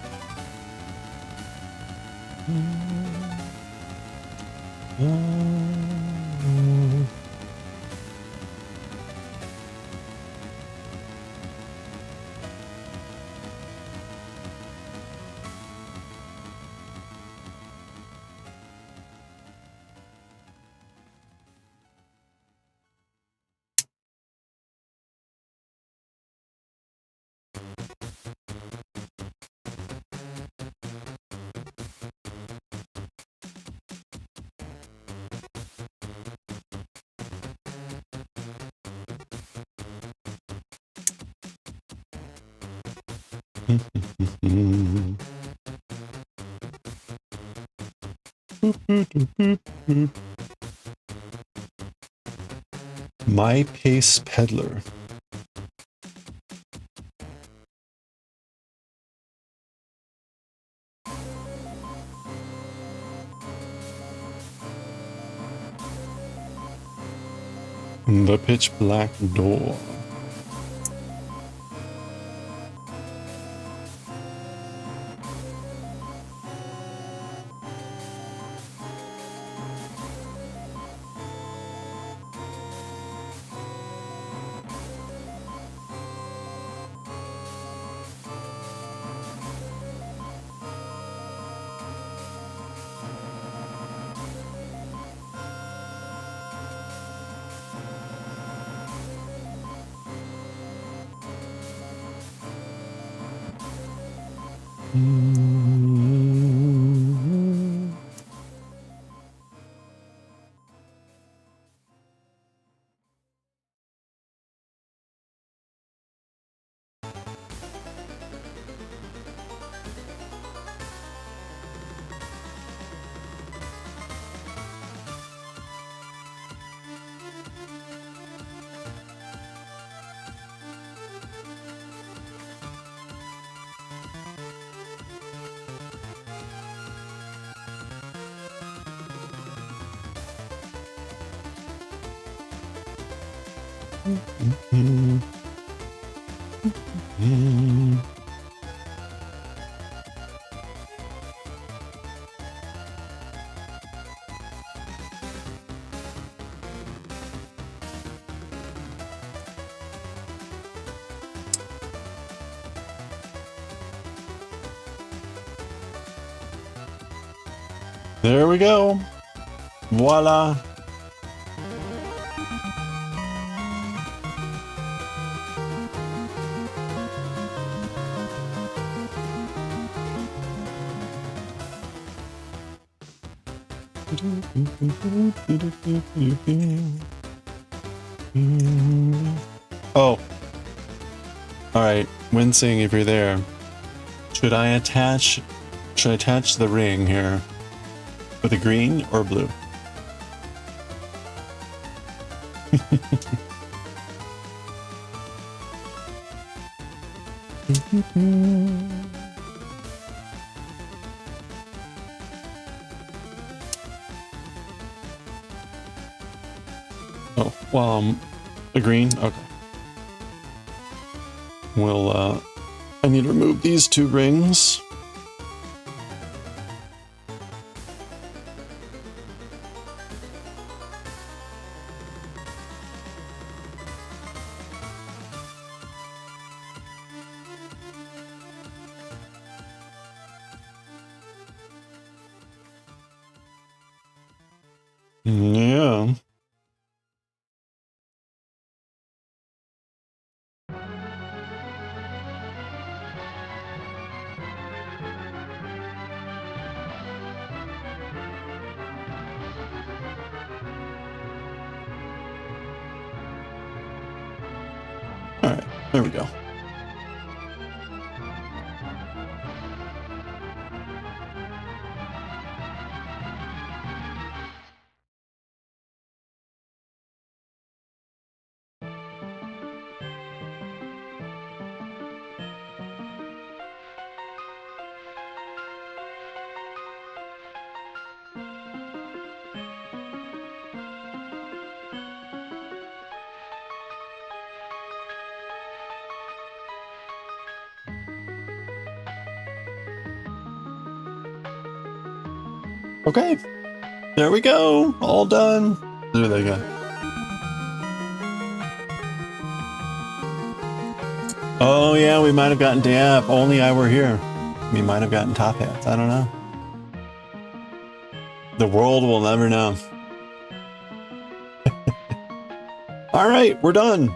My Pace Peddler. The Pitch Black Door. There we go. Voila. Oh. All right, Wincing, if you're there, should I attach Should I attach the ring here with a green or blue? Oh, well, a green? Okay. We'll, I need to remove these two rings. Yeah. All right, there we go. Okay, there we go. All done. There they go. Oh yeah, we might have gotten if only I were here. We might have gotten top hats. I don't know. The world will never know. All right, we're done.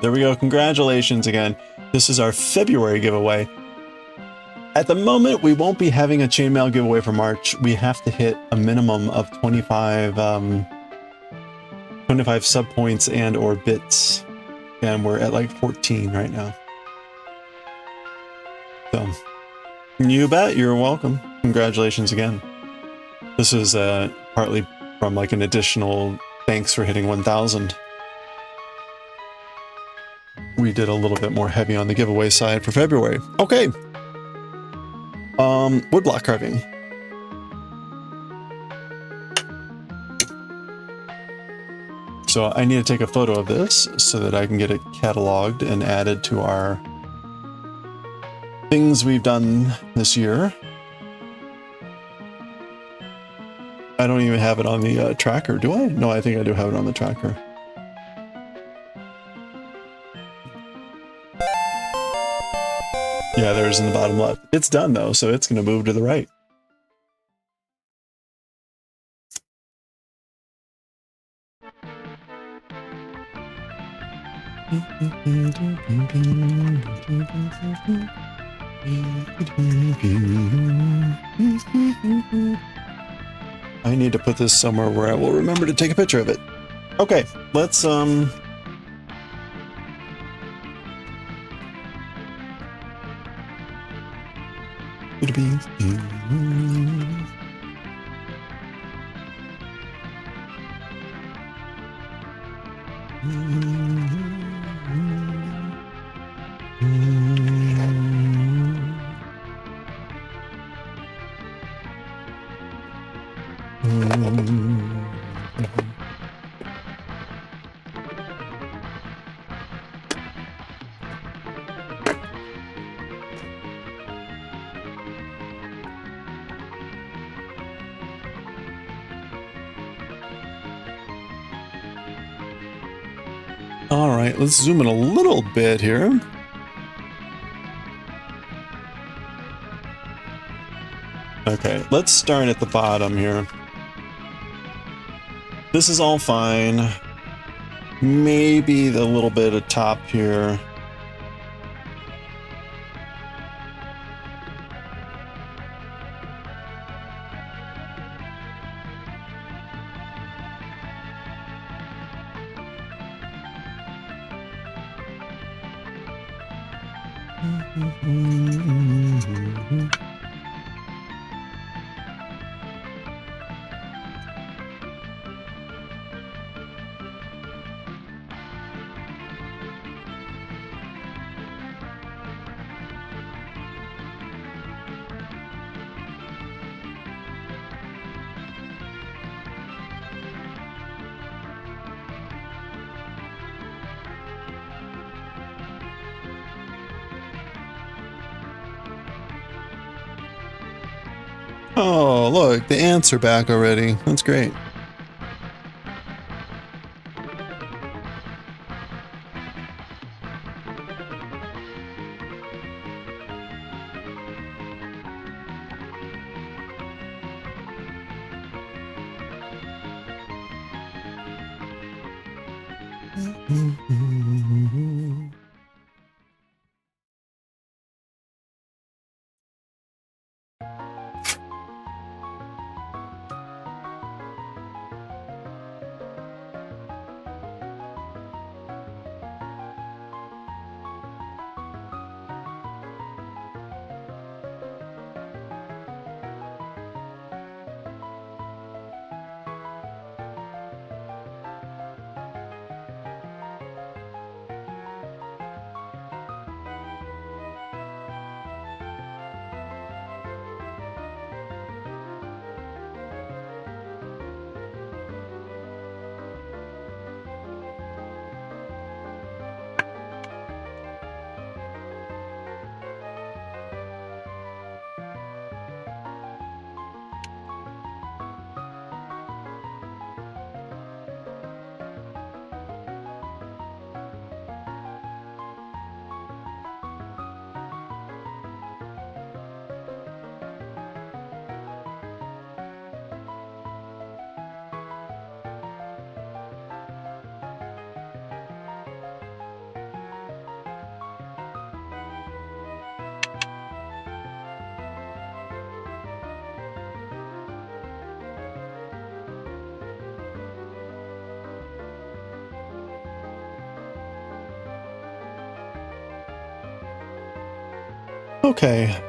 There we go. Congratulations again. This is our February giveaway. At the moment, we won't be having a chainmail giveaway for March. We have to hit a minimum of 25 sub points and or bits. And we're at like 14 right now. So, you bet. You're welcome. Congratulations again. This is partly from like an additional thanks for hitting 1,000. We did a little bit more heavy on the giveaway side for February. Okay. Woodblock carving. So I need to take a photo of this so that I can get it cataloged and added to our things we've done this year. I don't even have it on the tracker, do I? No, I think I do have it on the tracker. Yeah, there's in the bottom left. It's done though, so it's going to move to the right. I need to put this somewhere where I will remember to take a picture of it. Okay, let's all right, let's zoom in a little bit here. Okay, let's start at the bottom here. This is all fine. Maybe the little bit of top here. Oh, look, the ants are back already. That's great. Okay.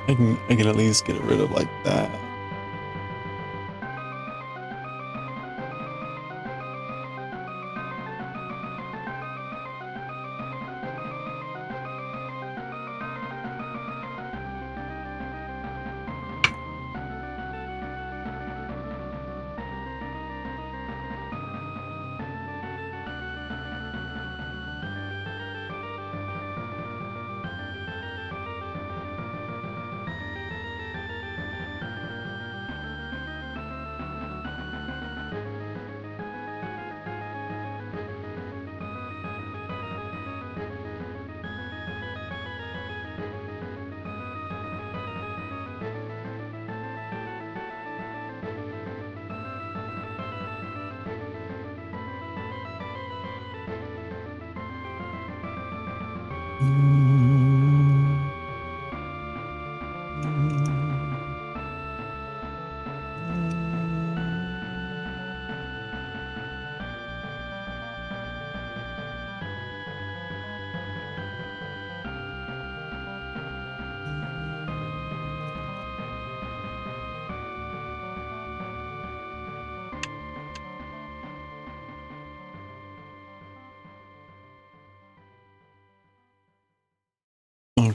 I can at least get rid of like that.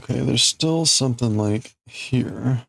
Okay, there's still something like here.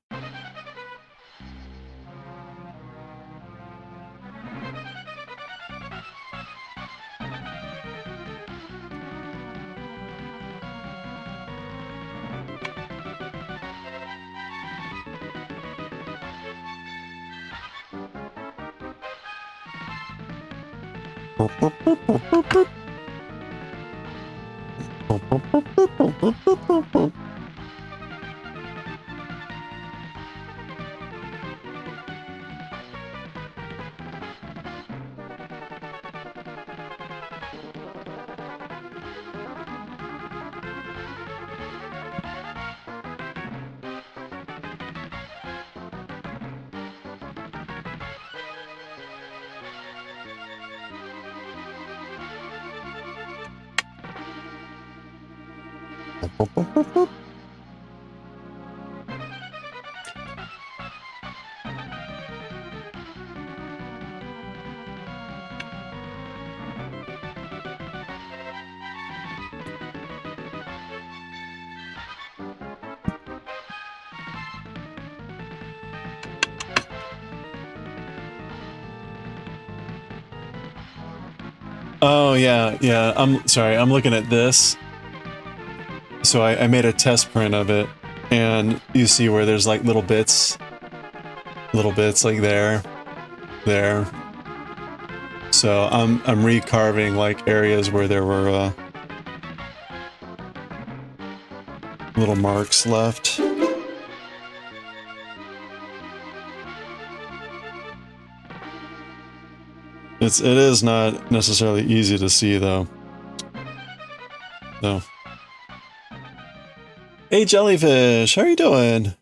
Oh, yeah, yeah. I'm sorry. I'm looking at this. So I made a test print of it, and you see where there's like little bits like there. So I'm recarving like areas where there were little marks left. It is not necessarily easy to see though. So. Hey Jellyfish, how are you doing?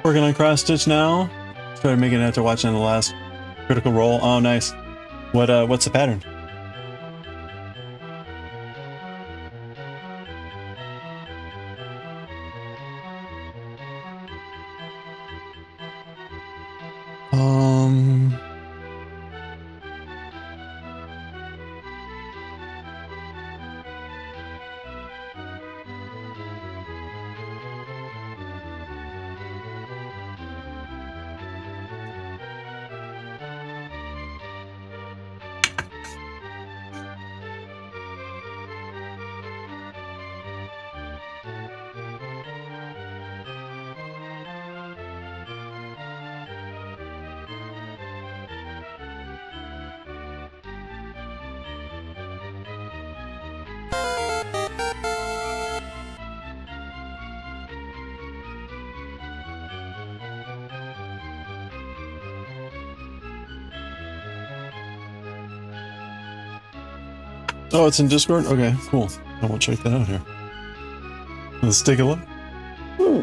Working on cross stitch now. Started making it after watching the last Critical Role. Oh, nice. What's the pattern? Oh, it's in Discord? Okay, cool. I will check that out here. Let's take a look. Ooh.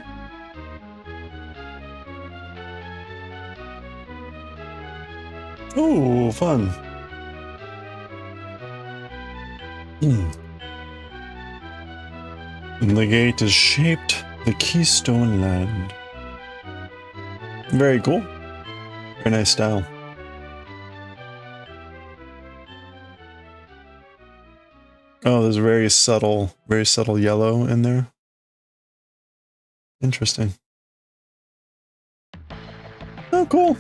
Ooh, fun. And the gate is shaped the Keystone Land. Very cool. Very nice style. Oh, there's very subtle yellow in there. Interesting. Oh, cool.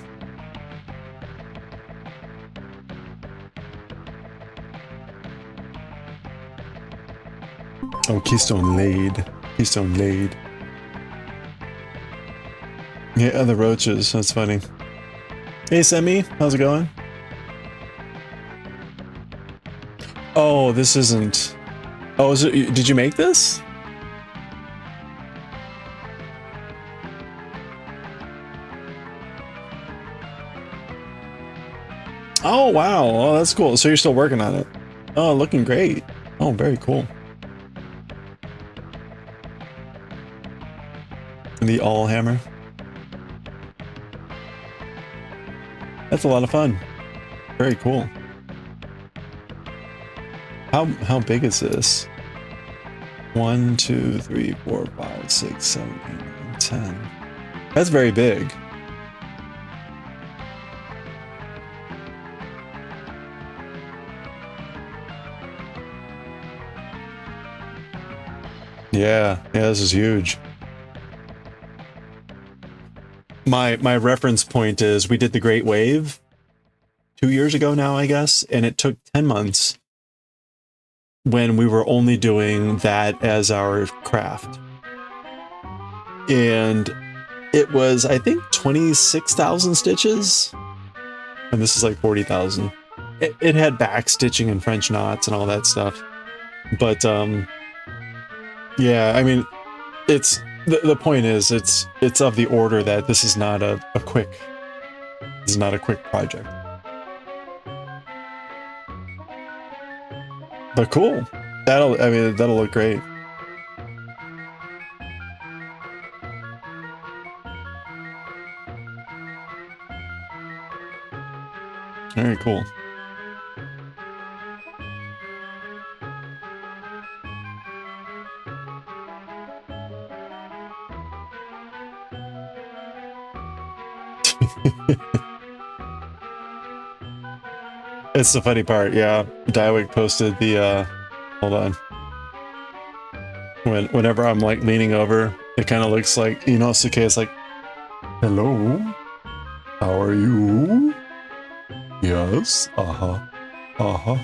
Oh, Keystone Laid. Keystone Laid. Yeah, the roaches. That's funny. Hey, Semi. How's it going? Oh, this isn't... Oh, is it... Did you make this? Oh, wow. Oh, that's cool. So you're still working on it. Oh, looking great. Oh, very cool. The all hammer. That's a lot of fun. Very cool. How big is this? 1, 2, 3, 4, 5, 6, 7, 8, 9, 10. That's very big. Yeah, this is huge. My reference point is we did the Great Wave 2 years ago now, I guess, and it took 10 months when we were only doing that as our craft. And it was, I think, 26,000 stitches. And this is like 40,000. It had back stitching and French knots and all that stuff. But, yeah, I mean, it's... The point is, it's of the order that this is not a quick... This is not a quick project. But cool. That'll look great. Very cool. It's the funny part, yeah. Diewick posted the, hold on. Whenever I'm like leaning over, it kind of looks like, you know, Suke is like, hello? How are you? Yes, uh-huh, uh-huh.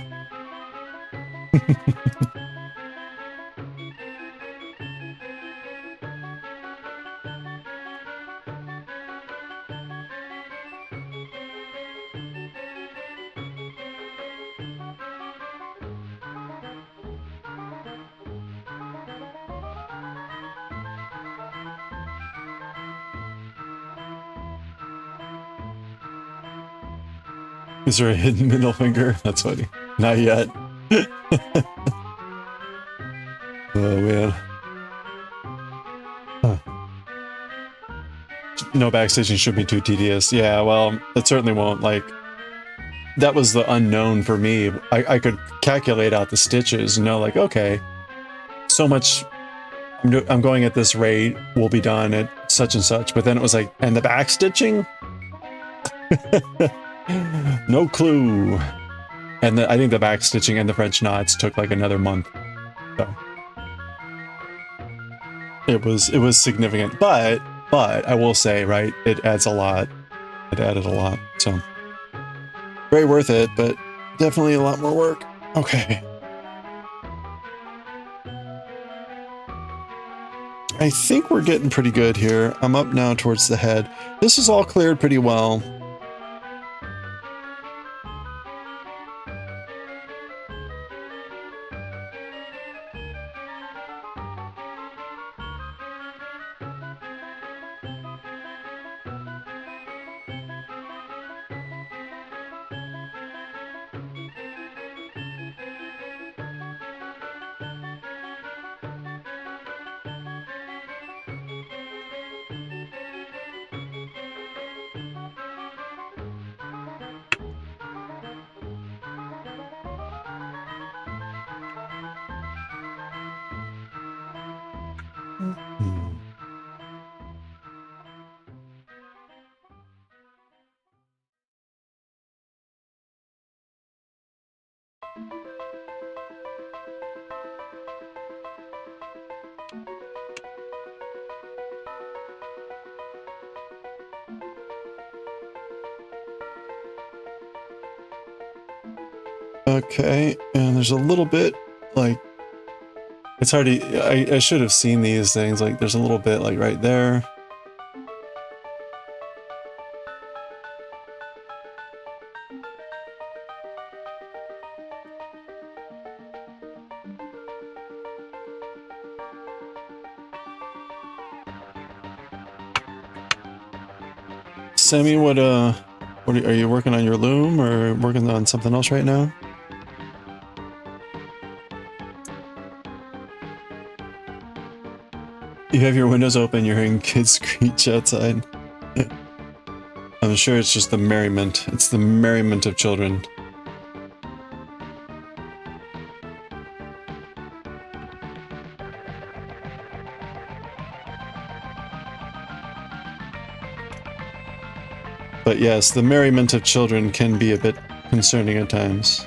Is there a hidden middle finger? That's funny. Not yet. Oh, man. Huh. No backstitching should be too tedious. Yeah, well, it certainly won't. Like, that was the unknown for me. I could calculate out the stitches and know, like, okay, so much I'm going at this rate, we'll be done at such and such. But then it was like, and the backstitching? No clue. And I think the backstitching and the French knots took like another month. So it was significant, but I will say, right, it adds a lot. It added a lot. So very worth it, but definitely a lot more work. Okay. I think we're getting pretty good here. I'm up now towards the head. This is all cleared pretty well. Hmm. Okay, and there's a little bit, like, it's hard to, I should have seen these things, like, there's a little bit, like, right there. Sammy, what are you working on your loom or working on something else right now? You have your windows open, you're hearing kids screech outside. I'm sure it's just the merriment. It's the merriment of children. But yes, the merriment of children can be a bit concerning at times.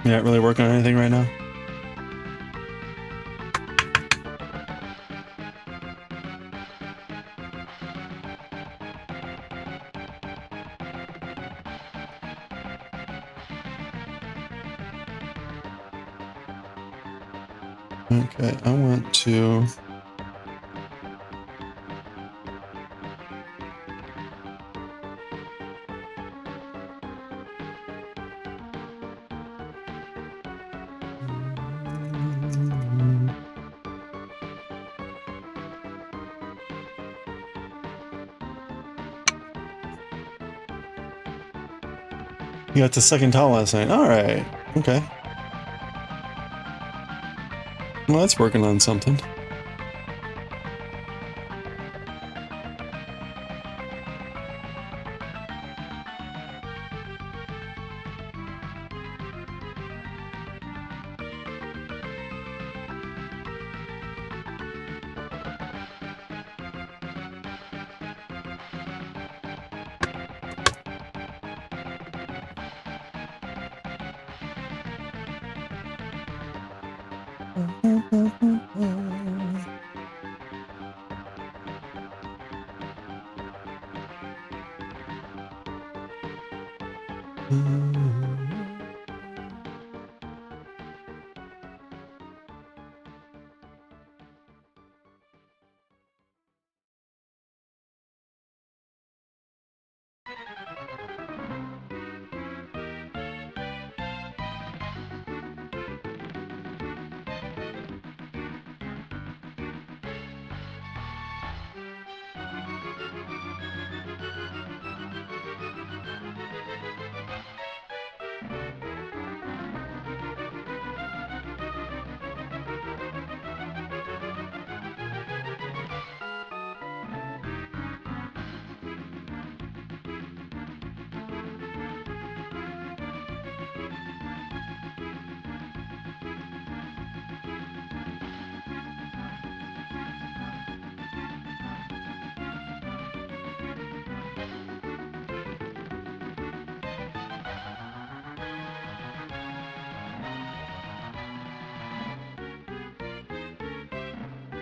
You're not really working on anything right now? Okay, I want to... You got the second towel last night. Alright, okay. Well, that's working on something.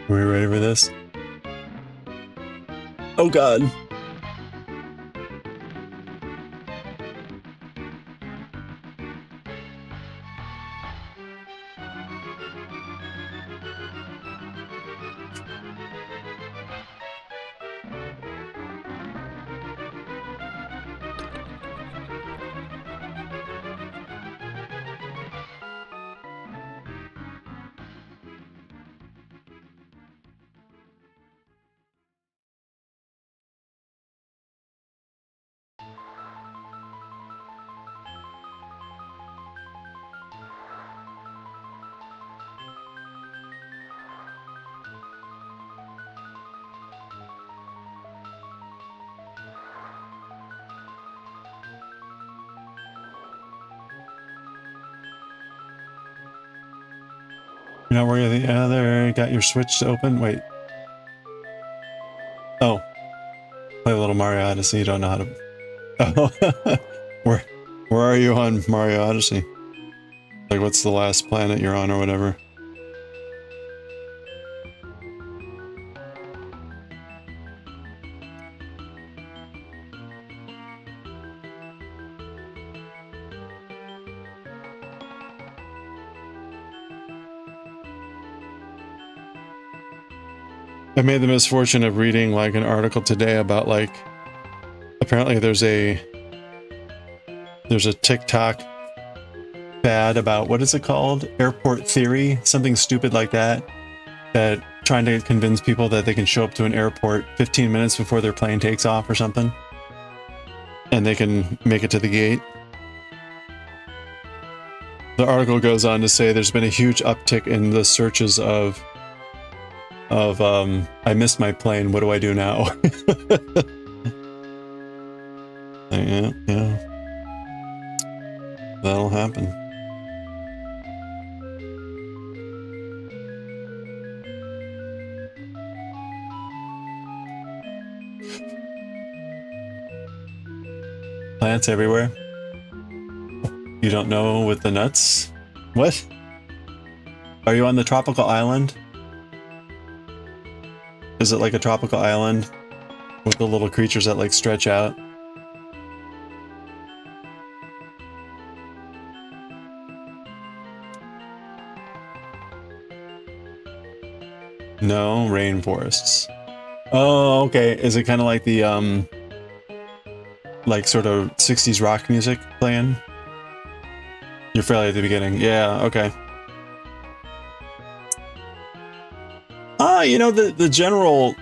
Are we ready for this? Oh god. You're not working the other. Got your Switch to open? Wait. Oh. Play a little Mario Odyssey. You don't know how to... Oh. Where are you on Mario Odyssey? Like, what's the last planet you're on or whatever? I made the misfortune of reading like an article today about like apparently there's a TikTok fad about what is it called? Airport theory, something stupid like that. That trying to convince people that they can show up to an airport 15 minutes before their plane takes off or something. And they can make it to the gate. The article goes on to say there's been a huge uptick in the searches of I missed my plane, what do I do now? Yeah. That'll happen. Plants everywhere. You don't know with the nuts? What? Are you on the tropical island? Is it like a tropical island with the little creatures that like stretch out? No, rainforests. Oh, okay. Is it kind of like the like sort of 60s rock music playing? You're fairly at the beginning. Yeah, okay. You know, the general,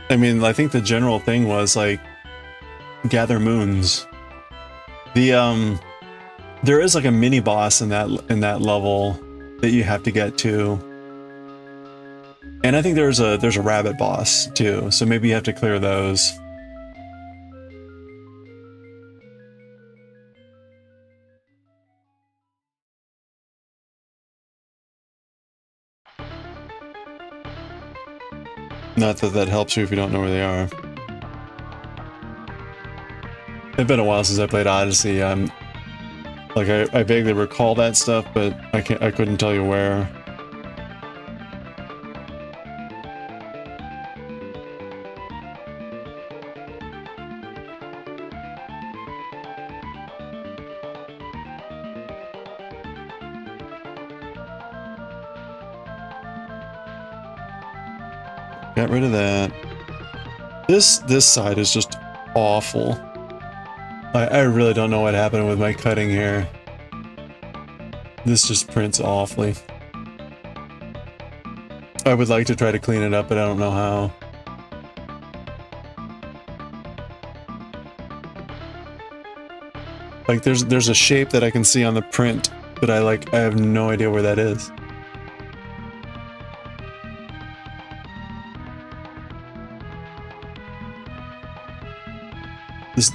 I mean, I think the general thing was like gather moons. The there is like a mini boss in that level that you have to get to. And I think there's a rabbit boss too, so maybe you have to clear those. Not that that helps you if you don't know where they are. It's been a while since I played Odyssey. Like I vaguely recall that stuff, but I couldn't tell you where. Got rid of that. This side is just awful. I really don't know what happened with my cutting here. This just prints awfully. I would like to try to clean it up, but I don't know how. Like there's a shape that I can see on the print, but I have no idea where that is.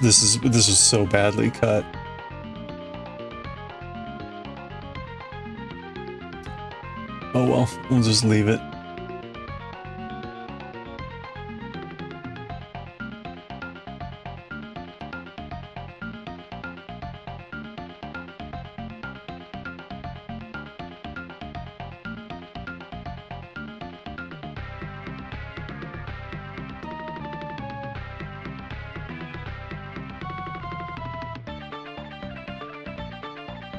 This is so badly cut. Oh well, we'll just leave it.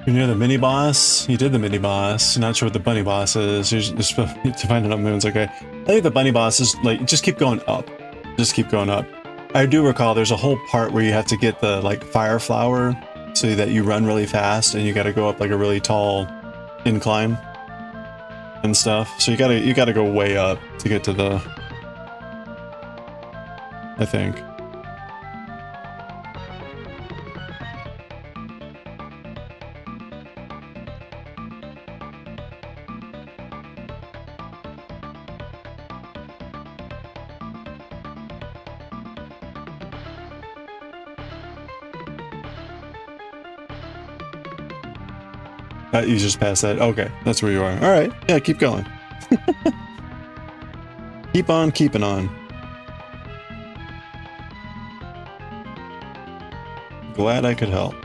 You're near the mini boss. You did the mini boss. Not sure what the bunny boss is. You're just supposed to find it on moons. Okay. I think the bunny boss is like just keep going up. Just keep going up. I do recall there's a whole part where you have to get the like fire flower so that you run really fast and you got to go up like a really tall incline and stuff. So you gotta go way up to get to the. I think. You just passed that. Okay, that's where you are. All right. Yeah, keep going. Keep on keeping on. Glad I could help.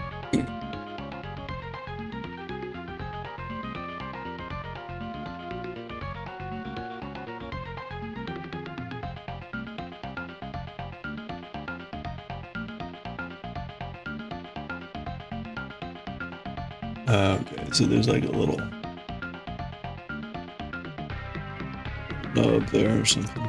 Okay, so there's like a little nub there or something.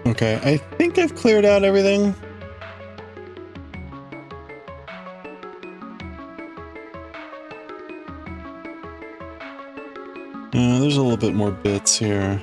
Okay, I think I've cleared out everything. There's a little bit more bits here.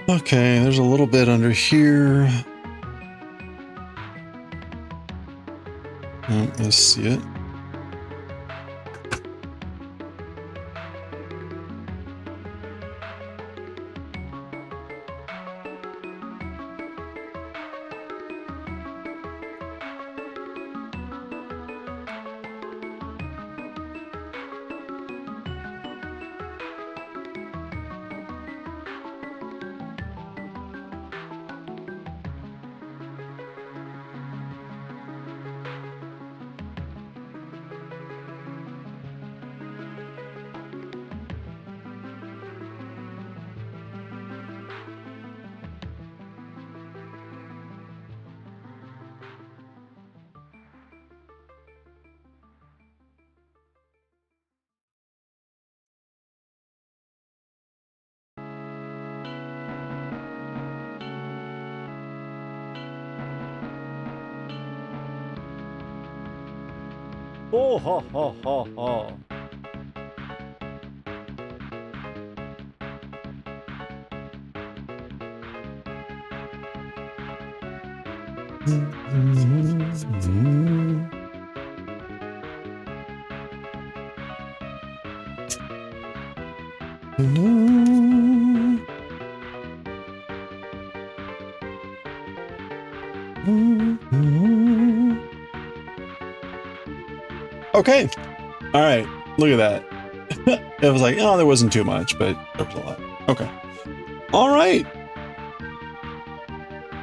Okay, there's a little bit under here. Oh, I see it. Oh, ho, ho, ho, ho. Okay. All right. Look at that. It was like, oh, there wasn't too much, but there was a lot. Okay. All right.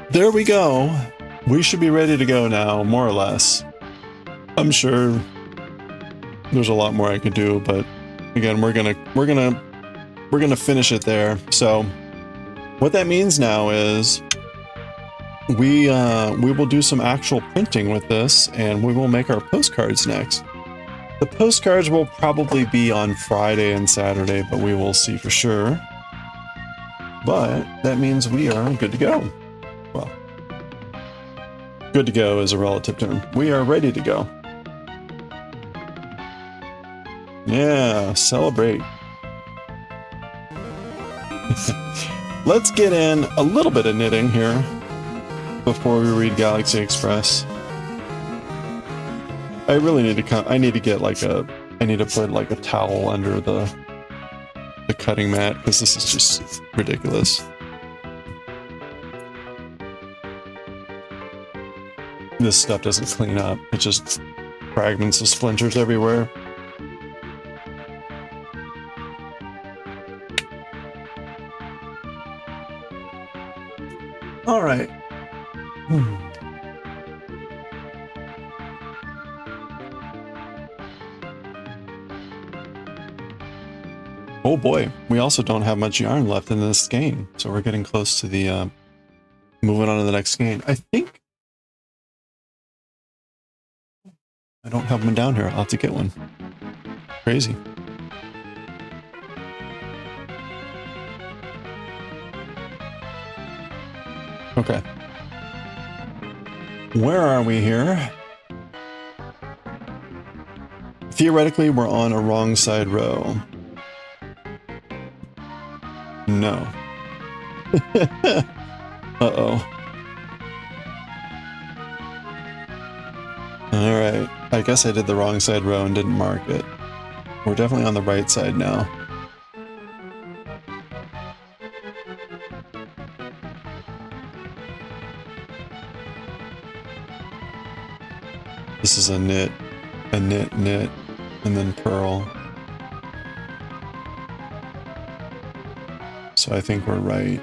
There we go. We should be ready to go now, more or less. I'm sure there's a lot more I could do, but again, we're gonna finish it there. So what that means now is we will do some actual printing with this, and we will make our postcards next. The postcards will probably be on Friday and Saturday, but we will see for sure. But that means we are good to go. Well, good to go is a relative term. We are ready to go. Yeah, celebrate. Let's get in a little bit of knitting here before we read Galaxy Express. I really need to I need to get like I need to put like a towel under the cutting mat because this is just ridiculous. This stuff doesn't clean up. It's just fragments of splinters everywhere. All right. Oh boy, we also don't have much yarn left in this skein, so we're getting close to the moving on to the next skein. I think I don't have one down here. I'll have to get one. Crazy. Okay. Where are we here? Theoretically, we're on a wrong side row. No. Uh-oh. Alright. I guess I did the wrong side row and didn't mark it. We're definitely on the right side now. This is a knit, and then purl. So I think we're right.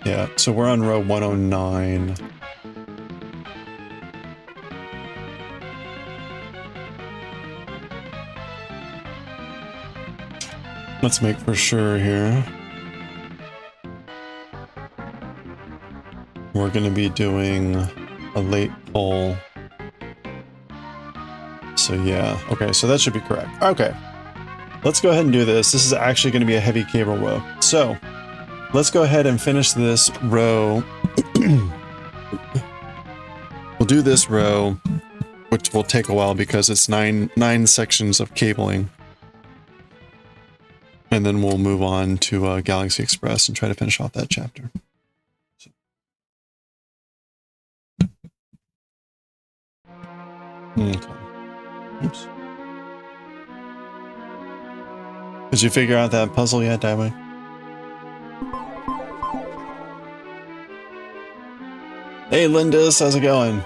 Yeah, so we're on row 109. Let's make for sure here. We're going to be doing a late pull. So yeah, okay, so that should be correct. Okay, let's go ahead and do this. This is actually going to be a heavy cable row. So let's go ahead and finish this row. We'll do this row, which will take a while because it's nine sections of cabling. And then we'll move on to Galaxy Express and try to finish off that chapter. Okay. Oops. Did you figure out that puzzle yet, Daiwei? Hey, Lindis, how's it going?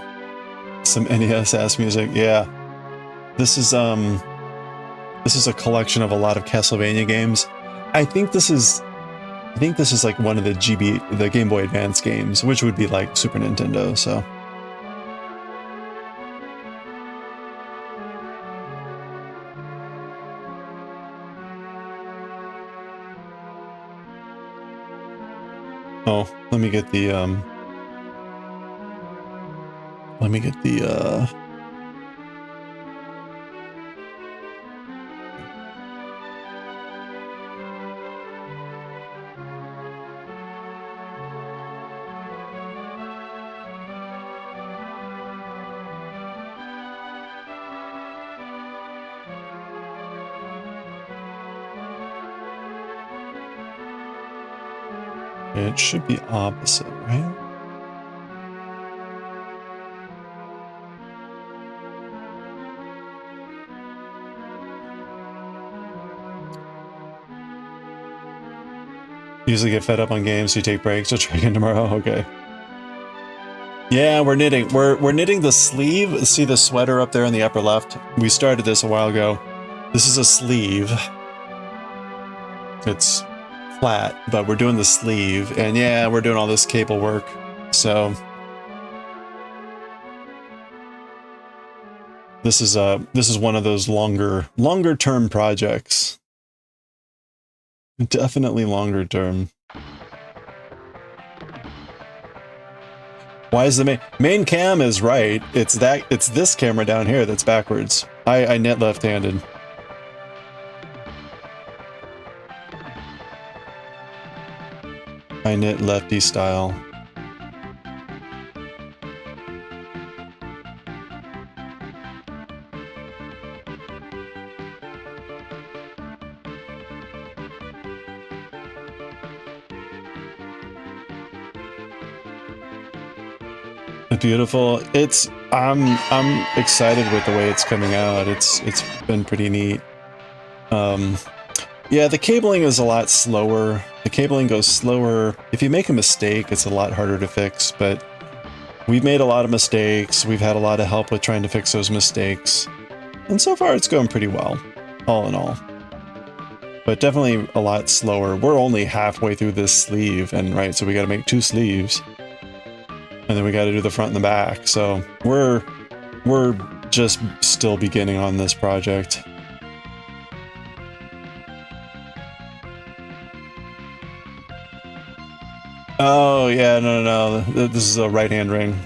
Some NES ass music, yeah. This is a collection of a lot of Castlevania games. I think this is like one of the Game Boy Advance games, which would be like Super Nintendo, so. Oh, let me get the it should be opposite, right? Usually get fed up on games, so you take breaks. You'll try again tomorrow. Okay. Yeah, we're knitting. We're knitting the sleeve. See the sweater up there in the upper left? We started this a while ago. This is a sleeve. It's flat, but we're doing the sleeve, and yeah, we're doing all this cable work. So this is one of those longer term projects. Definitely longer term. Why is the main cam is right? It's this camera down here that's backwards. I knit left-handed. I knit lefty style. Beautiful. I'm excited with the way it's coming out. It's been pretty neat. Yeah, the cabling is a lot slower. The cabling goes slower. If you make a mistake, it's a lot harder to fix, but we've made a lot of mistakes. We've had a lot of help with trying to fix those mistakes. And so far it's going pretty well, all in all. But definitely a lot slower. We're only halfway through this sleeve, and right, so we gotta make 2 sleeves. And then we got to do the front and the back. So we're just still beginning on this project. Oh yeah, no. This is a right-hand ring.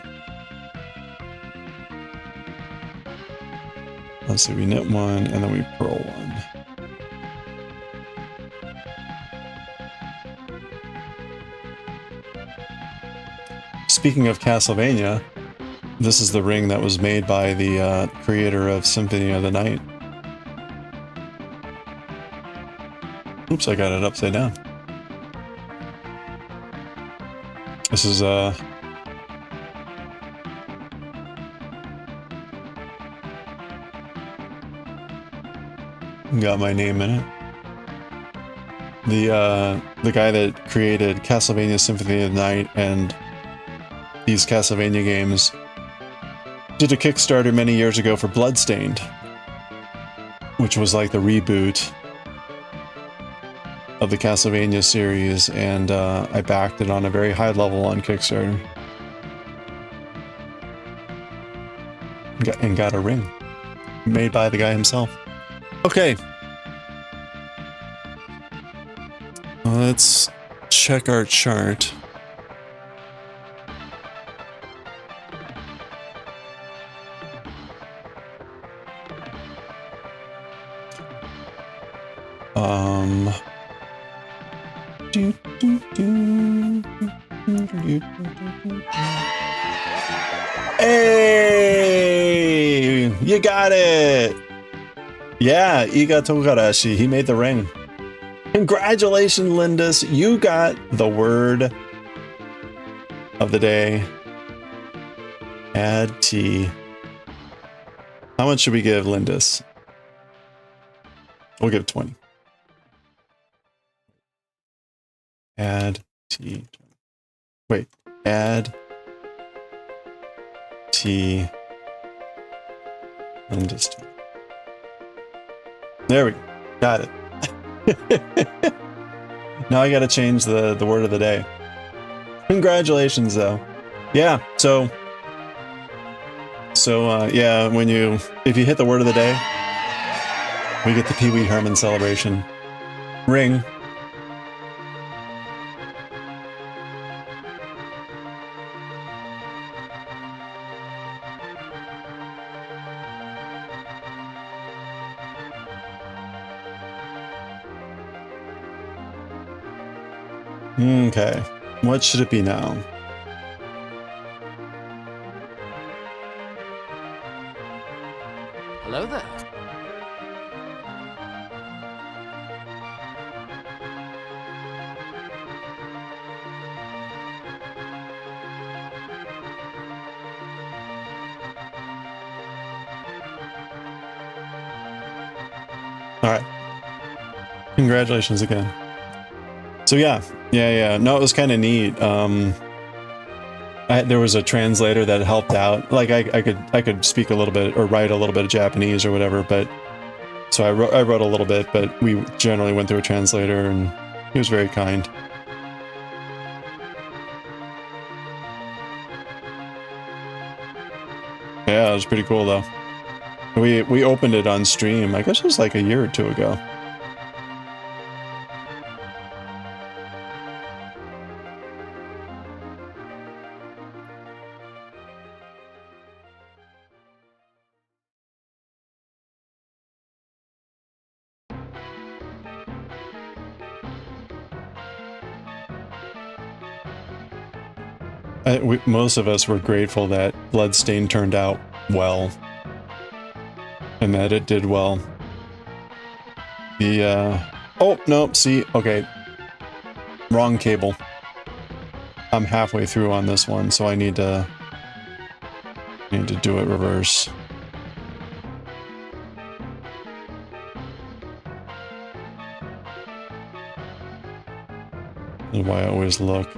Let's see, we knit one and then we purl one. Speaking of Castlevania, this is the ring that was made by the creator of Symphony of the Night. Oops, I got it upside down. This is got my name in it. The guy that created Castlevania Symphony of the Night and these Castlevania games did a Kickstarter many years ago for Bloodstained, which was like the reboot of the Castlevania series, and I backed it on a very high level on Kickstarter. And got a ring made by the guy himself. Okay. Let's check our chart. Hey, you got it. Yeah, Iga Togarashi, he made the ring. Congratulations, Lindis, you got the word of the day. Add T. How much should we give Lindis? We'll give 20. Add T. Wait, add T. Lindis. There we go. Got it. Now I gotta change the word of the day. Congratulations, though. Yeah, so yeah, if you hit the word of the day, we get the Pee Wee Herman celebration ring. Okay, what should it be now? Hello there. All right. Congratulations again. So yeah. No, it was kind of neat. There was a translator that helped out. Like I could speak a little bit or write a little bit of Japanese or whatever, but so I wrote a little bit, but we generally went through a translator, and He was very kind. Yeah, it was pretty cool though. We opened it on stream. I guess it was like a year or two ago. Most of us were grateful that Bloodstain turned out well. And that it did well. Oh, no, see, okay. Wrong cable. I'm halfway through on this one, so I need to do it reverse. That's why I always look.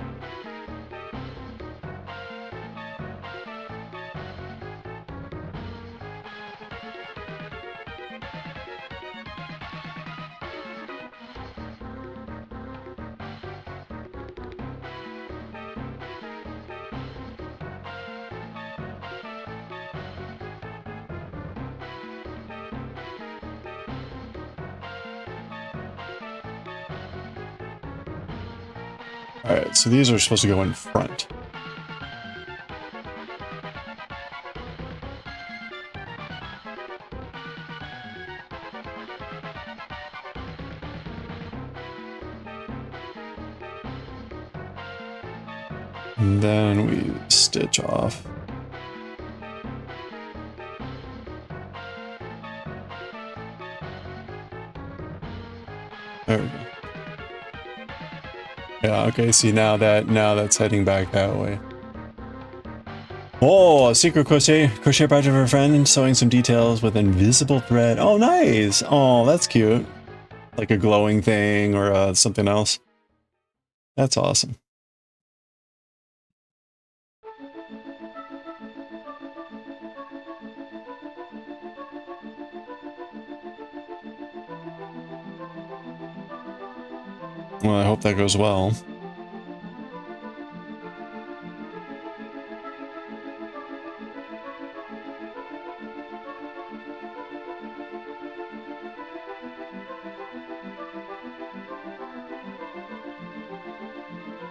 Alright, so these are supposed to go in front. And then we stitch off. There we go. Yeah, okay, see now that's heading back that way. Oh, a secret crochet project for a friend, sewing some details with invisible thread. Oh, nice. Oh, that's cute. Like a glowing thing or something else. That's awesome. Well, I hope that goes well.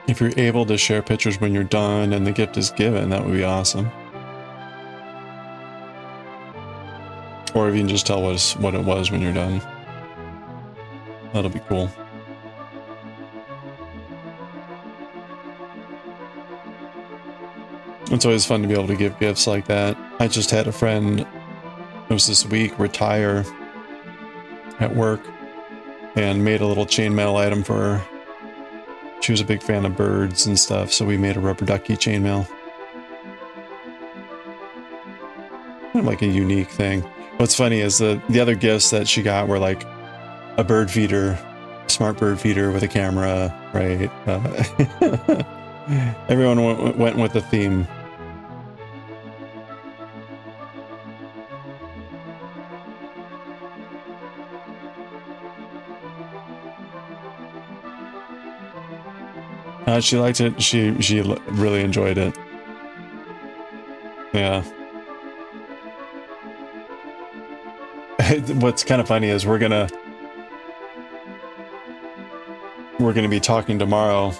If you're able to share pictures when you're done and the gift is given, that would be awesome. Or if you can just tell us what it was when you're done. That'll be cool. It's always fun to be able to give gifts like that. I just had a friend, it was this week, retire at work and made a little chainmail item for her. She was a big fan of birds and stuff, so we made a rubber ducky chainmail. Kind of like a unique thing. What's funny is the other gifts that she got were like a bird feeder, smart bird feeder with a camera, right? Everyone went with the theme. She liked it. She really enjoyed it. Yeah. What's kind of funny is we're gonna be talking tomorrow,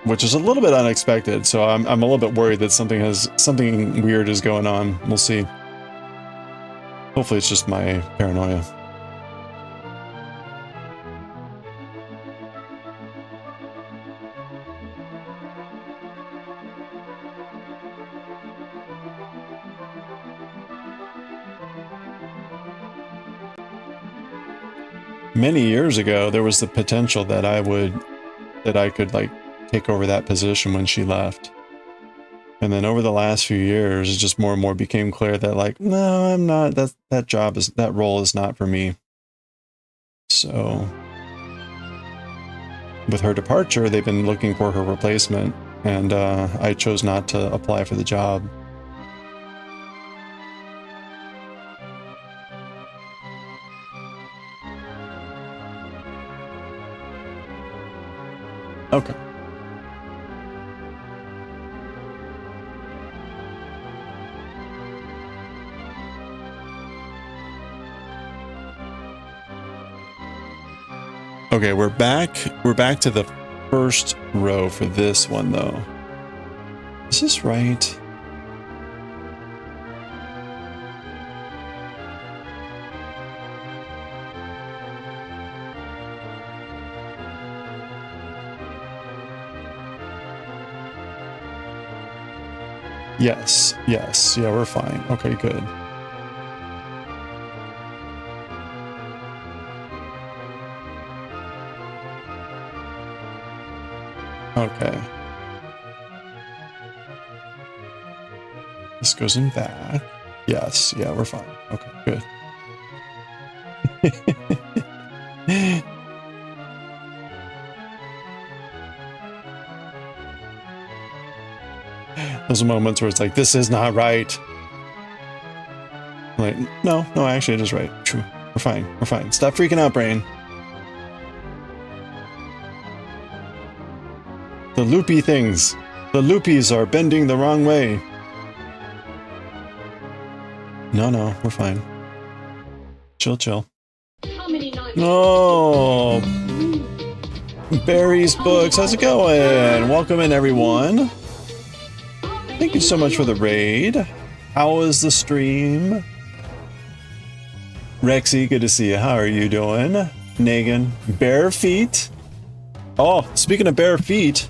which is a little bit unexpected. So I'm a little bit worried that something weird is going on. We'll see. Hopefully it's just my paranoia. Many years ago, there was the potential that I could like take over that position when she left. And then over the last few years, it just more and more became clear that like, no, I'm not, that role is not for me. So with her departure, they've been looking for her replacement, and I chose not to apply for the job. Okay. Okay, we're back. We're back to the first row for this one, though. Is this right? Yes, yes, yeah, we're fine. Okay, good. Okay. This goes in back. Yes, yeah, we're fine. Okay, good. Those moments where it's like, this is not right. I'm like, no, actually it is right. True. We're fine. We're fine. Stop freaking out, brain. The loopy things. The loopies are bending the wrong way. No, we're fine. Chill, chill. Oh, Barry's Books. How's it going? Welcome in, everyone. Thank you so much for the raid. How was the stream? Rexy, good to see you. How are you doing? Negan, bare feet. Oh, speaking of bare feet.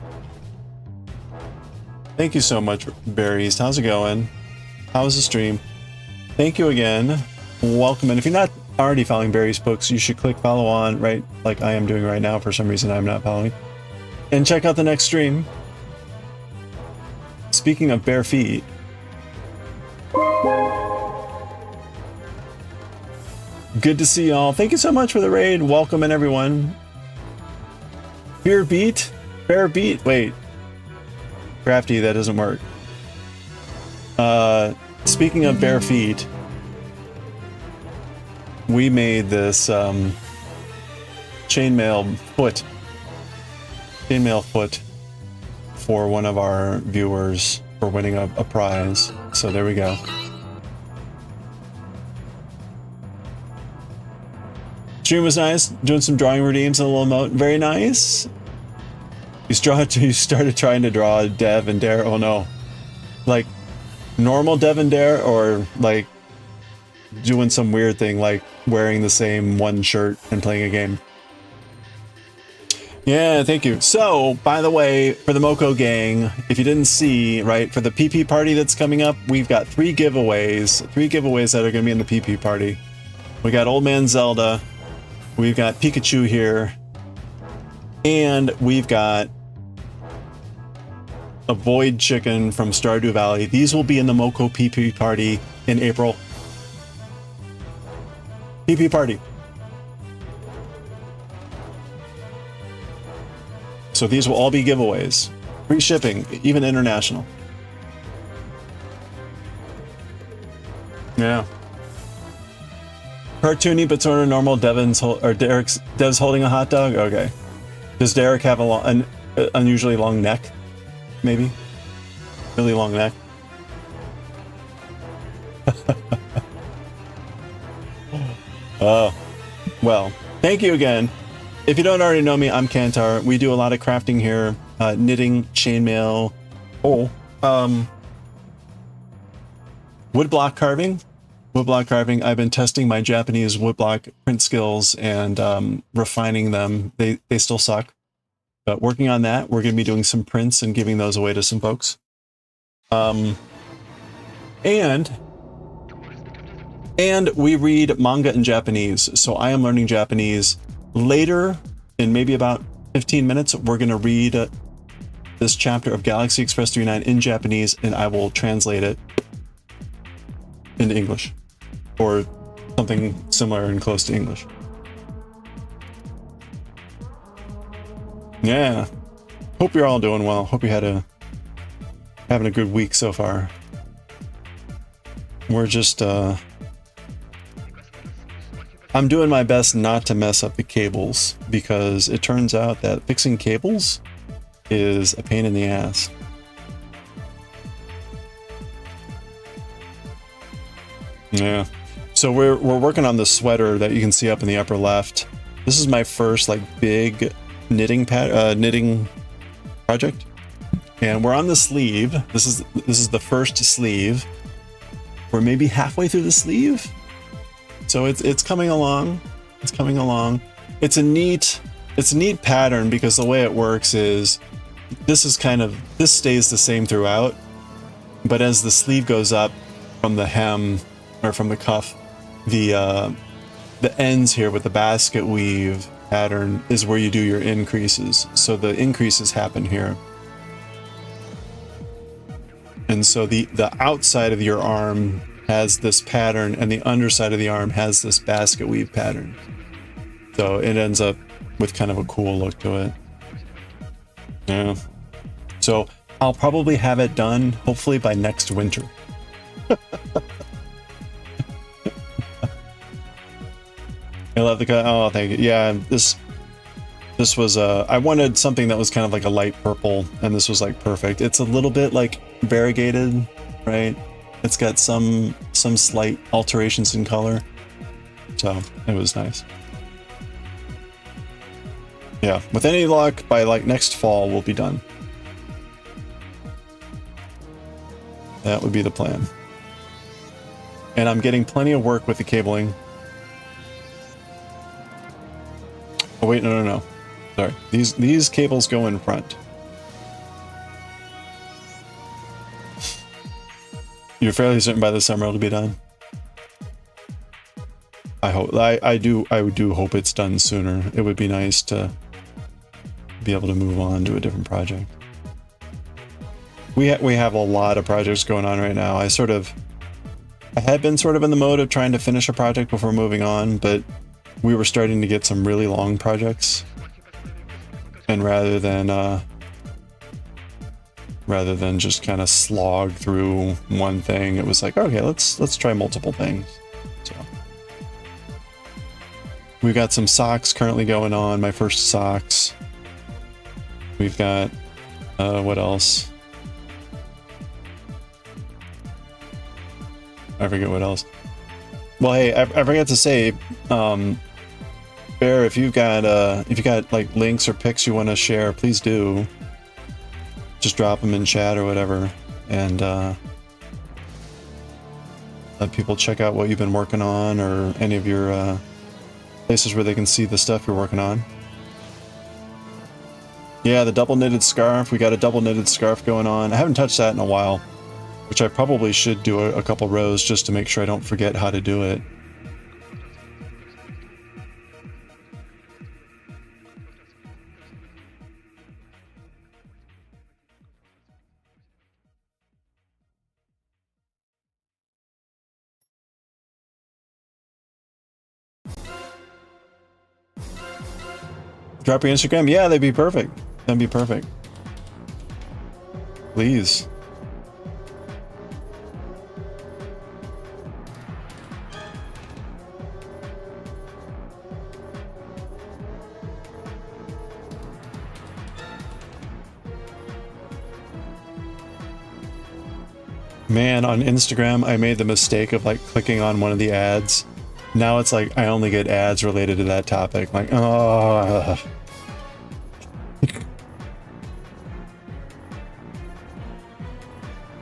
Thank you so much, Barry's. How's it going? How was the stream? Thank you again. Welcome in. If you're not already following Barry's Books, you should click follow on, right? Like I am doing right now. For some reason, I'm not following. And check out the next stream. Speaking of bare feet. Good to see y'all. Thank you so much for the raid. Welcome in, everyone. Bare beat? Bare beat? Wait. Crafty, that doesn't work. Speaking of bare feet, we made this chainmail foot for one of our viewers for winning a prize. So there we go. Stream was nice. Doing some drawing redeems and a little emote. Very nice. You started trying to draw Dev and Dare. Oh no. Like normal Dev and Dare, or like doing some weird thing like wearing the same one shirt and playing a game? Yeah, thank you. So, by the way, for the Moko gang, if you didn't see, right, for the PP party that's coming up, we've got three giveaways that are going to be in the PP party. We got Old Man Zelda, we've got Pikachu here, and we've got a Void Chicken from Stardew Valley. These will be in the Moko PP party in April. PP party. So these will all be giveaways. Free shipping, even international. Yeah. Cartoony but sort of normal. Dev's holding a hot dog? Okay. Does Derek have an unusually long neck? Maybe? Really long neck? Well, thank you again. If you don't already know me, I'm Kantar. We do a lot of crafting here, knitting, chainmail, woodblock carving. I've been testing my Japanese woodblock print skills and refining them. They still suck, but working on that. We're going to be doing some prints and giving those away to some folks. And we read manga in Japanese. So I am learning Japanese. Later, in maybe about 15 minutes, we're going to read this chapter of Galaxy Express 39 in Japanese, and I will translate it into English, or something similar and close to English. Yeah. Hope you're all doing well. Hope you having a good week so far. We're just I'm doing my best not to mess up the cables, because it turns out that fixing cables is a pain in the ass. Yeah. So we're working on the sweater that you can see up in the upper left. This is my first like big knitting project. And we're on the sleeve. This is the first sleeve. We're maybe halfway through the sleeve. So it's coming along. It's coming along. It's a neat pattern because the way it works is this stays the same throughout. But as the sleeve goes up from the hem or from the cuff, the ends here with the basket weave pattern is where you do your increases. So the increases happen here. And so the outside of your arm has this pattern and the underside of the arm has this basket weave pattern. So it ends up with kind of a cool look to it. Yeah. So I'll probably have it done hopefully by next winter. I love the cut. Oh, thank you. Yeah, this was I wanted something that was kind of like a light purple, and this was like perfect. It's a little bit like variegated, right? It's got some slight alterations in color, so it was nice. Yeah, with any luck, by like next fall, we'll be done. That would be the plan. And I'm getting plenty of work with the cabling. Oh wait, no. Sorry, these cables go in front. You're fairly certain by the summer it'll be done. I hope. I do hope it's done sooner. It would be nice to be able to move on to a different project. We have a lot of projects going on right now. I had been sort of in the mode of trying to finish a project before moving on, but we were starting to get some really long projects, and rather than just kind of slog through one thing, it was like, okay, let's try multiple things. So we've got some socks currently going on, my first socks. We've got what else? I forget what else. Well, hey, I forgot to say, Bear, if you got like links or pics you want to share, please do. Just drop them in chat or whatever, and let people check out what you've been working on, or any of your places where they can see the stuff you're working on. Yeah, the double knitted scarf. We got a double knitted scarf going on. I haven't touched that in a while, which I probably should do a couple rows just to make sure I don't forget how to do it. Drop your Instagram? Yeah, that'd be perfect. That'd be perfect. Please. Man, on Instagram, I made the mistake of like clicking on one of the ads. Now it's like I only get ads related to that topic. Like, oh.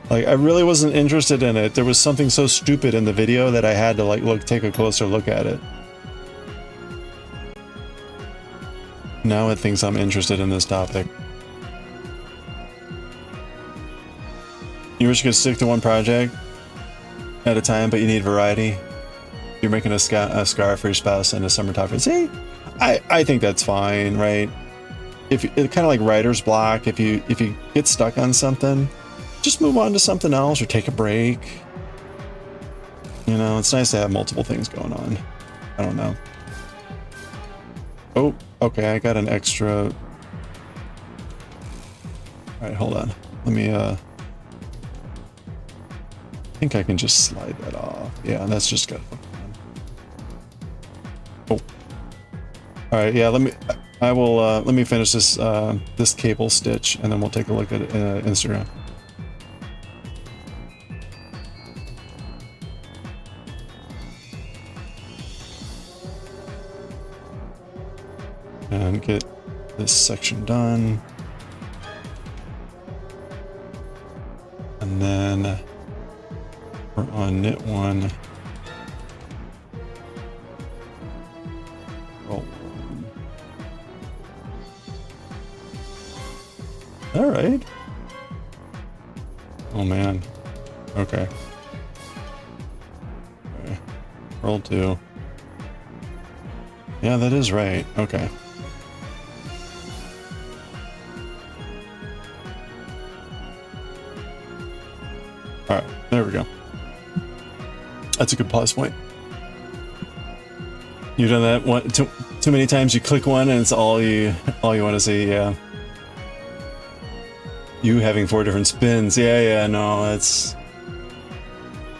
Like, I really wasn't interested in it. There was something so stupid in the video that I had to like take a closer look at it. Now it thinks I'm interested in this topic. You wish you could stick to one project at a time, but you need variety. You're making a scarf for your spouse and a summer top. See, I think that's fine, right? If it's kind of like writer's block, if you get stuck on something, just move on to something else or take a break. You know, it's nice to have multiple things going on. I don't know. Oh, okay, I got an extra. All right, hold on. Let me I think I can just slide that off. Yeah, that's just got. Oh. All right, yeah, let me. I will, let me finish this, this cable stitch, and then we'll take a look at Instagram. And get this section done. And then we're on knit one. Roll one. All right. Oh man. Okay. Okay. Roll two. Yeah, that is right. Okay. Alright, there we go. That's a good pause point. You've done that one too many times. You click one and it's all you want to see. Yeah. You having 4 different spins. Yeah, no, that's...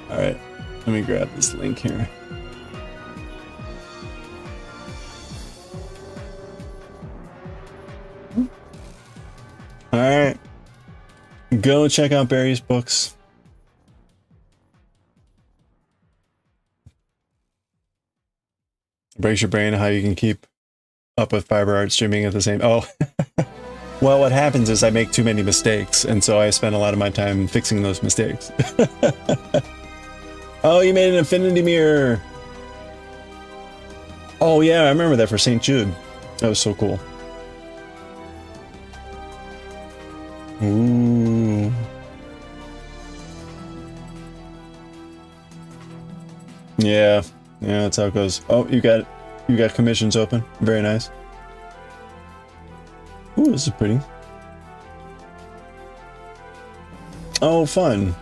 Alright, let me grab this link here. Alright. Go check out Barry's books. Breaks your brain how you can keep up with fiber art streaming at the same... Oh. Well, what happens is I make too many mistakes, and so I spend a lot of my time fixing those mistakes. Oh, you made an infinity mirror! Oh yeah, I remember that for St. Jude. That was so cool. Ooh. Yeah, that's how it goes. Oh, you got commissions open. Very nice. Ooh, this is pretty. Oh, fun.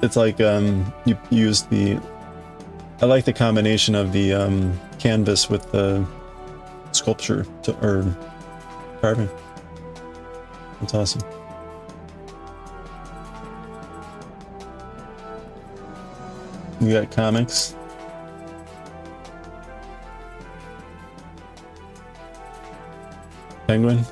It's like you use the... I like the combination of the canvas with the sculpture or carving. That's awesome. You got comics. Penguin.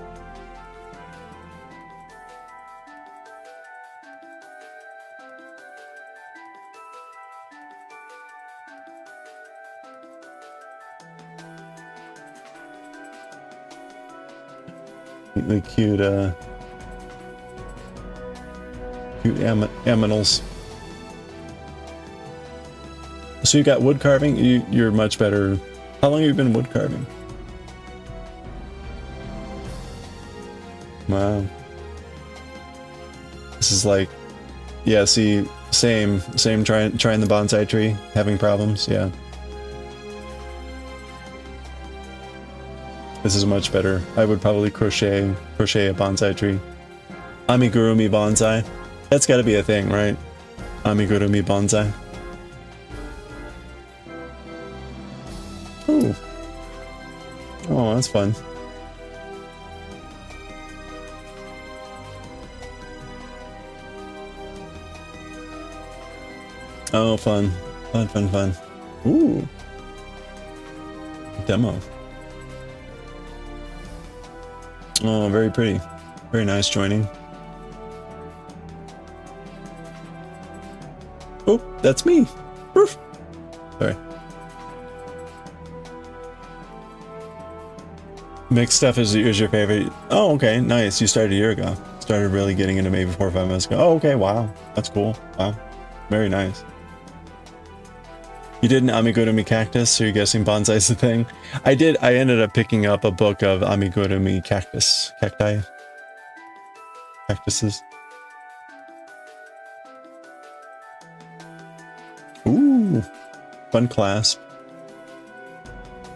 The cute aminals. So you got wood carving? You're much better. How long have you been wood carving? Wow. This is like, yeah, see, same trying the bonsai tree, having problems, yeah. This is much better. I would probably crochet a bonsai tree. Amigurumi bonsai. That's gotta be a thing, right? Amigurumi bonsai. Ooh. Oh, that's fun. Oh, fun. Fun. Ooh. Demo. Oh, very pretty. Very nice joining. Oh, that's me. Oof. Sorry. Mixed stuff is your favorite. Oh, okay. Nice. You started a year ago. Started really getting into maybe 4 or 5 months ago. Oh, okay. Wow. That's cool. Wow. Very nice. You did an amigurumi cactus, so you're guessing bonsai's the thing? I did. I ended up picking up a book of amigurumi cactuses. Ooh, fun clasp.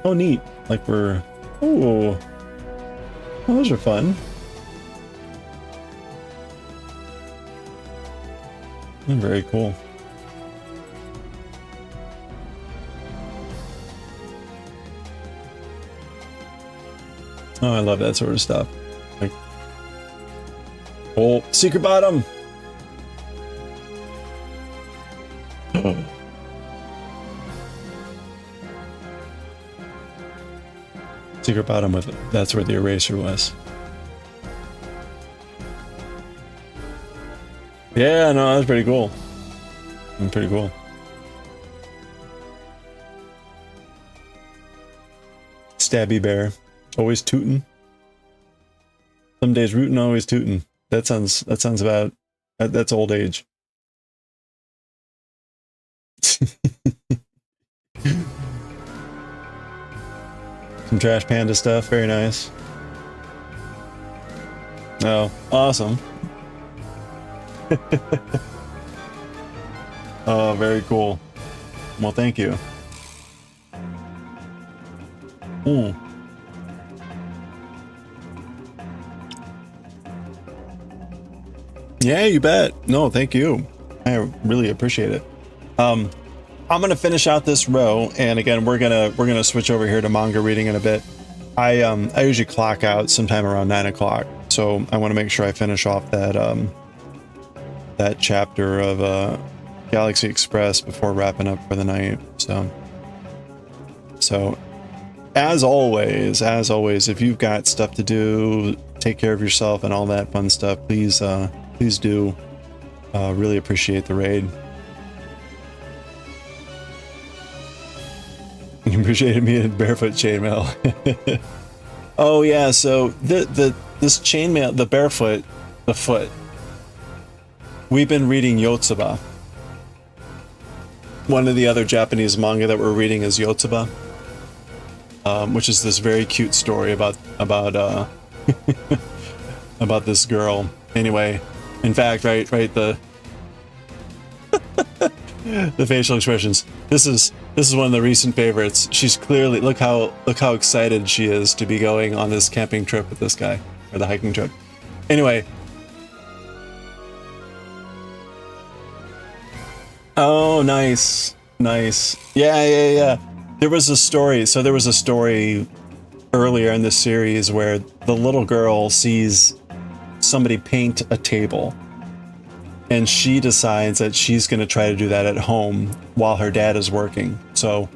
Oh, neat. Like we're... Ooh. Oh, those are fun. Very cool. Oh, I love that sort of stuff. Like, oh, secret bottom. Secret bottom with it. That's where the eraser was. Yeah, no, that's pretty cool. Pretty cool. Stabby bear, always tootin'. Some days rootin', always tootin'. That sounds about. That's old age. Some Trash Panda stuff, very nice. Oh, awesome. Oh, very cool. Well, thank you. Ooh. Yeah, you bet. No, thank you. I really appreciate it. I'm gonna finish out this row, and again, we're gonna switch over here to manga reading in a bit. I usually clock out sometime around 9 o'clock, so I want to make sure I finish off that that chapter of Galaxy Express before wrapping up for the night. So as always, if you've got stuff to do, take care of yourself and all that fun stuff, please do. Really appreciate the raid. You appreciated me in barefoot chainmail. Oh yeah, so this chainmail, the barefoot, the foot. We've been reading YOTSUBA. One of the other Japanese manga that we're reading is YOTSUBA, which is this very cute story about about this girl. Anyway, in fact, right, the the facial expressions. This is one of the recent favorites. She's clearly look how excited she is to be going on this camping trip with this guy, or the hiking trip. Anyway. Oh, nice. Yeah. There was a story. So there was a story earlier in the series where the little girl sees somebody paint a table, and she decides that she's going to try to do that at home while her dad is working. So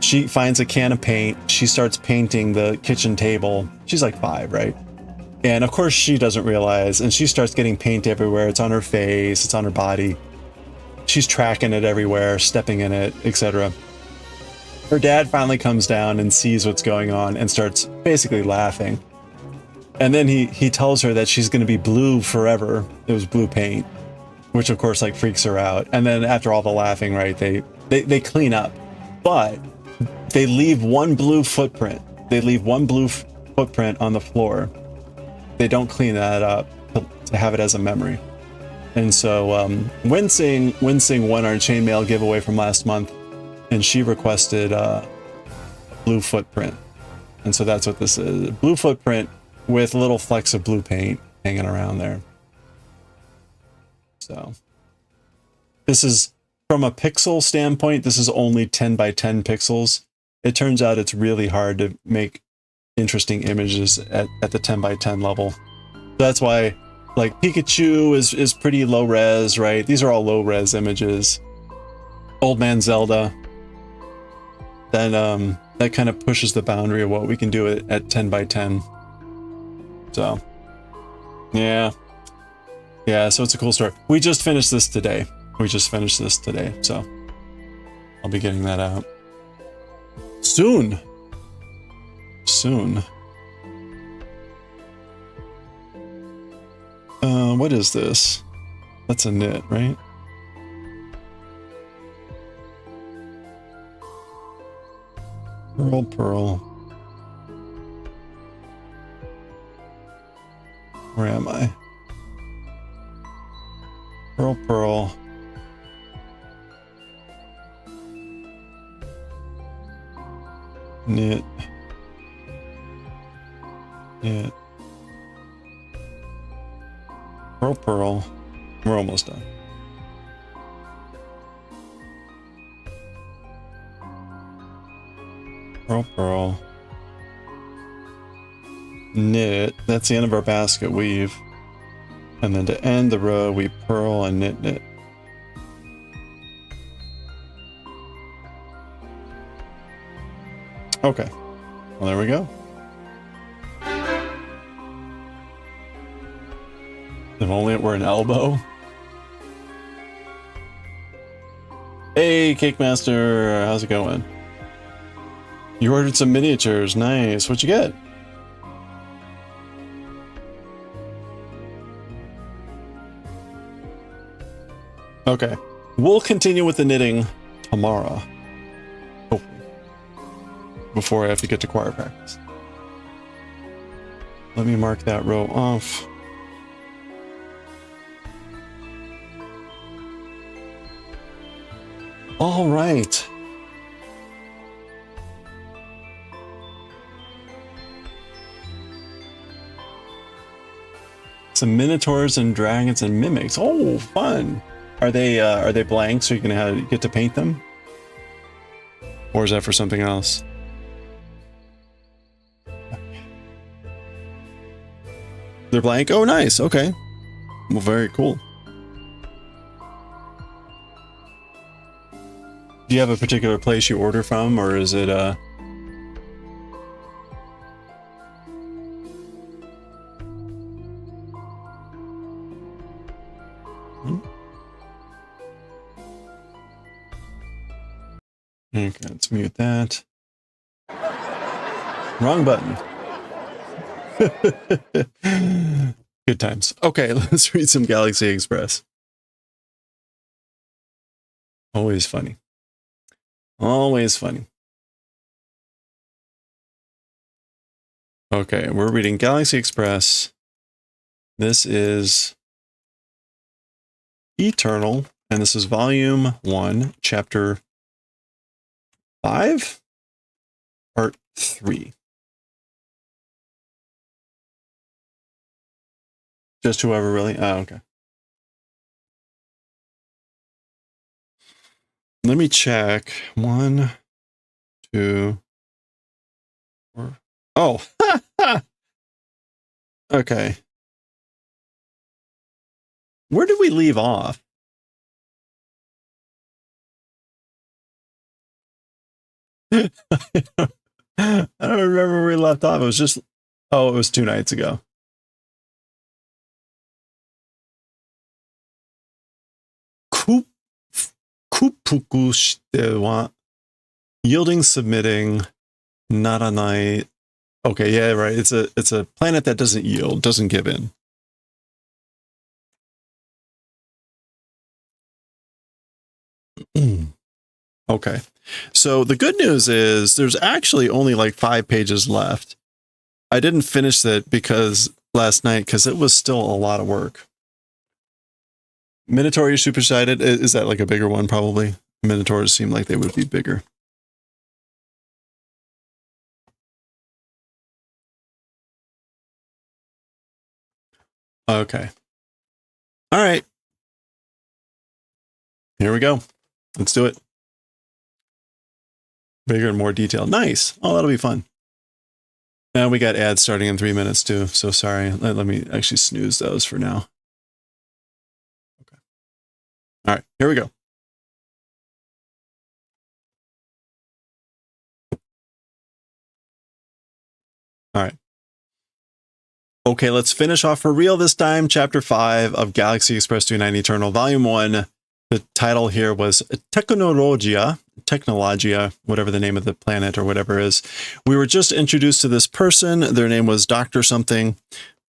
she finds a can of paint. She starts painting the kitchen table. She's like 5, right? And of course she doesn't realize, and she starts getting paint everywhere. It's on her face, it's on her body. She's tracking it everywhere, stepping in it, etc. Her dad finally comes down and sees what's going on and starts basically laughing. And then he tells her that she's going to be blue forever. It was blue paint, which of course like freaks her out. And then after all the laughing, right, they clean up, but they leave one blue footprint. They leave one blue footprint on the floor. They don't clean that up to have it as a memory. And so Winsing won our chainmail giveaway from last month, and she requested a blue footprint. And so that's what this is. Blue footprint with little flecks of blue paint hanging around there. So this is, from a pixel standpoint, this is only 10 by 10 pixels. It turns out it's really hard to make interesting images at the 10 by 10 level. That's why, like, Pikachu is pretty low res, right? These are all low res images. Old Man Zelda, then that kind of pushes the boundary of what we can do at 10 by 10. So yeah, so it's a cool story. We just finished this today. So I'll be getting that out soon. What is this? That's a knit, right? Pearl. Where am I? Pearl. Knit. Pearl. We're almost done. Pearl. Knit. That's the end of our basket weave. And then to end the row, we purl and knit. Okay. Well, there we go. If only it were an elbow. Hey, Cake Master, how's it going? You ordered some miniatures. Nice. What'd you get? Okay. We'll continue with the knitting tomorrow. Hopefully. Before I have to get to choir practice. Let me mark that row off. All right. Some minotaurs and dragons and mimics. Oh, fun. Are they blank so you can get to paint them? Or is that for something else? They're blank? Oh, nice. Okay. Well, very cool. Do you have a particular place you order from, or is it Okay, let's mute that. Wrong button. Good times. Okay, let's read some Galaxy Express. Always funny. Always funny. Okay, we're reading Galaxy Express. This is Eternal, and this is Volume 1, Chapter 5, Part 3. Just whoever really? Oh, okay. Let me check. 1, 2, 4. Oh, okay. Where did we leave off? I don't remember where we left off. It was just, oh, it was 2 nights ago. Kupuku shite wa yielding, submitting, naranai. Okay, yeah, right. It's a planet that doesn't yield, doesn't give in. Okay. So the good news is there's actually only like 5 pages left. I didn't finish that last night because it was still a lot of work. Minotaur, you're super excited. Is that like a bigger one? Probably. Minotaurs seem like they would be bigger. Okay. All right. Here we go. Let's do it. Bigger and more detailed. Nice. Oh, that'll be fun. Now we got ads starting in 3 minutes too. So sorry. Let me actually snooze those for now. Okay. All right. Here we go. All right. Okay, let's finish off for real this time. Chapter 5 of Galaxy Express 290 Eternal, Volume 1. The title here was Technologia, whatever the name of the planet or whatever is. We were just introduced to this person. Their name was Dr. something.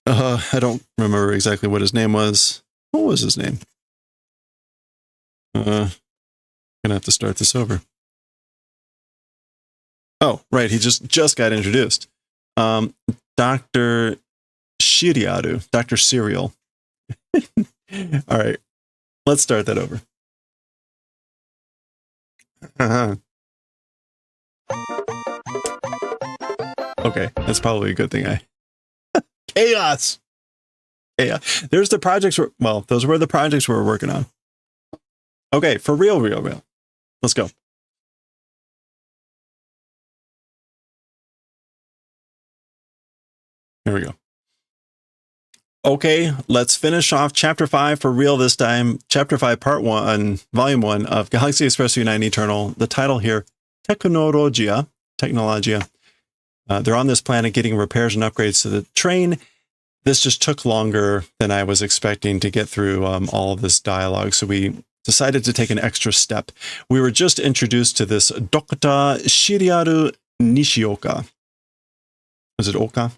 I don't remember exactly what his name was. What was his name? Gonna have to start this over. Oh, right. He just got introduced. Dr. Shiriaru, Dr. Serial. All right. Let's start that over. Okay, that's probably a good thing. Chaos! Chaos. There's the projects, those were the projects we were working on. Okay, for real. Let's go. Here we go. Okay, let's finish off Chapter 5 for real this time. Chapter 5, Part 1, Volume 1 of Galaxy Express 290 Eternal. The title here, Technologia. They're on this planet getting repairs and upgrades to the train. this just took longer than I was expecting to get through all of this dialogue. So we decided to take an extra step. We were just introduced to this Dr. Shiriaru Nishioka. Was it Oka?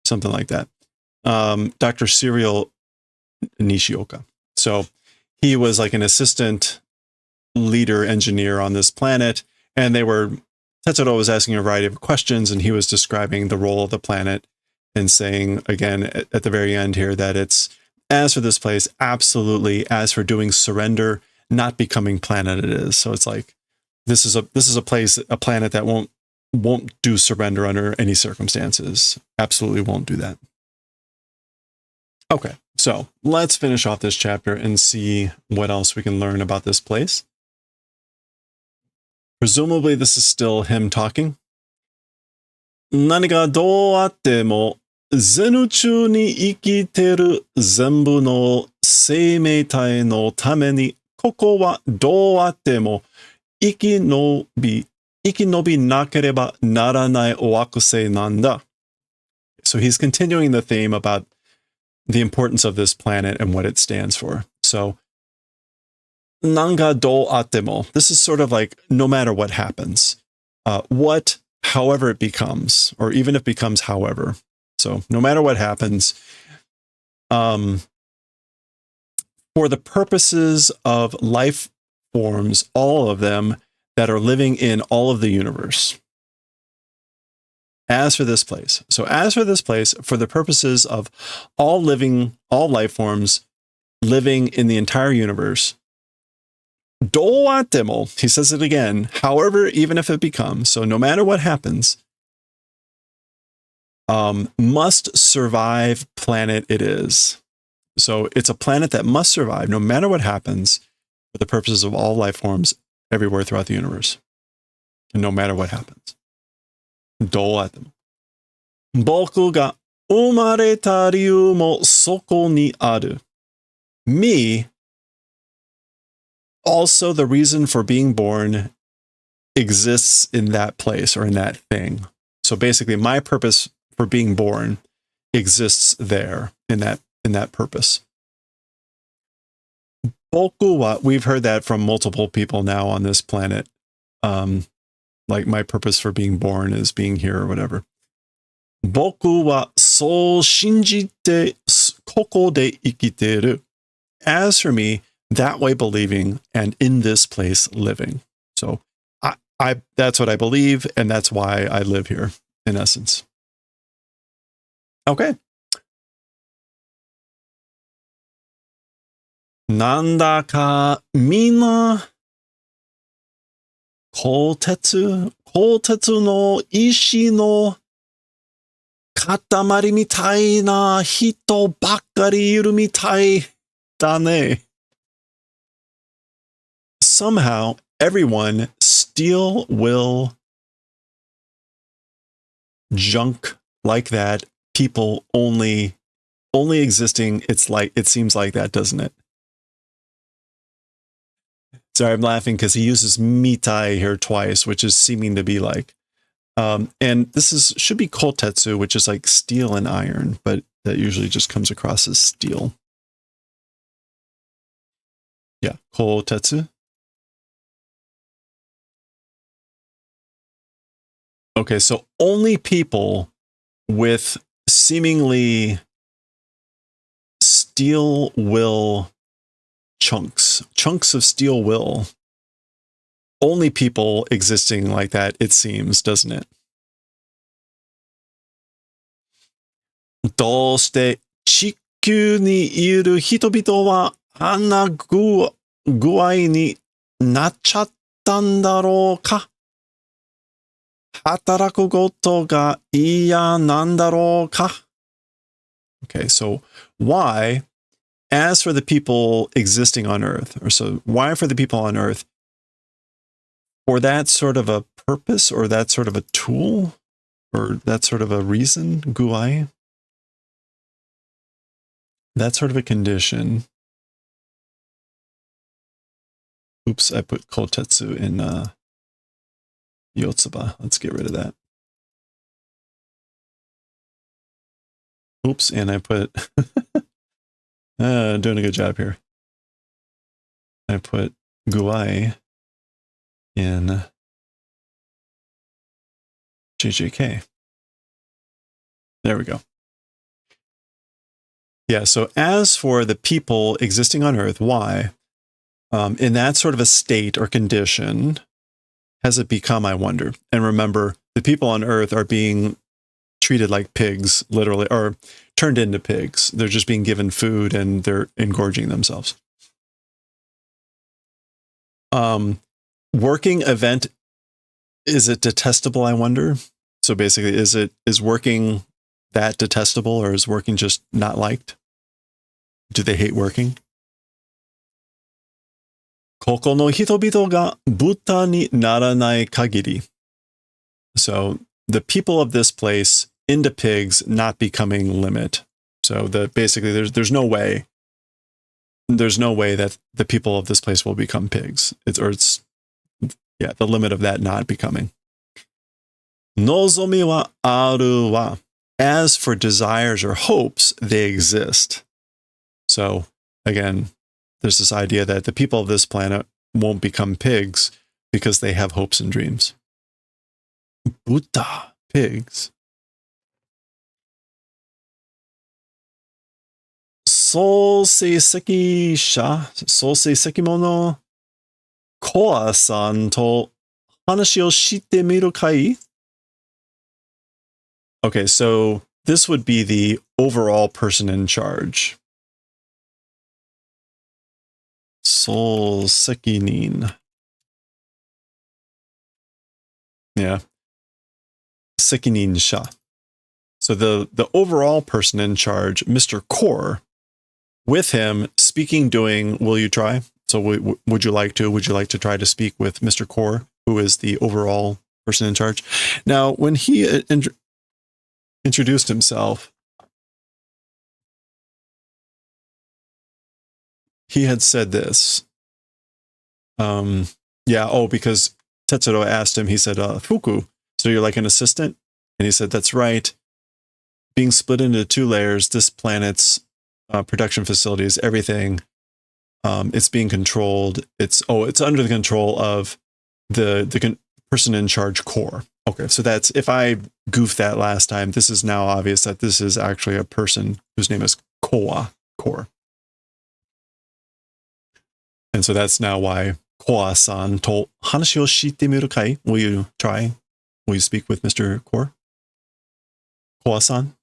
Something like that. Dr. Serial Nishioka. So he was like an assistant leader engineer on this planet, and Tetsuro was asking a variety of questions, and he was describing the role of the planet and saying, again, at the very end here, that it's, as for this place, absolutely, as for doing surrender, not becoming planet it is. So it's like, this is a place, a planet that won't do surrender under any circumstances. Absolutely won't do that. Okay, so let's finish off this chapter and see what else we can learn about this place. Presumably this is still him talking. 何がどうあっても全宇宙に生きてる全部の生命体のためにここはどうあっても生き延びなければならない惑星なんだ. So he's continuing the theme about the importance of this planet and what it stands for. So, nanga do atemo. This is sort of like no matter what happens, however it becomes, or even if it becomes however. So, no matter what happens, for the purposes of life forms, all of them that are living in all of the universe. As for this place. So as for this place, for the purposes of all life forms living in the entire universe, doatemo, he says it again, however, even if it becomes, so no matter what happens, must survive planet it is. So it's a planet that must survive no matter what happens for the purposes of all life forms everywhere throughout the universe. And no matter what happens. どうあっても。僕が生まれた理由もそこにある。Me, also the reason for being born exists in that place or in that thing. So basically my purpose for being born exists there in that purpose. 僕は, we've heard that from multiple people now on this planet. Like my purpose for being born is being here or whatever. 僕はそう信じてここで生きている. As for me, that way believing and in this place living. So I that's what I believe, and that's why I live here, in essence. Okay. なんだかみんな鋼鉄の石の塊みたいな人ばっかりいるみたいだね. Somehow, everyone still will junk like that. People only existing. It seems like that, doesn't it? Sorry, I'm laughing because he uses mitai here twice, which is seeming to be like, and this should be kotetsu, which is like steel and iron, but that usually just comes across as steel. Yeah, kotetsu. Okay, so only people with seemingly steel will chunks of steel will. Only people existing like that, it seems, doesn't it? どうして地球にいる人々はあんな具合になっちゃったんだろうか? 働くことが嫌なんだろうか? Okay, so why, as for the people existing on Earth, or so why for the people on Earth, for that sort of a purpose, or that sort of a tool, or that sort of a reason, guai, that sort of a condition. Oops, I put kotetsu in YOTSUBA. Let's get rid of that. Oops, and I put doing a good job here. I put Guai in JJK. There we go. Yeah, so as for the people existing on Earth, why? In that sort of a state or condition, has it become, I wonder? And remember, the people on Earth are being treated like pigs, literally, or turned into pigs. They're just being given food and they're engorging themselves. Working event, is it detestable, I wonder? So basically, is working that detestable, or is working just not liked? Do they hate working? Koko no hitobito ga buta ni naranai kagiri. So the people of this place into pigs not becoming limit. So basically there's no way that the people of this place will become pigs. It's the limit of that not becoming. Nozomi wa aru wa. As for desires or hopes, they exist. So again, there's this idea that the people of this planet won't become pigs because they have hopes and dreams. Buddha, pigs. Soul seiseki mono Koa-san to hanashi o shite miru kai? Okay, so this would be the overall person in charge. Soul sekinin. Yeah. Sekinin sha. So the overall person in charge, Mr. Core, with him speaking, doing, will you try? So would you like to try to speak with Mr. Core, who is the overall person in charge? Now, when he introduced himself, he had said this. Because Tetsuro asked him, he said, Fuku, so you're like an assistant? And he said, that's right. Being split into two layers, this planet's production facilities, everything, it's being controlled. It's under the control of the person in charge Core. Okay, so that's, if I goofed that last time, this is now obvious that this is actually a person whose name is Core. And so that's now why Koa-san told hanashi o shite miru kai? Will you try? Will you speak with Mr. Core? Koa-san?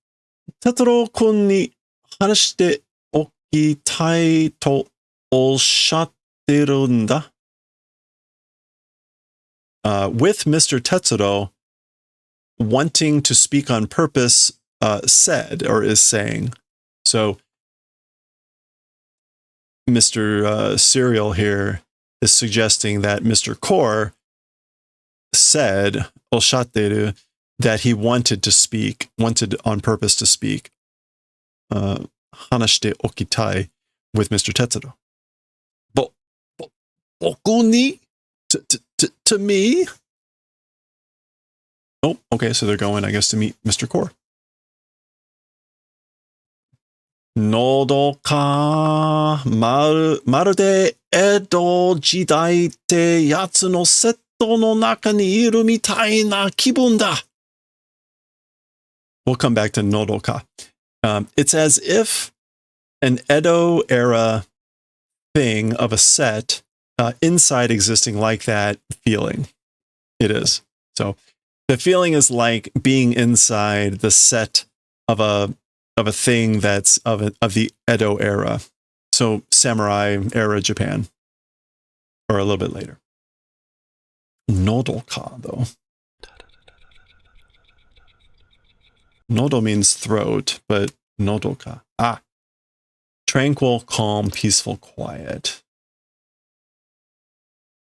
Tetsuro-kun ni hanashite okitai to oshitteru nda. With Mr. Tetsuro wanting to speak on purpose, said, or is saying. So Mr. Serial here is suggesting that Mr. Core said, oshatteru, that he wanted on purpose to speak, hanashite okitai, with Mr. Tetsuro. Boku ni? To me? Oh, okay, so they're going, I guess, to meet Mr. Core. Nodo ka marude Edo jidai te yatsu no setto no naka ni iru mitai na kibun da. We'll come back to nodo ka. It's as if an Edo era thing of a set inside existing like that feeling. It is. So the feeling is like being inside the set of a thing that's of the Edo era. So samurai era Japan, or a little bit later. Nodoka, though. Nodo means throat, but nodoka. Tranquil, calm, peaceful, quiet.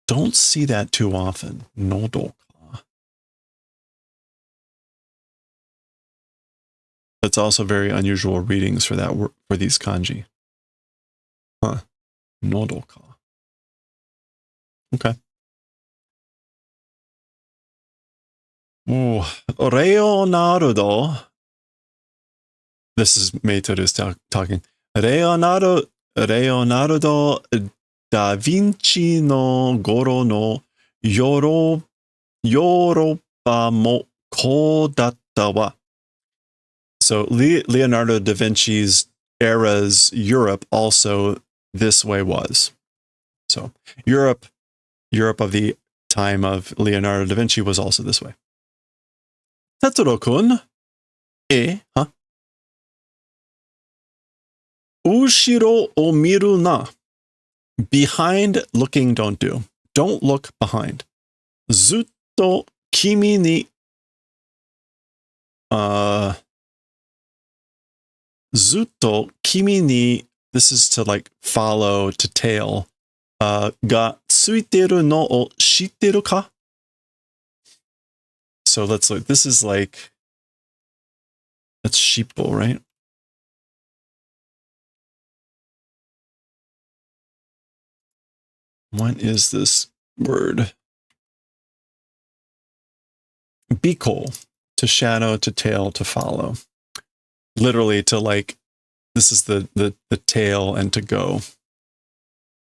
Don't see that too often. Nodoka. That's also very unusual readings for that for these kanji. Nodoka. Okay. Leonardo. this is Meitoru's talking. Leonardo da Vinci no goro no Yoroppa mo ko datta wa. So Leonardo da Vinci's era's Europe also this way was. So Europe of the time of Leonardo da Vinci was also this way. Tetsuro-kun, Ushiro o miru na. Behind looking don't do. Don't look behind. Zutto kimi ni Zutto kimi ni, this is to like follow, to tail. Ga tsuiteru no o shitteru ka? So let's look. This is like, that's shippo, right? What is this word? Biko, to shadow, to tail, to follow. Literally to like, this is the tail and to go.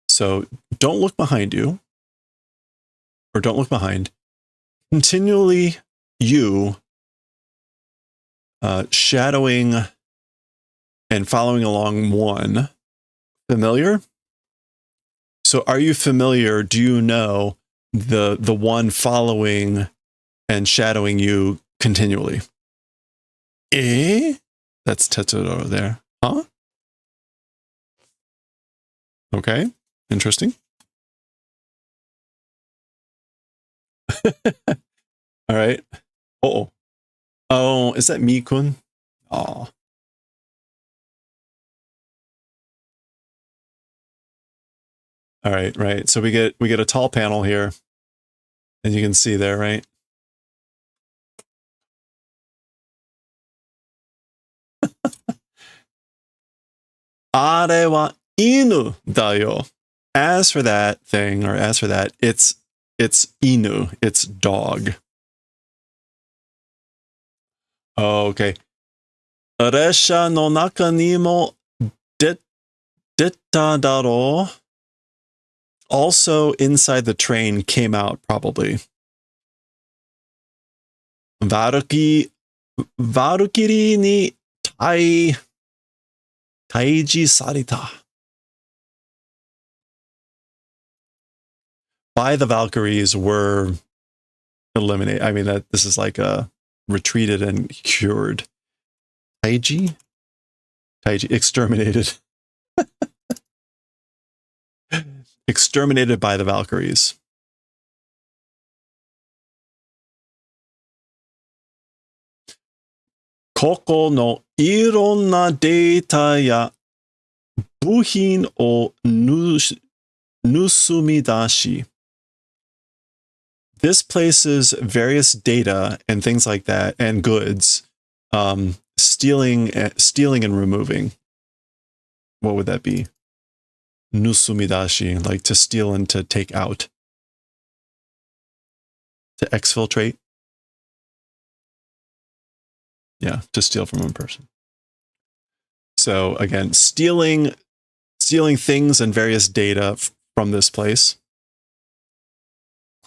So don't look behind you, or don't look behind. Continually you shadowing and following along one. Familiar? So are you familiar? Do you know the one following and shadowing you continually? That's Tetsuro there. Huh? Okay. Interesting. All right. Oh, is that Mi-kun? Oh. All right, right. So we get a tall panel here, and you can see there, right? Are wa inu da yo. As for that thing, or as for that, it's inu, it's dog. Oh, okay. Resha no naka ni mo detta daro. Also inside the train came out, probably. Varukiri ni taiji sarita. By the Valkyries were eliminated. I mean, this is like a retreated and cured. Taiji, exterminated. Exterminated by the Valkyries. Koko no ironna data ya buhin o nusumidashi. This places various data and things like that, and goods, stealing and removing. What would that be? Nusumidashi, like to steal and to take out. To exfiltrate. Yeah, to steal from one person. So again, stealing things and various data from this place.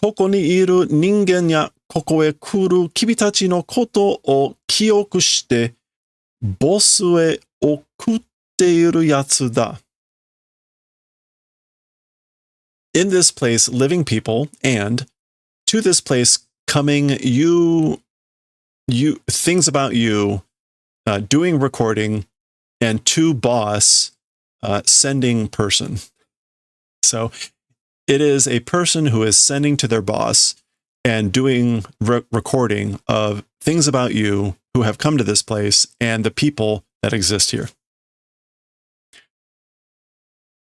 Koko ni iru ningen ya koko e kuru kibitachi no koto o kioku shite bosu e okutte iru yatsu da. In this place, living people, and to this place coming you things about you, doing recording, and to boss, sending person. So it is a person who is sending to their boss and doing recording of things about you who have come to this place and the people that exist here.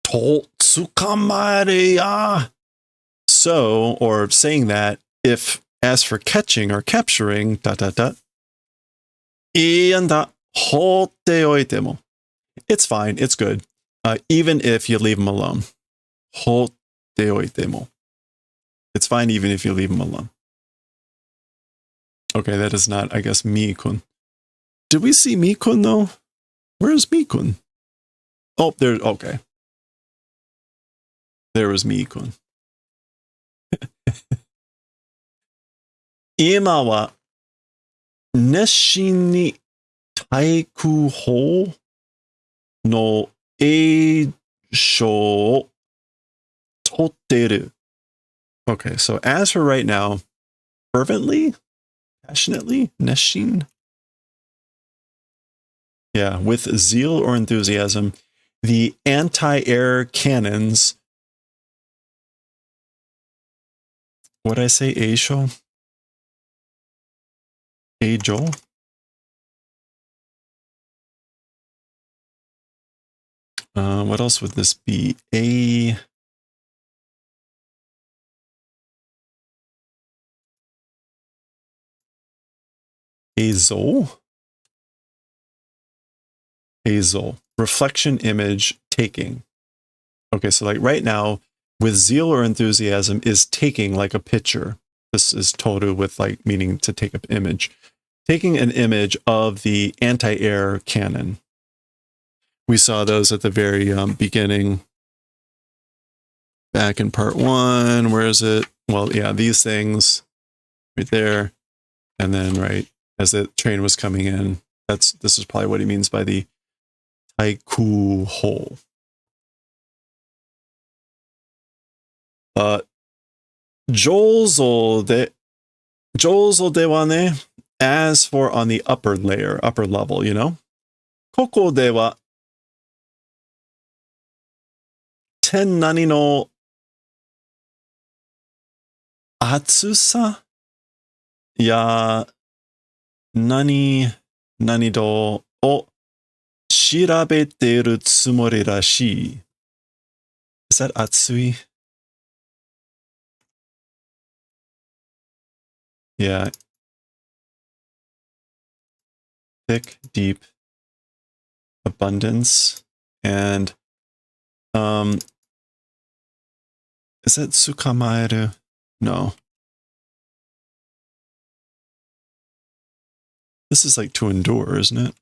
To tsukamare ya. So, or saying that, if as for catching or capturing, ianda hotte oitemo. It's fine, it's good. Even if you leave them alone. Hotte oitemo. It's fine even if you leave them alone. Okay, that is not, I guess, Mi-kun. Did we see Mi-kun though? Where's Mikun? Oh, there. Okay. There was Mikun. 今は熱心に体育法の栄唱を取っている. Okay, so as for right now, fervently, passionately, neshin. Yeah, with zeal or enthusiasm, the anti-air cannons. What'd I say? Eisho? Eijo? What else would this be? Azo? Azo. Reflection image taking. Okay, so like right now, with zeal or enthusiasm is taking like a picture. This is toru with like meaning to take an image. Taking an image of the anti-air cannon. We saw those at the very beginning. Back in part 1, where is it? Well, yeah, these things right there. And then right as the train was coming in, this is probably what he means by the Taiku hole. Jozo de wa ne, as for on the upper layer, upper level, you know? Koko de wa ten nani no atsusa ya nani do o shirabeteru tsumori rashii. Is that atsui? Yeah. Thick, deep, abundance, and is that tsukamaeru? No. This is like to endure, isn't it?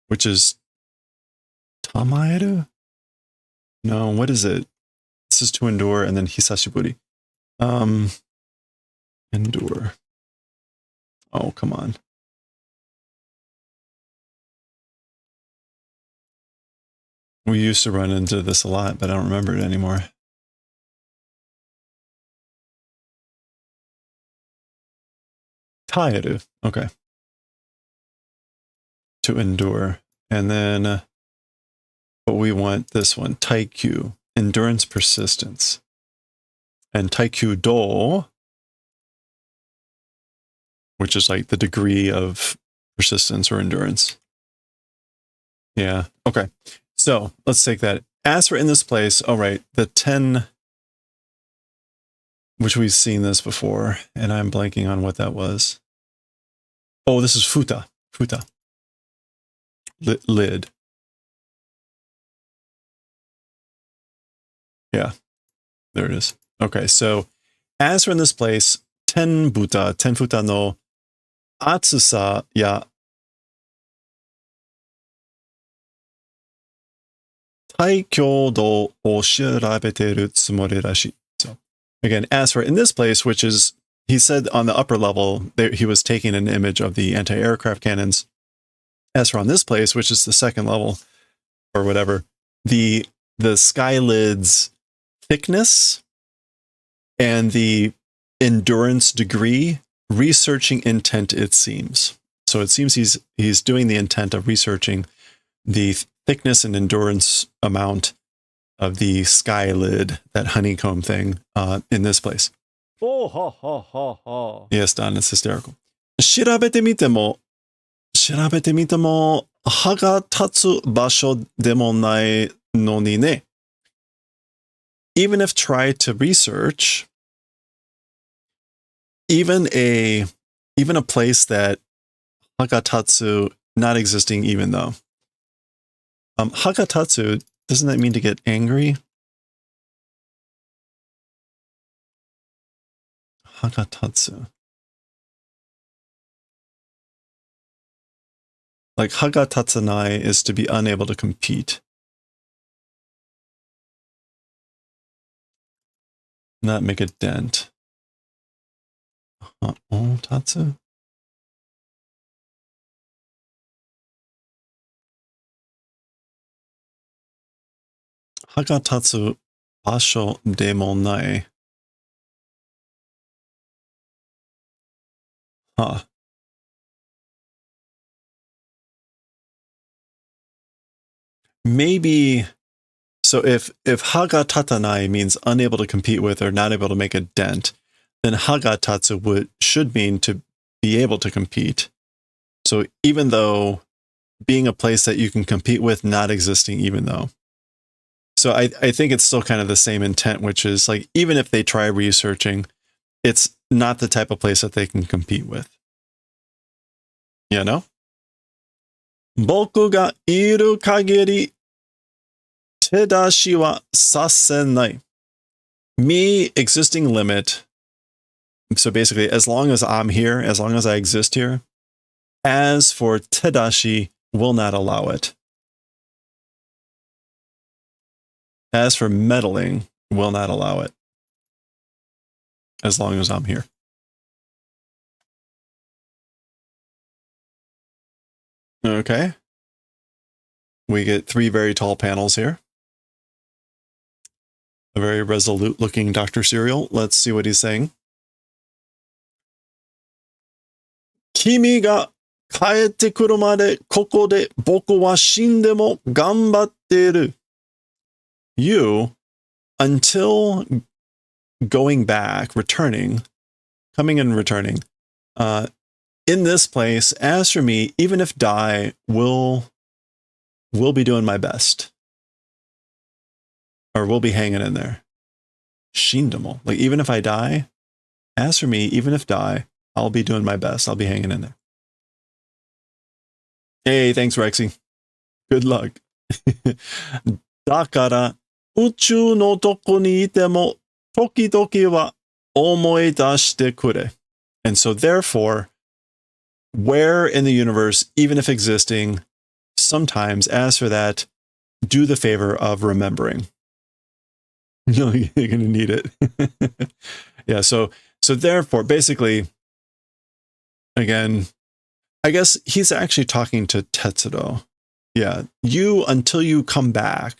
Which is tamaeru? No, what is it? This is to endure, and then hisashiburi. Endure. Oh, come on. We used to run into this a lot, but I don't remember it anymore. Taeru. Okay. To endure. And then, but we want this one. Taikyu. Endurance, persistence. And Taikyu Do, which is like the degree of persistence or endurance. Yeah. Okay. So let's take that. As for in this place, all right, the 10, which we've seen this before, and I'm blanking on what that was. Oh, this is futa. Futa. Lid. Yeah. There it is. Okay. So as for in this place, 10 futa no atsusa ya taikyodo o shirabeteru tsumori rashi. So again, as for in this place, which is, he said on the upper level, he was taking an image of the anti-aircraft cannons. As for on this place, which is the second level or whatever, the sky lid's thickness and the endurance degree, researching intent, it seems. So it seems he's doing the intent of researching the thickness and endurance amount of the sky lid, that honeycomb thing, in this place. Oh, ha, ha, ha, ha. Yes, Don, it's hysterical. 調べてみても歯が立つ場所でもないのにね. Even if tried to research, even a place that hagatatsu not existing, even though hagatatsu, doesn't that mean to get angry? Hagatatsu. Like haga tatsunai is to be unable to compete. Not make a dent. Oh, tatsu? Haga tatsu basho demo nai. Huh. Maybe, so if haga tatanai means unable to compete with or not able to make a dent, then haga tatsu should mean to be able to compete. So even though being a place that you can compete with, not existing even though. So I think it's still kind of the same intent, which is like, even if they try researching, it's not the type of place that they can compete with. You know? Boku ga iru kagiri tedashi wa sasenai. Me existing limit. So basically, as long as I'm here, as long as I exist here, as for tedashi, will not allow it. As for meddling, will not allow it. As long as I'm here. Okay. We get 3 very tall panels here. A very resolute looking Dr. Serial. Let's see what he's saying. Kimi ga kaete kuru made koko de boku wa shinde mo ganbatteru. You, until going back, returning, coming and returning, in this place, as for me, even if die, will be doing my best. Or we'll be hanging in there. Shindemo. Like, even if I die, as for me, even if die, I'll be doing my best. I'll be hanging in there. Hey, thanks, Rexy. Good luck. Dakara, uchu no toko ni ite mo, tokidoki wa omoe dashite kure. And so therefore, where in the universe, even if existing, sometimes, as for that, do the favor of remembering. You're going to need it. Yeah, so therefore, basically, again, I guess he's actually talking to Tetsuro. Yeah, you, until you come back,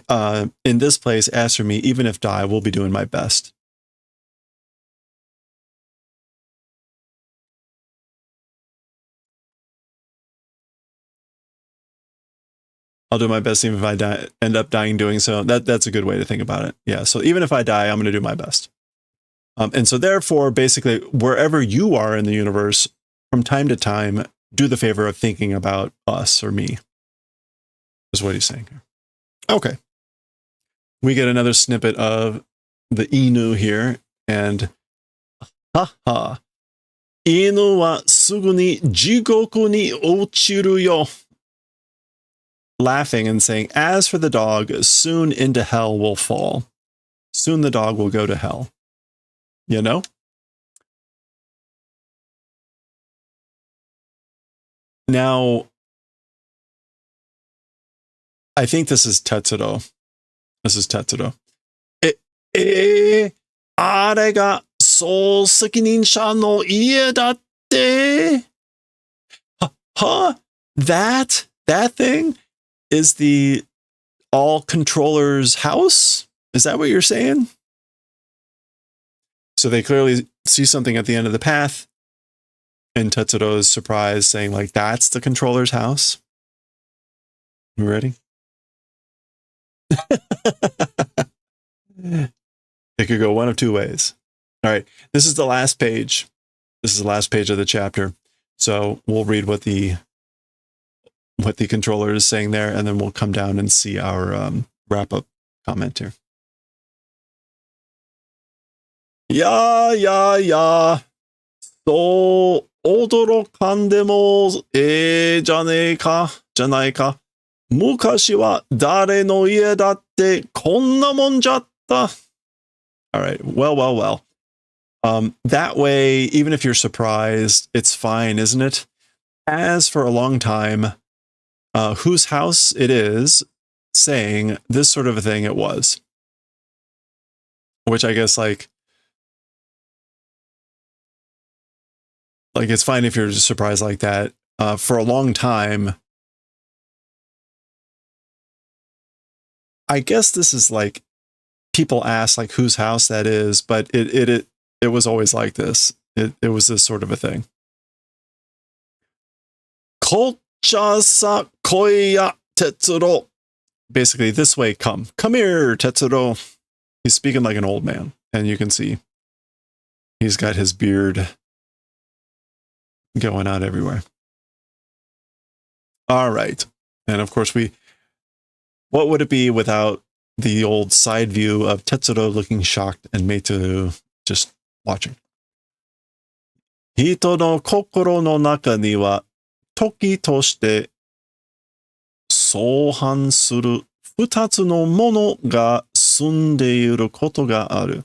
in this place, as for me, even if die, will be doing my best. I'll do my best even if I end up dying doing so. That's a good way to think about it. Yeah, so even if I die, I'm going to do my best. And so therefore, basically, wherever you are in the universe, from time to time, do the favor of thinking about us or me, is what he's saying here. Okay. We get another snippet of the Inu here, and haha. Inu wa sugu ni jigoku ni ochiru yo. Laughing and saying, as for the dog, soon into hell will fall. Soon the dog will go to hell. You know? Now, I think this is Tetsuro. This is Tetsuro. Are ga sou sekininsha no ie datte? Huh? That thing is the all controller's house? Is that what you're saying? So they clearly see something at the end of the path, and Tetsuro is surprised, saying, like, that's the controller's house. You ready? It could go one of 2 ways. All right, this is the last page. This is the last page of the chapter. So we'll read what the controller is saying there, and then we'll come down and see our wrap-up comment here. Ya. So, odorokande mo janai ka. Mukashi wa dare no ie datte konna mon jatta. All right, well. That way, even if you're surprised, it's fine, isn't it? as for a long time, whose house it is, saying this sort of a thing it was. Which I guess like it's fine if you're surprised like that. For a long time, I guess this is like people ask like whose house that is, but it was always like this. It was this sort of a thing. Kochasa koya Tetsuro. Basically, this way, come here, Tetsuro. He's speaking like an old man, and you can see he's got his beard going out everywhere. All right. And of course, what would it be without the old side view of Tetsuro looking shocked and Meito just watching? Hito no kokoro no naka ni wa toki toshite souhan suru futatsu no mono ga sunde iru koto ga aru.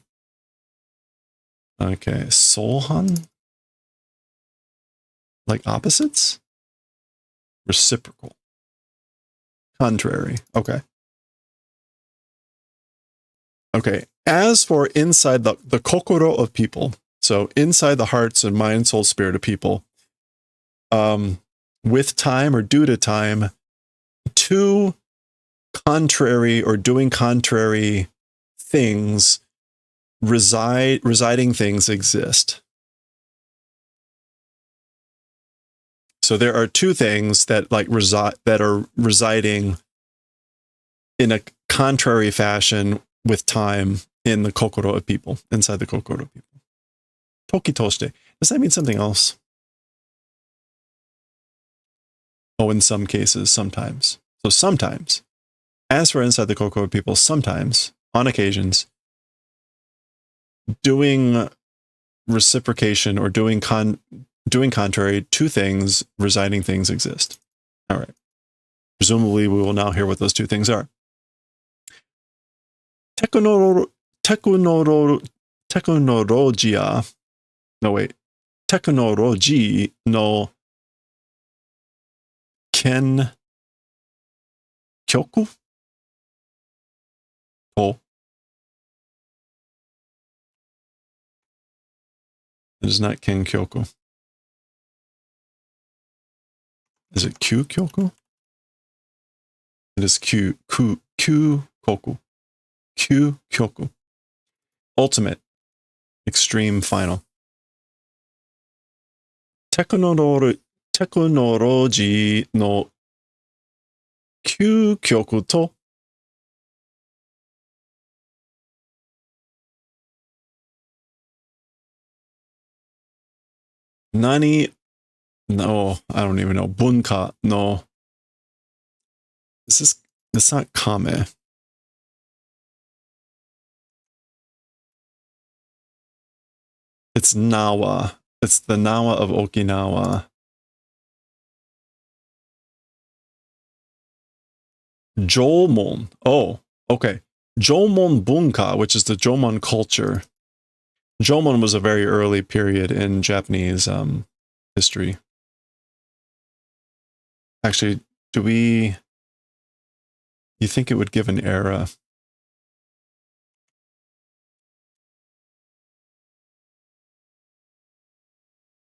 Okay, souhan? Like opposites? Reciprocal. Contrary. Okay. Okay. As for inside the kokoro of people, so inside the hearts and mind, soul, spirit of people, with time or due to time, two contrary or doing contrary things, residing things exist. So there are two things that like that are residing in a contrary fashion with time in the kokoro of people, inside the kokoro of people. Toki toshite. Does that mean something else? Oh, in some cases, sometimes. So sometimes. As for inside the kokoro of people, sometimes, on occasions, doing reciprocation or doing contrary to things, residing things exist. All right. Presumably, we will now hear what those two things are. Technologia. No, wait. Technology no ken kyoku to. It is not ken kyoku. Is it Q Kyoku? It is Q Koku. Q Kyoku. Ultimate. Extreme final. Technology no Q Kyoku to Nani. No, I don't even know. Bunka, no. It's not kame. It's Nawa. It's the Nawa of Okinawa. Jomon. Oh, okay. Jomon Bunka, which is the Jomon culture. Jomon was a very early period in Japanese history. Actually, you think it would give an era?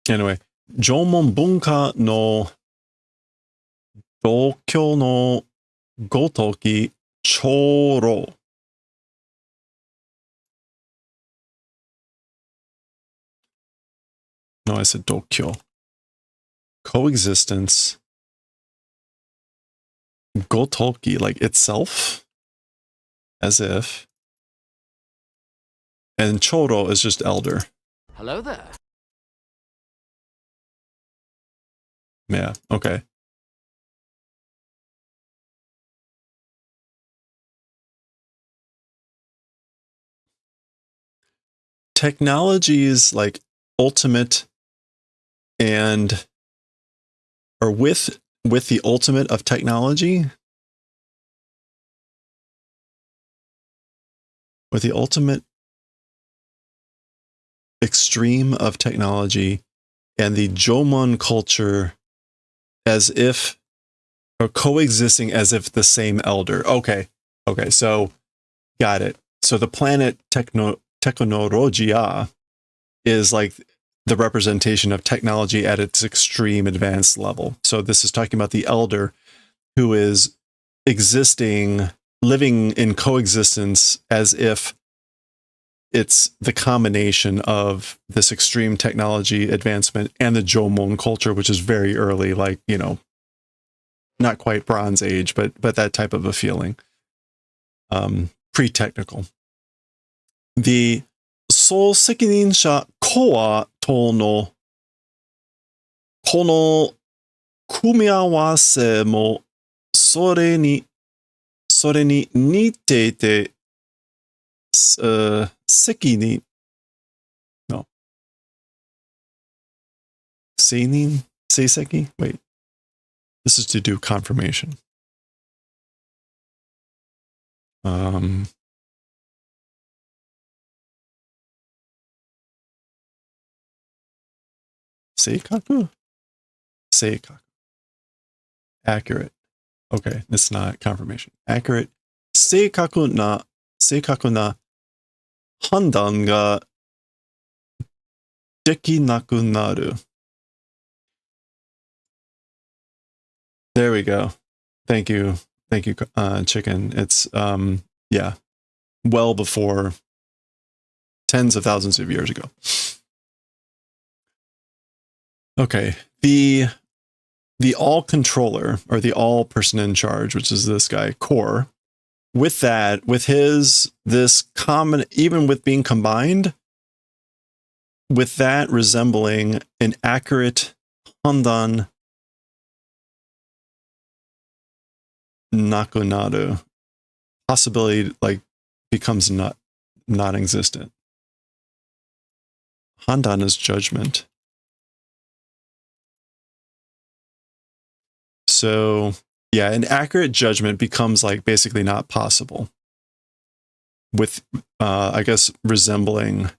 Anyway, Jomon Bunka no Dokyo no Gotoki Choro. No, I said Dokyo. Coexistence. Gotoki, like itself. As if. And Choro is just elder. Hello there. Yeah, okay. Technologies like ultimate and or with the ultimate of technology, with the ultimate extreme of technology and the Jomon culture as if, or coexisting as if the same elder. Okay. So got it. So the planet Technologia is like the representation of technology at its extreme advanced level. So this is talking about the elder who is existing, living in coexistence as if it's the combination of this extreme technology advancement and the Jomon culture, which is very early, like, you know, not quite Bronze Age, but that type of a feeling. Pre-technical. The Soul Sekininsha Koa Tono Kono Kumiawase mo Sore ni nitete Seki ni no Seinin Seiseki? Wait. This is to do confirmation. Seikaku? Seikaku. Accurate. Okay, it's not confirmation. Accurate. Seikaku na handan ga dekinaku naru. There we go. Thank you, Chicken. It's yeah, well before tens of thousands of years ago. Okay, the all controller, or the all person in charge, which is this guy, Core, with that, with this common, even with being combined, with that resembling an accurate Handan Nakunadu, possibility like becomes non-existent. Handan is judgment. So yeah, an accurate judgment becomes like basically not possible with, I guess, resembling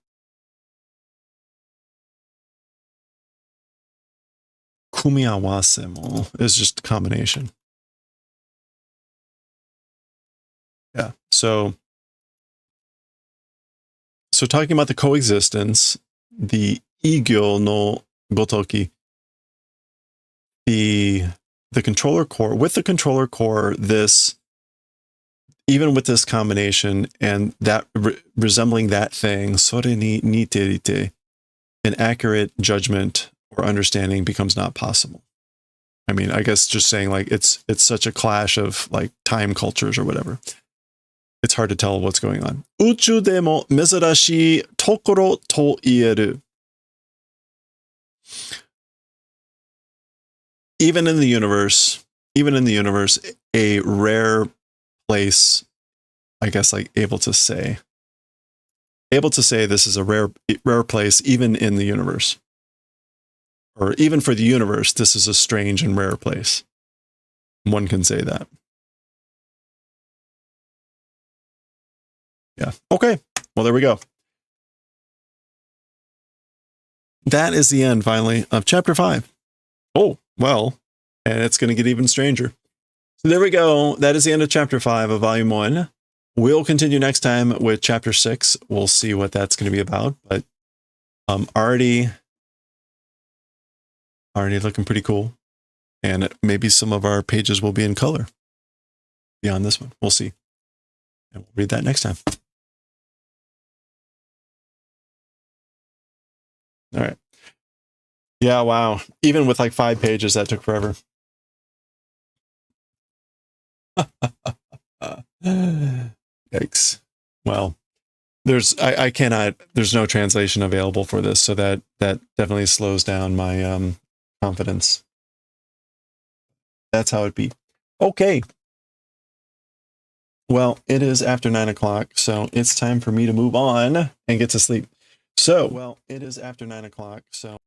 Kumiawasemo is just a combination. Yeah. So talking about the coexistence, the Igyo no Gotoki, the controller core, with the controller core, this, even with this combination and that resembling that thing, sore ni niterite, an accurate judgment or understanding becomes not possible. I mean, I guess just saying like it's such a clash of like time cultures or whatever. It's hard to tell what's going on. Uchu demo mezurashii tokoro to ieru. Even in the universe, a rare place, I guess, like able to say this is a rare place, even in the universe, or even for the universe, this is a strange and rare place. One can say that. Yeah. Okay. Well, there we go. That is the end, finally, of chapter 5. Oh, well, and it's going to get even stranger. So there we go. That is the end of chapter 5 of volume 1. We'll continue next time with chapter 6. We'll see what that's going to be about, but already looking pretty cool. And maybe some of our pages will be in color beyond this one. We'll see. And we'll read that next time. All right. Yeah, wow. Even with like 5 pages, that took forever. Yikes. Well, there's no translation available for this, so that definitely slows down my confidence. That's how it be. Okay. Well, it is after 9 o'clock, so it's time for me to move on and get to sleep. So, well, it is after 9 o'clock, so,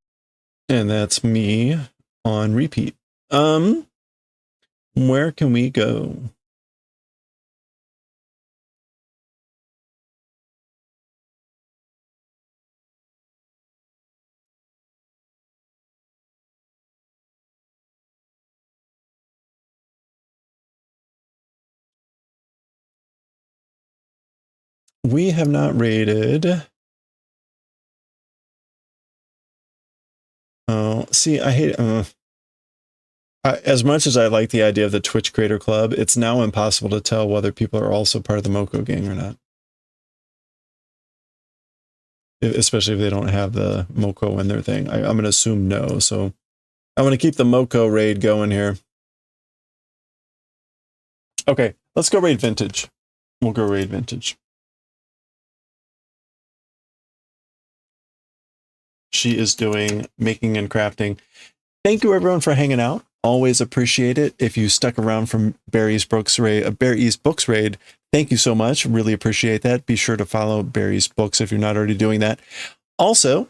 and that's me on repeat. Where can we go? we have not raided. Oh, see, I hate as much as I like the idea of the Twitch Creator Club, it's now impossible to tell whether people are also part of the Moko gang or not. Especially if they don't have the Moko in their thing. I'm going to assume no, so I'm going to keep the Moko raid going here. Okay, let's go raid Vintage. We'll go raid Vintage. She is doing making and crafting. Thank you everyone for hanging out. Always appreciate it. If you stuck around from Barry's Books raid, Barry's Books raid, thank you so much. Really appreciate that. Be sure to follow Barry's Books if you're not already doing that. Also,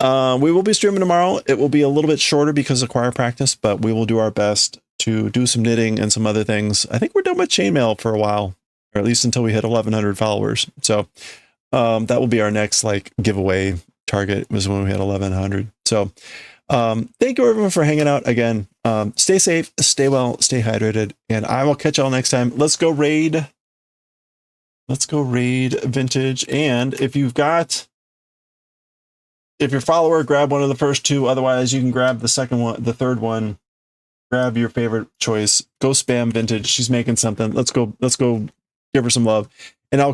we will be streaming tomorrow. It will be a little bit shorter because of choir practice, but we will do our best to do some knitting and some other things. I think we're done with chainmail for a while, or at least until we hit 1,100 followers. So that will be our next like giveaway target, was when we had 1,100. So thank you everyone for hanging out again. Stay safe, stay well, stay hydrated, and I will catch y'all next time. Let's go raid Vintage. And if your follower, grab one of the first two. Otherwise you can grab the second one, the third one. Grab your favorite choice. Go spam Vintage. She's making something. Let's go give her some love. And I'll